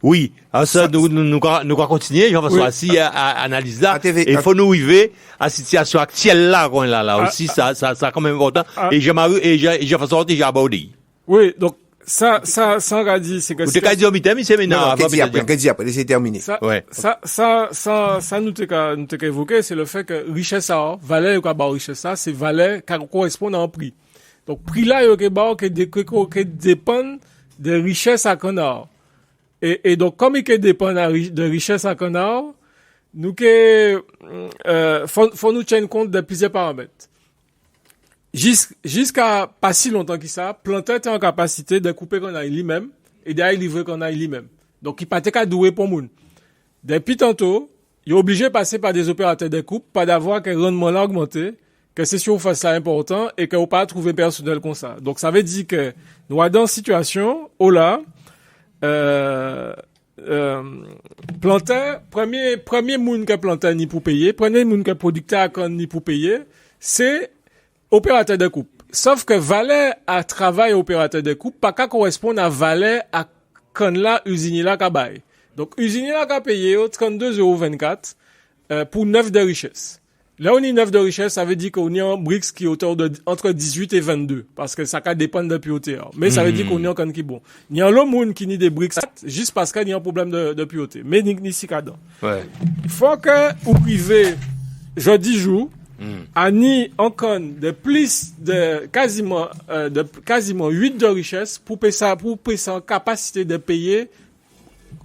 Oui, alors ça nous continuer, Jean-François, si à analyser là, il faut nous arriver à la situation actuelle là qu'on là aussi ça quand même important et Jean-François déjà abordé.
Oui, donc ça on a dit c'est que
vous t'as dit au mi-temps mais c'est maintenant
après laissez terminer.
Ça nous t'ai évoqué, c'est le fait que richesse ça valeur quoi ba richesse ça c'est valeur qui correspond en prix. Donc prix là yo que dépend de richesse à Canard. Et donc comme il dépend de richesse à Canard, nous faut nous tenir compte de plusieurs paramètres. Jusqu'à pas si longtemps que ça, planteur était en capacité de couper qu'on a lui-même et d'aller livrer qu'on a lui-même. Donc, il pas qu'à douer pour moun. Depuis tantôt, il est obligé de passer par des opérateurs de coupe, pas d'avoir que le rendement là augmenté, que c'est sûr face ça important et que vous pas trouver personnel comme ça. Donc, ça veut dire que nous sommes dans une situation où là, planteur, premier moun que planteur ni pour payer, premier moun que producteur ni pour payer, c'est opérateur de coupe. Sauf que Valais à travail opérateur de coupe, pas qu'à correspondre à Valais à quand là, usinier là, qu'à donc, usinier là, qu'à payer 32,24 € pour 9 de richesse. Là, on est 9 de richesse, ça veut dire qu'on est en BRICS qui est autour de, entre 18 et 22. Parce que ça dépend de la pureté. Mais ça veut dire qu'on est en quand qui bon. Il y a un lot monde qui nie des BRICS juste parce qu'il y a un problème de pureté. Mais ni si cadre.
Ouais.
Il faut que, ou privé, jeudi jour, a ni encore de plus de quasiment 8 de richesse pour payer ça en capacité de payer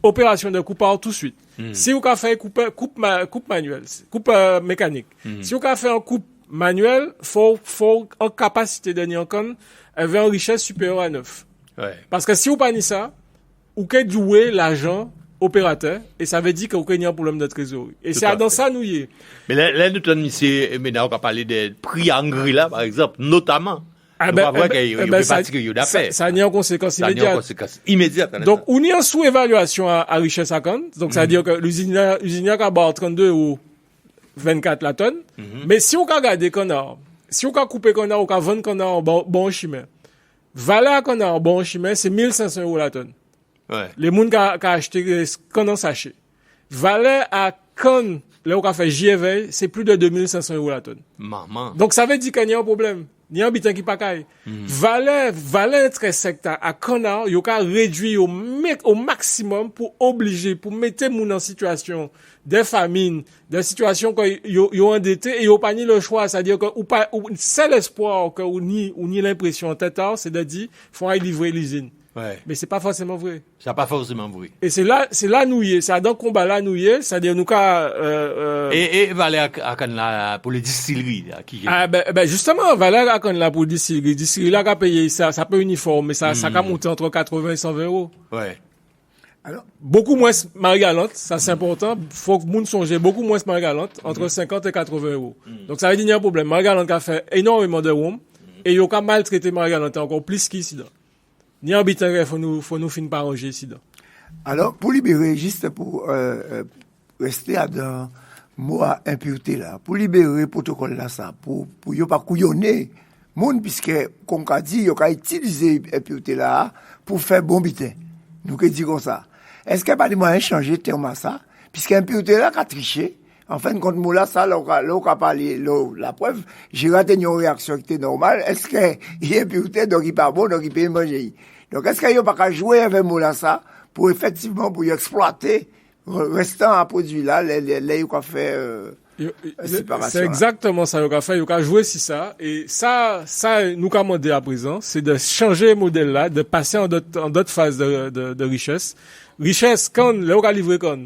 opération de coupage tout de suite. Si vous avez fait coupe manuelle, coupe mécanique, si vous avez fait un coupe manuel, faut en capacité de ni encore avait une richesse supérieure à 9.
Ouais.
Parce que si vous pas ni ça, ou que doué l'argent opérateur, et ça veut dire que vous avez un problème de trésorerie. Et
Tout
c'est
à
dans
fait.
ça nous y est.
Mais là, nous sommes ici, maintenant, on va parler des prix Angri-là, par exemple, notamment.
Ah
On va voir qu'il y a des particuliers d'affaires.
ça n'y a en conséquence
Ça a une
immédiate.
conséquence immédiate.
Donc, on y a en sous-évaluation à richesse à compte. Donc, ça veut dire que l'usine a 32 ou 24 la tonne. Mais si on regarde canard, si on coupe canard, on vend canard en bon chemin. Valeur canard en bon chemin, c'est 1500 € la tonne.
Ouais.
Les gens qui ont acheté canard sachet. Valeur à canne, là, on a fait JV, c'est plus de 2500 € la tonne.
Maman.
Donc, ça veut dire qu'il y a un problème. Il y a un bitin qui pas caille. Valeur très secteur à canard, il y a réduit au maximum pour obliger, pour mettre moun en situation de famine, de situation que yo endetté et yo pas ni le choix, c'est-à-dire que seul espoir que ou ni l'impression en tête, c'est de dire, faut aller livrer l'usine.
Ouais.
Mais c'est pas forcément vrai.
Ça n'a pas forcément vrai.
Et c'est là nous y est, c'est dans le combat là nous y est, c'est-à-dire nous
Et Valère à Cannes pour les distilleries, là, qui
justement, Valère à Cannes là pour distillerie là qu'a payé ça peut uniforme, mais ça qu'a monté entre 80 et 120 €.
Ouais.
Alors,
Beaucoup moins Marie-Galante, ça c'est important. Faut que moun songe beaucoup moins Marie-Galante, entre 50 et 80 €. Donc ça veut dire qu'il y a un problème. Marie-Galante a fait énormément de room, et il a maltraité Marie-Galante encore plus qu'ici. Ni un bitin, faut nous finir par ranger ici.
alors, pour libérer, juste pour rester à dans mot à impureté là, pour libérer le protocole là, ça, pour yo pas couillonner, monde, puisque, comme qu'a dit, yo qu'a utilisé impureté là, pour faire bon bitin. Nous que dit comme ça. Est-ce qu'il n'y a pas de moyen de changer le terme à ça? Puisque impureté là qu'a triché, en fin de compte, moi là, ça, là, on a parlé, la preuve, j'ai raté une réaction qui était normale. Est-ce qu'il y a impureté, donc il pas bon, donc il peut manger? Donc, est-ce qu'il n'y a pas qu'à jouer avec moi là, ça, pour effectivement, pour y exploiter, restant à produit là, les qu'on fait, séparation.
C'est exactement ça qu'on a fait, on a joué sur ça, et ça, nous qu'a demandé à présent, c'est de changer le modèle là, de passer en d'autres phases de richesse. Richesse, quand, là, on a livré quand,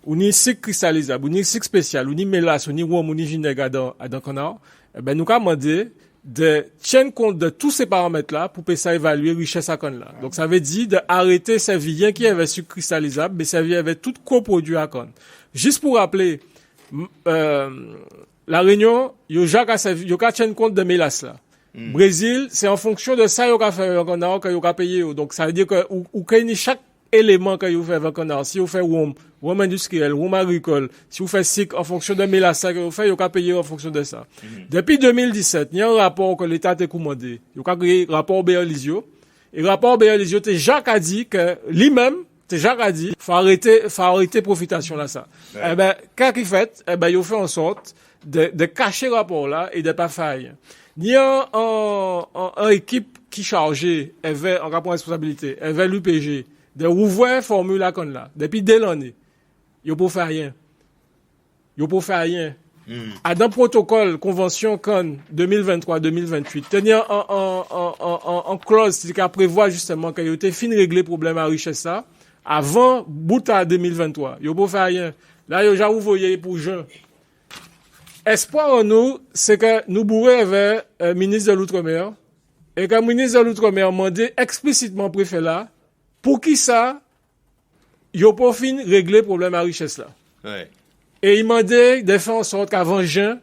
on y cycle cristallisable, on y cycle spécial, on y mélasse, on y rhum, on y vinaigre dans canard, eh ben, nous qu'a demandé de tenir compte de tous ces paramètres-là pour ça évaluer richesse à canne là. Donc, ça veut dire d'arrêter ces viens qui avaient sucre cristallisable, mais ça avait tout coproduit à canne. Juste pour rappeler, la Réunion, yo ka tient compte de mélasse là. Brésil, c'est en fonction de ça yo ka fait canard que yo ka payer. Donc ça veut dire que ou que chaque élément que yo fait avec canard, si vous fait rhum industriel, rhum agricole, si vous fait cycle en fonction de mélasse que vous fait, yo ka payer en fonction de ça. Depuis 2017, il y a un rapport que l'État t'a commandé. Yo ka créé rapport Béalisio. Et rapport Béalisio, Jacques a dit que lui-même Jacques a dit, faut arrêter profitation là, ça. Eh ben, quand il fait, il fait en sorte de cacher le rapport là et de pas faire. Il y a un équipe qui chargeait, avait en rapport responsabilité, avait l'UPG, de rouvrir formule là, comme là. Depuis dès l'année. Il peut faire rien. À dans protocole, convention CON 2023-2028, tenir en clause qui prévoit justement qu'il y ait fin régler problème à richesse ça, avant bout à 2023. Yo pas faire rien. Là yo ja ouvrier pour juin. Espoir en nous, c'est que nous bourrer avec ministre de l'Outre-mer et que le ministre de l'Outre-mer demandé explicitement préfet là pour qui ça yo pas fin régler problème à richesse là.
Ouais.
Et il demandait de faire en sorte qu'avant juin,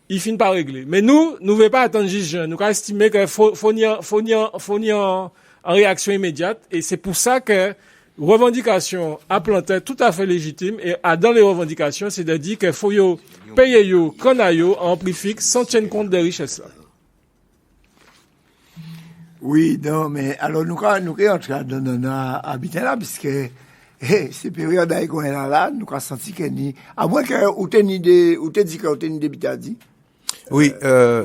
il finit par régler. Mais nous ne voulons pas attendre juste juin. Nous avons estimé qu'il faut ni en réaction immédiate. Et c'est pour ça que revendication à planter tout à fait légitime. Et dans les revendications, c'est de dire qu'il faut payer qu'on a en prix fixe sans tenir compte des richesses là.
Oui, non, mais alors nous sommes en train de habiter là, puisque ces périodes qu'on est là, nous avons senti que ni, à moins que ou t'es dit que ou t'es ni débitadi.
Oui,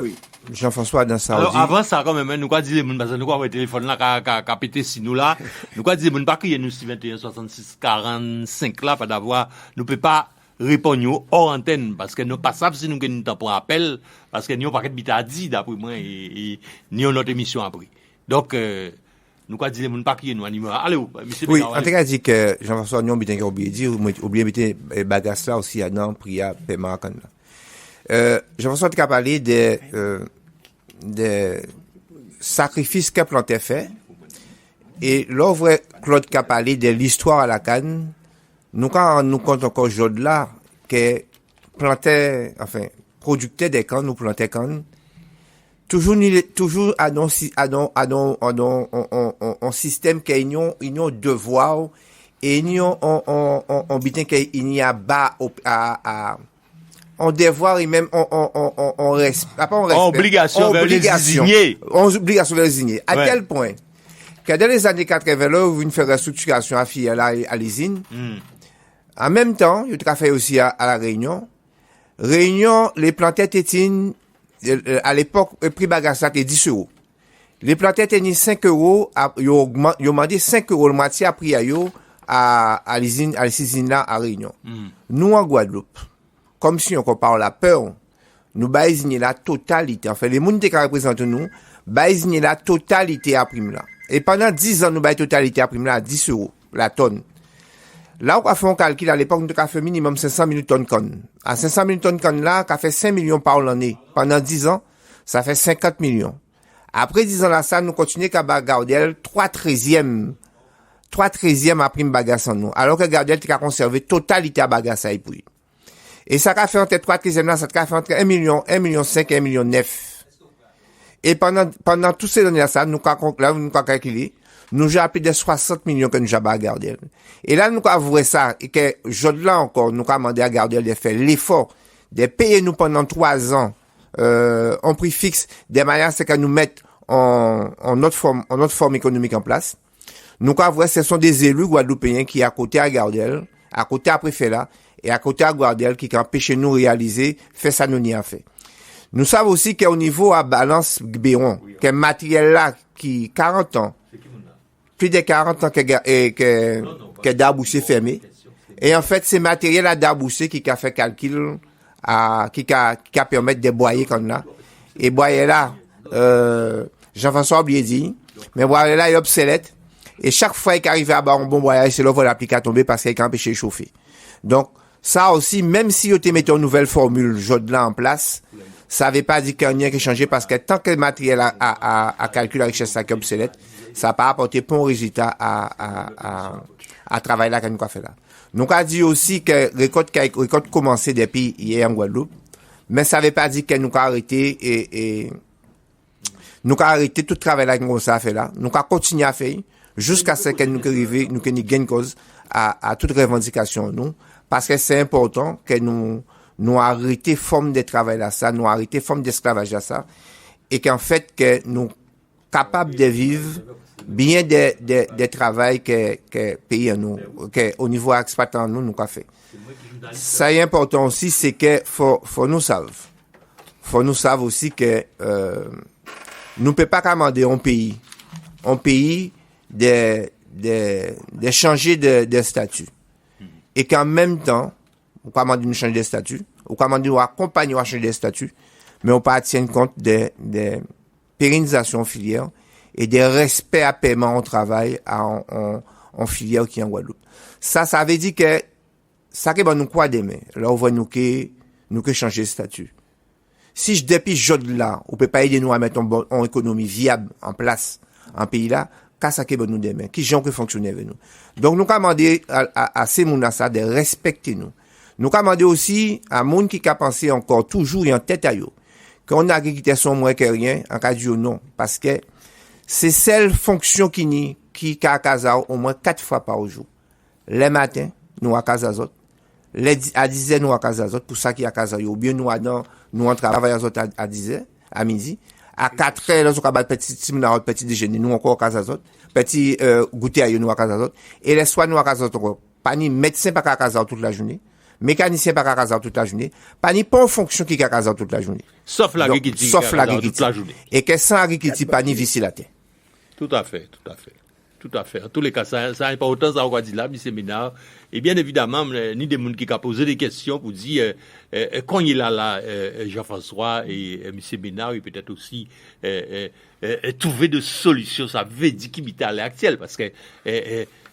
oui.
Jean-François dans ça.
Alors avant ça quand même, nous quoi dire les moun parce que nous quoi le téléphone là qu'a pété si nous là, nous quoi dire moun pas crier nous 21 66 45 là pas d'avoir nous peut pas répondre hors antenne parce que nous pas savent si nous gagnons temps pour appel parce que nous pas qu'être bitadi d'après moi et ni notre émission après. Donc nous quoi dire les moun pas crier nous animer. Allez monsieur.
Oui, en tout cas dit que Jean-François nous bien oublié dire oublié mettre bagasse là aussi à dans priya paiement kan là. Jean-François a parlé des sacrifices que Planté fait. Et là, vrai, Claude a parlé de l'histoire à la canne. Nous, quand nous compte encore aujourd'hui là, que Planté, enfin, producteur des cannes, nous plantait cannes, toujours un système qui a un devoir, et on bitin qu'il n'y a bas on devoir et même on respect, pas on respect.
Obligation vers les désignés.
Obligation vers les désignés. À
Ouais.
tel point que dans les années 80, là, où une fait restructuration à Fiel à l'usine, en même temps, il a fait aussi à la Réunion. Réunion, les plantettes étaient, à l'époque, le prix bagassa était 10 €. Les plantettes étaient 5 €, ils ont demandé 5 € le moitié à prix à l'usine là, à Réunion. Nous, en Guadeloupe, comme si on compare la peur, nous baisons la totalité. En fait, les gens qui représentent nous, baisons la totalité à prime là. Et pendant 10 ans, nous baisons totalité à prime là à 10 € la tonne. Là, on a fait un calcul, à l'époque, nous avons fait minimum 500 000 tonnes connes. À 500 000 tonnes connes là, ça fait 5 millions par l'année. Pendant 10 ans, ça fait 50 millions. Après 10 ans là, ça, nous continuons qu'à Gardel, 3/13e à prime bagasse en nous. Alors que Gardel, a conservé totalité à bagasse à épouiller. Et ça a fait entre 3/13e là, ça a fait entre 1 million 5 et 1 million 9. Et pendant tous ces années là, ça, nous avons calculé, nous avons appelé des 60 millions que nous avons à Gardel. Et là, nous avons vu ça, et que, là encore, nous avons demandé à Gardel de faire l'effort de payer nous pendant 3 ans, en prix fixe, de manière à ce que nous mettre en notre forme économique en place. Nous avons vu, ce sont des élus guadeloupéens qui, à côté à Gardel, à côté à préfet là, et à côté à Gardel, qui empêchent nous réaliser, fait ça nous n'y a fait. Nous savons aussi qu'au niveau à balance Béron, que matériel là, qui, 40 ans, plus de 40 ans que Darboussé fermé. Et en fait, c'est matériel à Darboussé qui a fait calcul, qui a permis de boyer comme là. Et boyer là, Jean-François a oublié dit, mais boyer là est obsolète. Et chaque fois qu'il arrive à avoir un bon boyage, c'est là où l'applique à tomber parce qu'il a empêché de chauffer. Donc, ça aussi, même si vous mettez une nouvelle formule, là en place, ça veut pas dire qu'il y a rien qui a changé parce que tant que le matériel à calculer la richesse est obsolète, ça n'a pas apporté bon résultat à travailler là qu'on a fait là. Nous a dit aussi que récolte commencé depuis hier en Guadeloupe, mais ça veut pas dire que nous a arrêté et nous a arrêté tout le travail là qu'on a fait là. Nous a continué à faire jusqu'à ce que nous arrivions, nous gagnons cause à toute revendication nous, parce que c'est important que nous arrêter forme de travail là ça, nous arrêter forme d'esclavage là ça, et qu'en fait que nous capables de vivre bien de travail que pays nous, que au niveau exploitant nous qu'a fait. Ça est important aussi, c'est que faut nous savoir aussi que nous peut pas commander un pays de changer de statut, et qu'en même temps on commande nous changer de statut, on commande nous accompagner à changer de statut, mais on pas tient compte de pérennisation filière et des respects à paiement au travail en filière qui est en Guadeloupe. Ça veut dire que ça que nous quoi demain. Là on voit nous que changer de statut. Si je depuis là, on peut pas aider nous à mettre une économie viable en place en pays là, qu'à ça que nous demain. Qui gens que fonctionner avec nous. Donc nous demander à ces gens ça de respecter nous. Nous demander aussi à monde qui a pensé encore toujours en tête à yo qu'on a agriculture moins que rien, en cas de non, parce que c'est celle fonction qui a casa au moins 4 fois par jour. Les matins, nous à casa zot. À 10 heures, nous à casa zot, pour ça qui a casa yo. Ou bien nous on travaille à 10 heures, à midi. À 4 heures, nous avons petit déjeuner, nous encore à casa zot. Petit, goûter à nous à casa zot. Et les soirs, nous à casa zot. Pas ni médecin pas à casa toute la journée. Mécanicien pas à casa toute la journée, pas ni pas en fonction qui à casa toute la journée.
Sauf l'agriculture. Toute la journée.
Et que sans agriculture, pas ni vici la terre.
Tout à fait. En tous les cas, ça n'a pas autant ça qu'on dit là, séminaire. Et bien évidemment, ni des gens qui ont posé des questions pour dire, quand il est là, Jean-François et M. Bénard, et peut-être aussi, trouver des solutions, ça veut dire qu'il est à l'heure actuelle, parce que,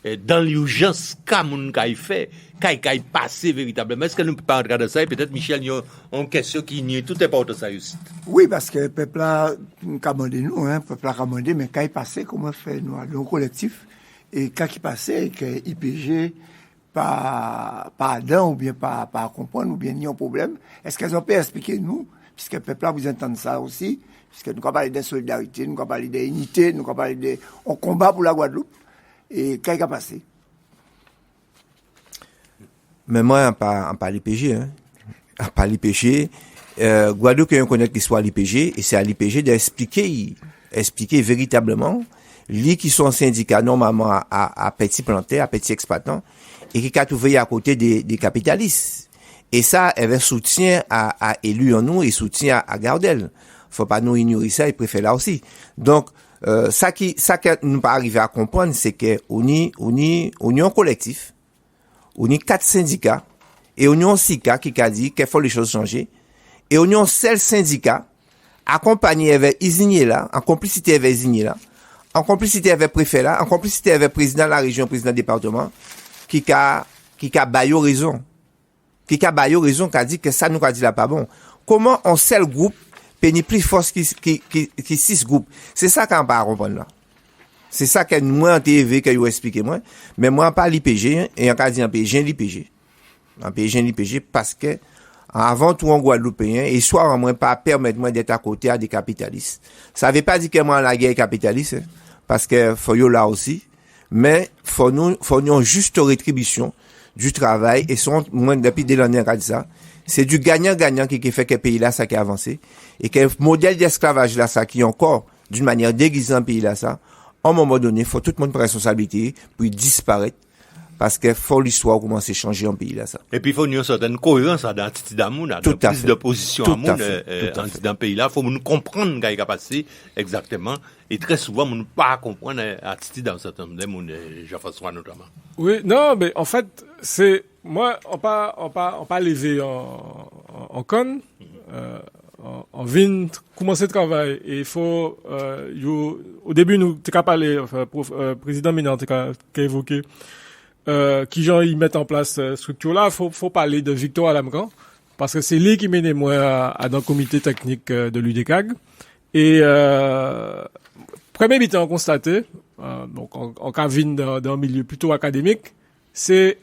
dans l'urgence qu'a moun k'ay fait, k'ay passé véritablement. Est-ce que nous ne pouvons pas entrer dans ça et peut-être Michel y a une question qui nie tout important ça aussi.
Oui, parce que le peuple a commandé nous, le peuple a commandé, mais quand il passait, comment faire nous, le collectif, et quand il passait, que IPG, pas Adam, ou bien pas comprendre, ou bien ni un problème, est-ce qu'elles ont pu expliquer nous, puisque le peuple a vous entendre ça aussi, puisque nous avons parlé de solidarité, nous avons parlé d'unité, nous avons parlé de, on combat pour la Guadeloupe, et quand il a passé.
Mais moi, pas l'IPG, pas l'IPG. Guadeloupe, on connaît l'histoire de l'IPG, et c'est à l'IPG d'expliquer véritablement, les qui sont syndicats, normalement, à petits planteurs, à petits exploitants, et qui a trouvé à côté des capitalistes. Et ça, elle avait soutien à élu en nous, et soutien à Gardel. Faut pas nous ignorer ça, il préfère là aussi. Donc, ça que nous pas arrivé à comprendre, c'est que on y un collectif, on y 4 syndicats, et on y un SICA qui a dit qu'il faut les choses changer, et on y un seul syndicat, accompagné avec Isigné là, en complicité avec Isigné là, en complicité avec préfet là, en complicité avec président de la région, président du département, qui a baillé raison. Qui a dit que ça nous a dit là pas bon. Comment un seul groupe pénit plus force qui 6 groupes? C'est ça qu'on pas comprendre là. C'est ça que moi en TV que vous expliquez moi, mais moi pas l'IPG et on a dit en l'IPG. En l'IPG parce que avant tout en Guadeloupéen et soit en moins pas permettre moi d'être à côté à des capitalistes. Ça veut pas dire que moi la guerre capitaliste parce que faut yo là aussi, mais faut nous une juste rétribution du travail et sont moins depuis des années on a dit ça. C'est du gagnant-gagnant qui fait que le pays là ça qui a avancé et que le modèle d'esclavage là ça qui encore d'une manière déguisée dans le pays là ça. À un moment donné, faut tout le monde prendre responsabilité pour disparaître parce que faut l'histoire commencer à changer en pays là ça.
Et puis faut une certaine cohérence dans l'attitude d'amour, dans la prise de position dans le pays là, faut nous comprendre ce qui a passé exactement et très souvent nous ne pas comprendre l'attitude dans certains de monde Jean-François notamment.
Oui, non, mais en fait, c'est moi on pas levé en conne en vin commencer le travail et il faut au début nous t'as parlé président Minard t'as évoqué qui gens ils mettent en place structure là faut parler de Victor Alamcan parce que c'est lui qui mène moi à dans le comité technique de l'UDCAG et premier bilan constaté donc en Cavine dans un milieu plutôt académique c'est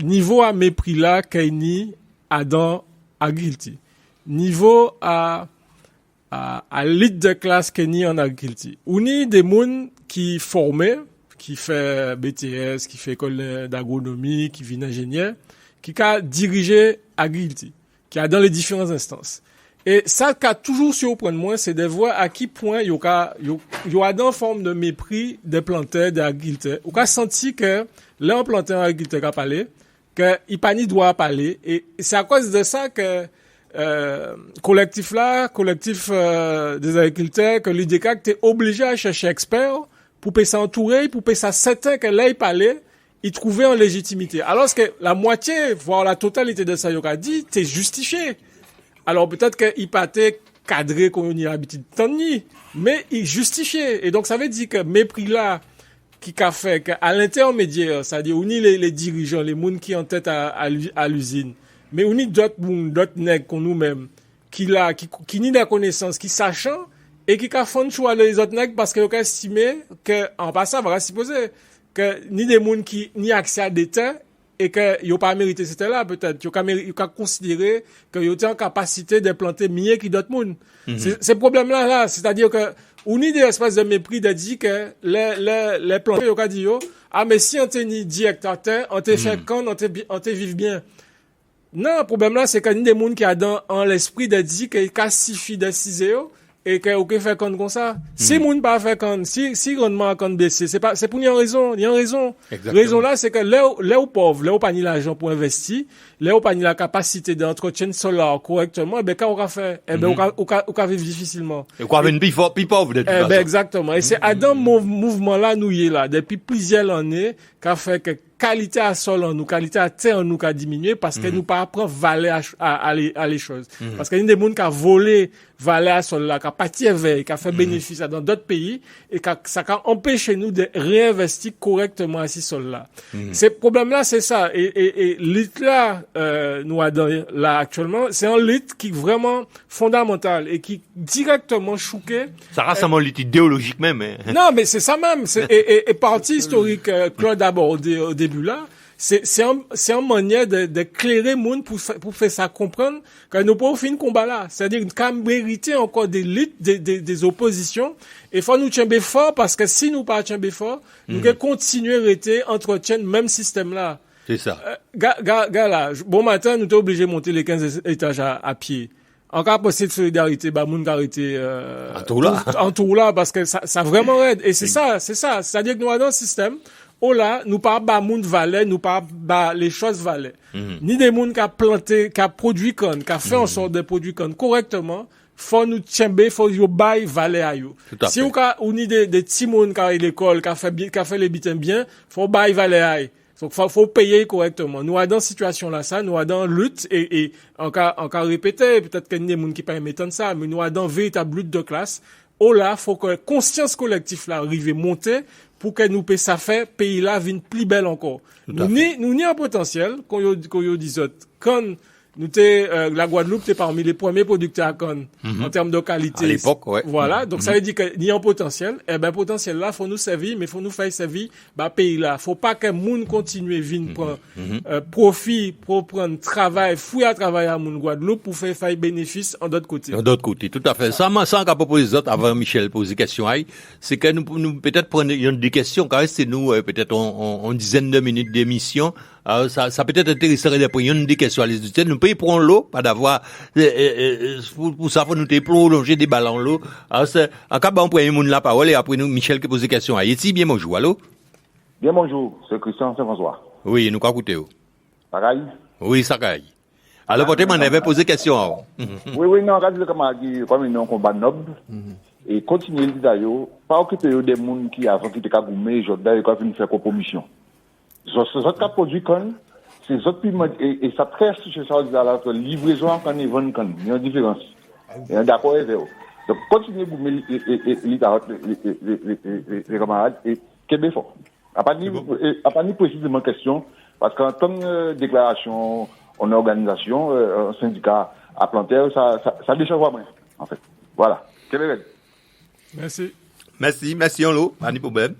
niveau à mépris là qu'il a dans agility niveau à l'élite de classe qu'il y a en agriculture. On y des gens qui formés, qui fait BTS, qui fait école d'agronomie, qui vient ingénieur, qui a dirigé agriculture, qui a dans les différentes instances. Et ça qu'a toujours surpris moi, c'est de voir à quel point il y a dans forme de mépris des planteurs d'agriculteurs. On a senti que l'un planteur agriculteur a parlé, que il pas ni doit parler, et c'est à cause de ça que collectif des agriculteurs que l'UDCAG était obligé à chercher expert pour s'entourer, pour certain que là il parlait, il trouvait en légitimité. Alors que la moitié, voire la totalité de ça, il a dit, c'est justifié. Alors peut-être qu'il pas été cadré comme on y a l'habitude de tenir, mais il justifiait. Et donc ça veut dire que mépris là, qui a fait qu'à l'intermédiaire, c'est-à-dire on y les dirigeants, les gens qui en tête à l'usine, mais on y d'autres nègres qu'on nous-mêmes, qui ni des connaissances, qui sachant, et qui a fait choix les autres nègres parce qu'ils ont estimé que, en passant, va supposer, que ni des gens qui, ni accès à des terres, et que ils ont pas mérité c'était là, peut-être. Ils ont considéré qu'ils étaient en capacité de planter mieux que d'autres gens. C'est problème-là, c'est-à-dire que, on y des espèces de mépris de dire que les planteurs, ils ont dit, mais si on t'est ni directeur terre, on t'est fait quand, on t'est vivre bien. Non, le problème là, c'est qu'il y a des gens qui a dans l'esprit de dire qu'il suffit de 6 euros et qu'il fait comme ça. Si les gens pas fait comme, si rendement compte baisser, c'est pour une raison, il y a une raison. Raison là, c'est que les pauvres, les pas ni l'argent pour investir, les pas ni la capacité d'entretien solaire correctement, eh ben, quand on a fait, eh ben, on a vivre difficilement.
Et qu'on a une plus pauvre de toute façon.
Exactement. Et c'est à dans mouvement là, nous y est là, depuis plusieurs années, qu'a fait que qualité à sol en nous, qualité à terre en nous qui a diminué parce que nous pas apprendre valer à les choses. Parce qu'il y a des gens qui a volé valait à sol là, qui a parti éveil, qui a fait bénéfice dans d'autres pays, et ça a empêché nous de réinvestir correctement à ces sol là. Ces problèmes-là, c'est ça. Et l'élite là, nous là actuellement, c'est un élite qui est vraiment fondamental et qui directement choqué.
Ça rassemble l'élite idéologique même. Hein.
Non, mais c'est ça même. Et parti historique, Claude d'abord au début là. C'est un manière d'éclairer monde pour faire ça comprendre que nous pas fin combat là. C'est-à-dire qu'on mériter encore des luttes, des oppositions. Et faut nous tenir fort parce que si nous pas tenir fort, nous allons continuer à rester entretenir même système là.
C'est ça.
Gars là, bon matin, nous t'es obligé de monter les 15 étages à pied. Encore possible de solidarité, bah, moun arrêté, en tout là, parce que ça vraiment aide. Et c'est ça. C'est-à-dire que nous avons un système, là, nous pas bas moun valait, nous pas bas les choses valaient. Ni des moun qui a planté, qui a produit conne, qui a fait en sorte de produire conne correctement, faut nous tchembe, faut yo bail valait à yo. Si ou ni des petits moun qui a l'école, qui a fait les bitins bien, faut bail valait à yo. Donc, faut payer correctement. Nous, dans cette situation-là, ça, nous, dans lutte, et encore répéter, peut-être qu'il y a des gens qui pas aimer tant ça, mais nous, dans véritable lutte de classe, là, faut que la conscience collective, là, arrive à monter, pour que nous, ça fait, pays là, vienne plus belle encore. Nous, ni un potentiel, qu'on y dit, quand, la Guadeloupe, t'es parmi les premiers producteurs à conne, en termes de qualité.
À l'époque, ouais.
Voilà. Donc, ça veut dire qu'il y a un potentiel. Eh ben, potentiel là, faut nous servir, mais faut nous faire servir, pays là. Faut pas que moun continue à venir prendre, profit, pour prendre travail, fouiller à travailler à moun Guadeloupe pour faire bénéfice en d'autres côtés. En
d'autres côtés, tout à fait. Ça, qu'à propos des autres, avant Michel poser question, c'est que nous peut-être prendre des questions, car c'est nous, peut-être en dizaine de minutes d'émission. Alors, ça peut être intéressant de prendre des questions à l'histoire. Nous pouvons prendre l'eau, pas d'avoir, pour ça, faut nous plonger des ballons l'eau. Alors, en cas, on prend une la parole et après nous, Michel qui pose des questions. Yeti, bien bonjour, allô?
Bien bonjour, c'est Christian Saint-François.
Oui, nous quoi écouter?
Pareil?
Oui, ça caille. Alors, peut-être, on avait posé question.
Oui, non, regardez comme un combat noble. Et continuer d'ailleurs, pas occuper des gens qui avant qui étaient cagoumés, d'ailleurs, qui viennent faire compromission. C'est ça qui a produit quand c'est ça et ça très chez ça la livraison quand ils vendent quand il y a une différence. Et d'accord avec vous. Donc continuez vous les camarades et Québec fort. À pas ni précisément question parce qu'en tant que déclaration en organisation un syndicat à Planter ça décharge moins en fait. Voilà. Québec.
Merci on l'eau, pas de problème.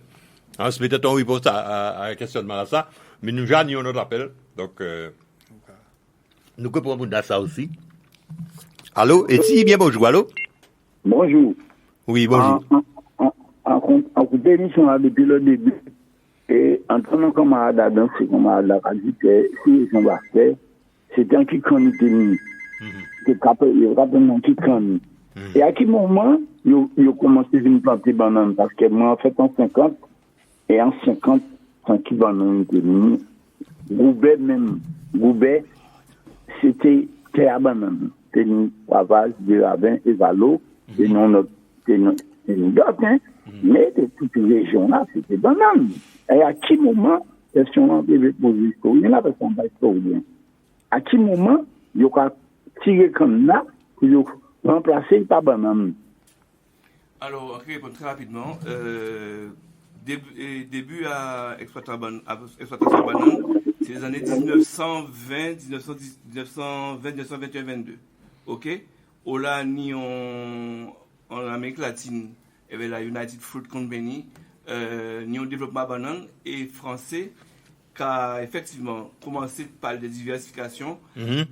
Alors, c'est peut-être on réponse à la question de Marassa, mais nous avons notre appel, donc nous comprenons ça aussi. Allô, Eti, bien bonjour, allô?
Bonjour.
Oui, bonjour.
En coup d'émission depuis le début, et en tant que camarade à danser, camarade à dit que si ils ont fait, c'était un qui connaît c'est un qui connaît. Et à quel moment, ils commencé à venir planter banane, parce que moi, en fait, en 50, et en 50, quand qui banane était venu, Goubet, c'était terre à banane. C'était une pavage de Ravin et Valo, et non d'autres, mais de toutes les régions-là, c'était banane. Et à quel moment, question devait poser historien, là, parce qu'on va historien. À quel moment, il y a tiré comme là, pour remplacer par banane?
Alors, on répond très rapidement. Début à exploitation banane, c'est les années 1920, 1921, 22. Ok? Au là, ni en Amérique latine, il y avait la United Fruit Company, ni en développement banane et français, qui a effectivement commencé par des diversifications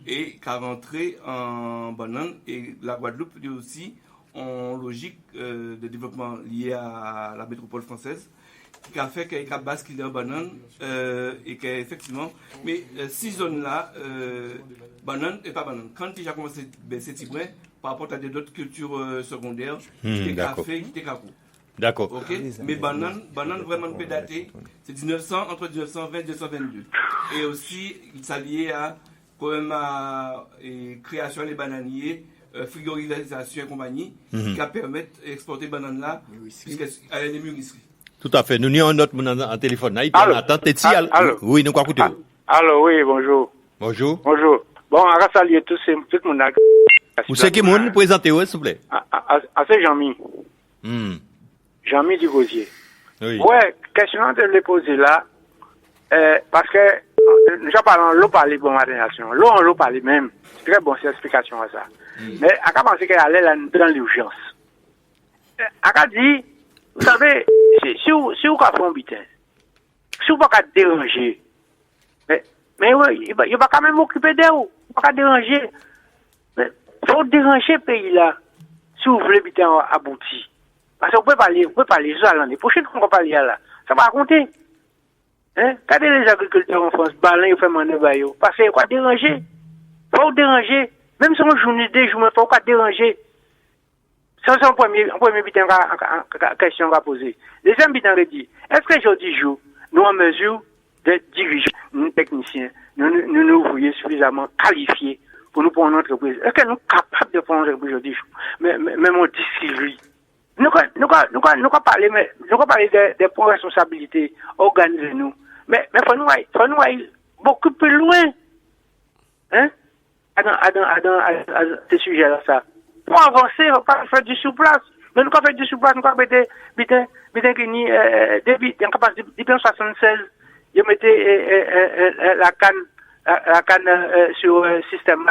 et qui a rentré en banane et la Guadeloupe aussi en logique de développement lié à la métropole française qui a fait qu'il a basculé en banane et qu'effectivement, mais ces zones-là, banane et pas banane, quand il a commencé à baisser par rapport à d'autres cultures secondaires, c'était café, c'était cacao.
D'accord.
Ok. Mais banane vraiment peut dater, c'est entre 1920 et 1922. Et aussi, il s'alliait à quand même à création des bananiers, frigorisation et compagnie, qui permettent d'exporter banane là, puisqu'elle est des mûrisseries.
Tout à fait. Nous avons un autre en téléphone. Allô. Oui, nous quoi écouter.
Allô, oui, bonjour.
Bonjour.
Bon, on va saluer tout le monde.
Vous savez qui monde présentez-vous, s'il vous plaît?
C'est Jean-Mi. Jean-Mi Dugosier.
Oui.
Ouais, question de le poser là, parce que, nous parlons de l'eau par les bonnes nations. L'eau par les mêmes. C'est très bon, c'est l'explication à ça. Mais, à quoi penser qu'elle allait là dans l'urgence? À quoi dit, vous savez, si vous faites un bitin, si vous ne pouvez pas déranger, mais oui, il va quand même m'occuper de vous. Il ne pas déranger. Mais, faut déranger le pays là, si vous voulez bitin abouti. Parce que vous pouvez parler ça l'année prochaine, qu'on va parler là. Ça va raconter. Hein? Regardez les agriculteurs en France, balin, ils font manœuvre, parce que quoi déranger? Faut déranger. Même si on journée, 2 jours, faut pas déranger. Ça, c'est un premier bitin, question à poser. Deuxième bitin, dit, est-ce que aujourd'hui, nous, en mesure de diriger, nous, techniciens, nous ouvriers suffisamment qualifiés pour nous prendre une entreprise? Est-ce que nous sommes capables de prendre une entreprise aujourd'hui? Même on distillerie. Nous allons parler des points de responsabilité, organisez-nous. Mais faut nous aller beaucoup plus loin. Hein? À ces sujets-là, ça. Pour avancer, on va pas faire du sous-place. Mais nous, quand on fait du sous-place, nous, quand on fait des 76, ils mettaient la canne sur le système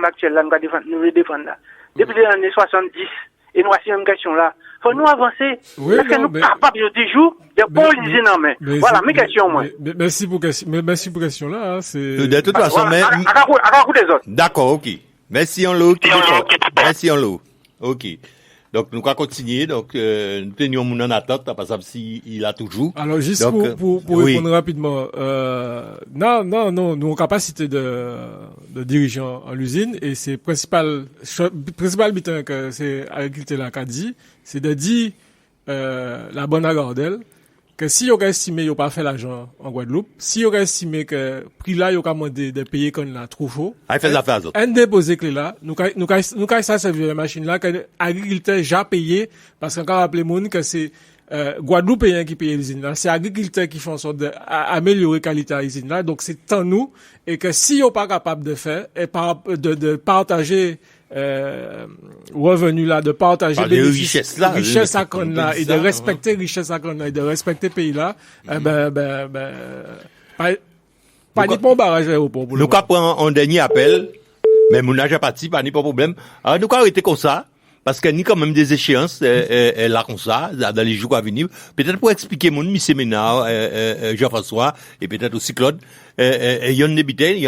actuel, là, nous le défendre là. Depuis les années 70, et nous, voici une question là. Faut nous avancer. Oui, est-ce que nous sommes capables de jour de bon l'usine en main? Voilà, mes questions, moi.
Merci pour question là, c'est.
De toute façon, mais.
À coup des autres.
D'accord, ok. Merci en l'eau. Merci en l'eau. Ok. Donc, nous allons continuer. Donc, nous tenions mon en attente, parce que s'il a toujours.
Alors, juste pour répondre rapidement, non, nous avons capacité de dirigeants en l'usine, et c'est principal bitin que c'est agriculteur là qu'a dit, c'est de dire, la bonne agordelle, que si vous estimé vous pas fait l'argent en Guadeloupe, si vous estimé que prix là vous demandé de payer comme là trop chaud, un déposé clé là, nous ça servir la machine là que agriculteur déjà payé, parce qu'on rappelle monde que c'est Guadeloupe qui paye l'usine là, c'est agriculteur qui font en sorte d'améliorer qualité à l'usine là, donc c'est tant nous, et que si vous pas capable de faire et de partager revenu là, de partager
les richesses là,
richesse à con là, et de respecter richesse à con là, et de respecter pays là, pas ni bon barrage aéroport.
Nous prend un dernier appel, mais mon âge a parti, pas ni pas problème. Alors, nous arrêter comme ça, parce qu'il y a quand même des échéances, là, comme ça, dans les jours à venir. Peut-être pour expliquer mon monsieur Ménard, Jean-François, et peut-être aussi Claude, il y a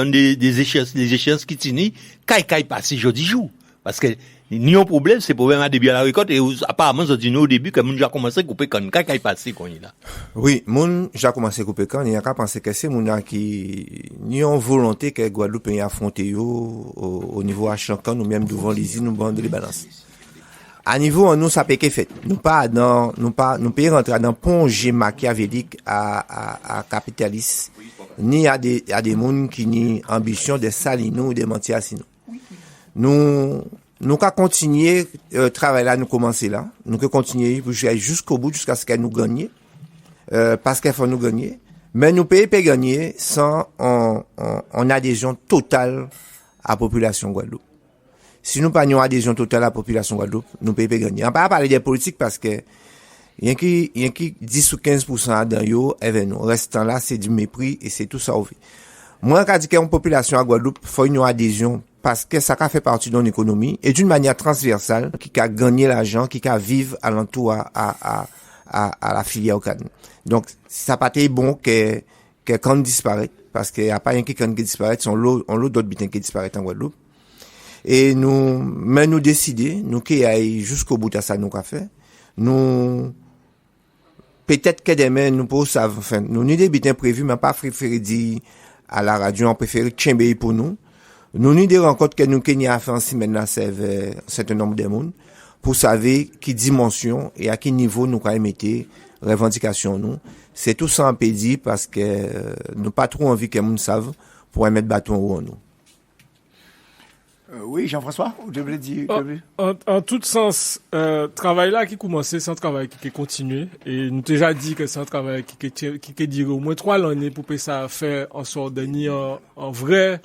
des échéances qui tiennent, qu'aille passer jeudi jour. Parce que, ni un problème, c'est problème à début à la récolte, et apparemment, ça dit nous au début, que moun j'ai commencé à couper quand, qu'aille passer quand il est là.
Oui, moun j'ai commencé à couper quand, il y a qu'à penser que c'est moun qui, ni en volonté que Guadeloupe ait affronté au niveau à Chancan, nous même devant les îles, nous bandons les balances. À niveau, nous, ça peut qu'être fait. Nous pouvons rentrer dans pongé machiavélique à capitaliste, ni à des moun qui ni ambition de salino ou de mentir à sino. Nous qu'à continuer travail là, nous commencer là, nous que continuer jusqu'au bout jusqu'à ce qu'elle nous gagne, parce qu'elle faut nous gagner, mais nous payons pas gagner sans en adhésion totale à la population Guadeloupe. Si nous pas une adhésion totale à la population Guadeloupe, nous payons pas gagner. On pas parler des politiques parce que y a qui 10 ou 15% dans yo avec nous. Restant là, c'est du mépris et c'est tout ça au fait. Moi quand dis qu'une population à Guadeloupe faut une adhésion parce que ça fait partie de l'économie et d'une manière transversale qui a gagné l'argent, qui a vivre alentour à la filière canne. Donc ça pas été bon que quand disparaît parce qu'il y a pas rien qui disparaît, on l'autre d'autres bitins qui disparaît en Guadeloupe. Et nous décider, nous qui aille jusqu'au bout de ça nous qu'a fait, nous peut-être que demain nous pour ça enfin nous ni des bitins prévus mais pas préféré dire à la radio, on préfère chember pour nous. Nous ni des rencontres que nous Kenya a fait en semaine là c'est un certain nombre de monde pour savoir qui dimension et à quel niveau nous quand mettre revendication nous. C'est tout ça en pédi parce que nous pas trop envie que monde savent pour mettre bâton haut en nous.
Oui, Jean-François, vous devez dire.
En tout sens, travail là qui commençait, c'est un travail qui continue. Et nous déjà dit que c'est un travail qui duré au moins 3 années pour que ça faire en sorte de nier en vrai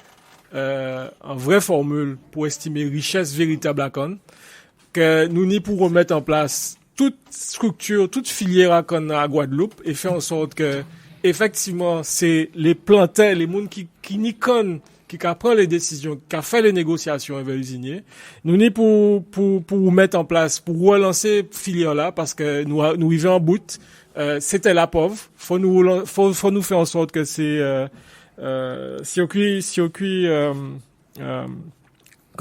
en vraie formule pour estimer richesse véritable à Con, que nous n'y pour remettre en place toute structure, toute filière à Con à Guadeloupe et faire en sorte que, effectivement, c'est les planteurs, les gens qui n'y Con, qui prend les décisions, qui a fait les négociations avec les usiniers. Nous n'y pour mettre en place, pour relancer filière là, parce que nous vivons en bout. C'était la pauvre. Faut nous faire en sorte que c'est, que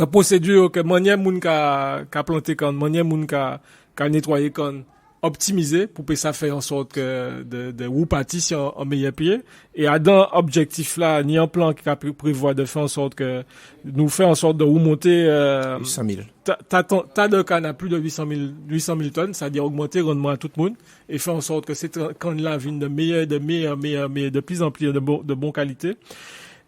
procédure, que manière moun ka planter quand, manière moun ka nettoyer quand, optimiser pour que ça fait en sorte que de ou partir en meilleur pied et à dans objectif là ni un plan qui a prévoir de faire en sorte que nous fait en sorte de remonter
800 000
t'as de canne à plus de 800 000 tonnes, c'est-à-dire augmenter le rendement à tout le monde et faire en sorte que cette canne là vienne de meilleure de plus en plus de bonne qualité.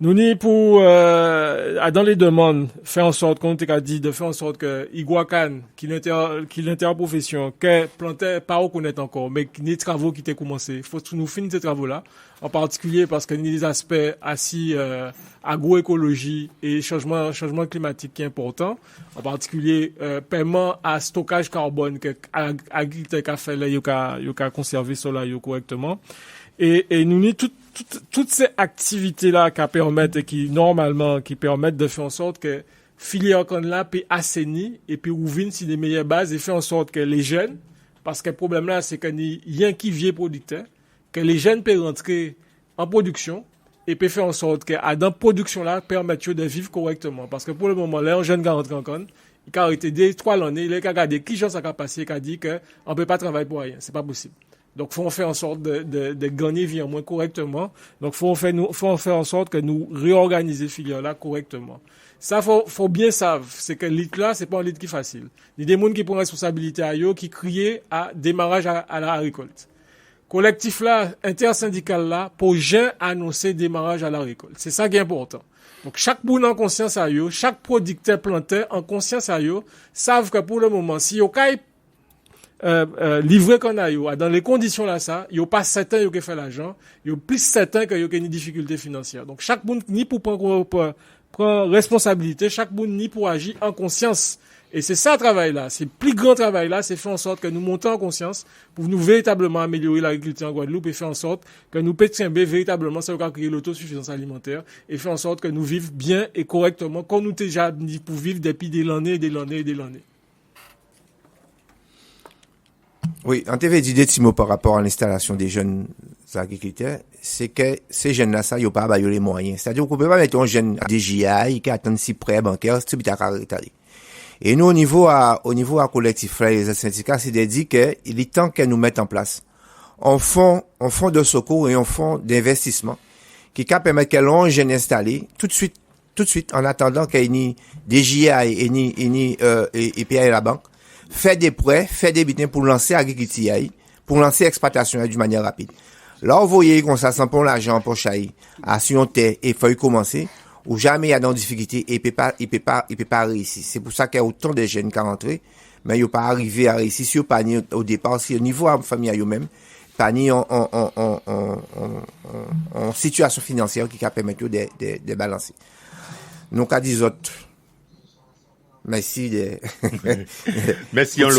Nous ni pour dans les demandes faire en sorte qu'on t'a dit de faire en sorte que Iguacan qui l'interprofession que planter pas reconnaître encore mais les travaux qui étaient commencés faut nous finir ces travaux là en particulier parce que ni des aspects assis agroécologie et changement climatique qui est important en particulier paiement à stockage carbone que agriculteur a fait là yo ka conserver cela correctement et nous ni toutes ces activités-là qui permettent de faire en sorte que filière comme là peut assainir et puis ouvrir sur des meilleures bases et faire en sorte que les jeunes, parce que le problème là, c'est qu'il y a un qui vient producteur, que les jeunes peuvent rentrer en production et peut faire en sorte que, dans la production là, permettre de vivre correctement. Parce que pour le moment, là, un jeune qui rentre en con, il a arrêté 2-3 l'année, il a regardé qui chance a passé, il a dit qu'on peut pas travailler pour rien. C'est pas possible. Donc, faut faire en sorte de gagner vie en moins correctement. Donc, faut faire en sorte que nous réorganiser filière là correctement. Ça, faut bien savoir. C'est que l'île là, c'est pas un lit qui est facile. Il y a des gens qui prennent responsabilité à eux, qui crient à démarrage à la récolte. Collectif là, intersyndical là, pour jamais annoncer démarrage à la récolte. C'est ça qui est important. Donc, chaque monde en conscience à eux, chaque producteur planteur en conscience à eux, savent que pour le moment, si yo kay livré qu'on a yo dans les conditions là ça yo pas certain yo que fait l'argent yo plus certain que yo que une difficulté financière donc chaque monde ni pour prendre responsabilité chaque monde ni pour agir en conscience et c'est ça le travail là c'est le plus grand travail là c'est faire en sorte que nous montons en conscience pour nous véritablement améliorer l'agriculture en Guadeloupe et faire en sorte que nous puissions véritablement ça va créer l'autosuffisance alimentaire et faire en sorte que nous vivions bien et correctement comme nous déjà pour vivre depuis des années.
Oui, on t'avait dit des petits mots par rapport à l'installation des jeunes agriculteurs, c'est que ces jeunes-là, ça, ils n'ont pas les moyens. C'est-à-dire qu'on peut pas mettre un jeune DJI qui attend si prêt bancaire, c'est tout à rétaler. Et nous, au niveau à collectif, les syndicats, c'est de dire que il est temps qu'elles nous mettent en place un fonds de secours et un fonds d'investissement qui permettre qu'elles ont un jeune installé tout de suite, en attendant qu'il y ait ni DJI et PA la banque, fait des prêts, fait des bitins pour lancer l'agriculture, pour lancer l'exploitation d'une manière rapide. Là, vous voyez qu'on ça sent pour l'argent pour chahi, à si on terre et faut y commencer, ou jamais il y a dans difficulté et il peut pas réussir. C'est pour ça qu'il y a autant de jeunes qui sont rentrés, mais ils n'ont pas arrivé à réussir si pas ni au départ, si au niveau de la famille eux-mêmes, pas ni en situation financière qui permet de balancer. Donc, à 10 autres, merci
merci en l'eau.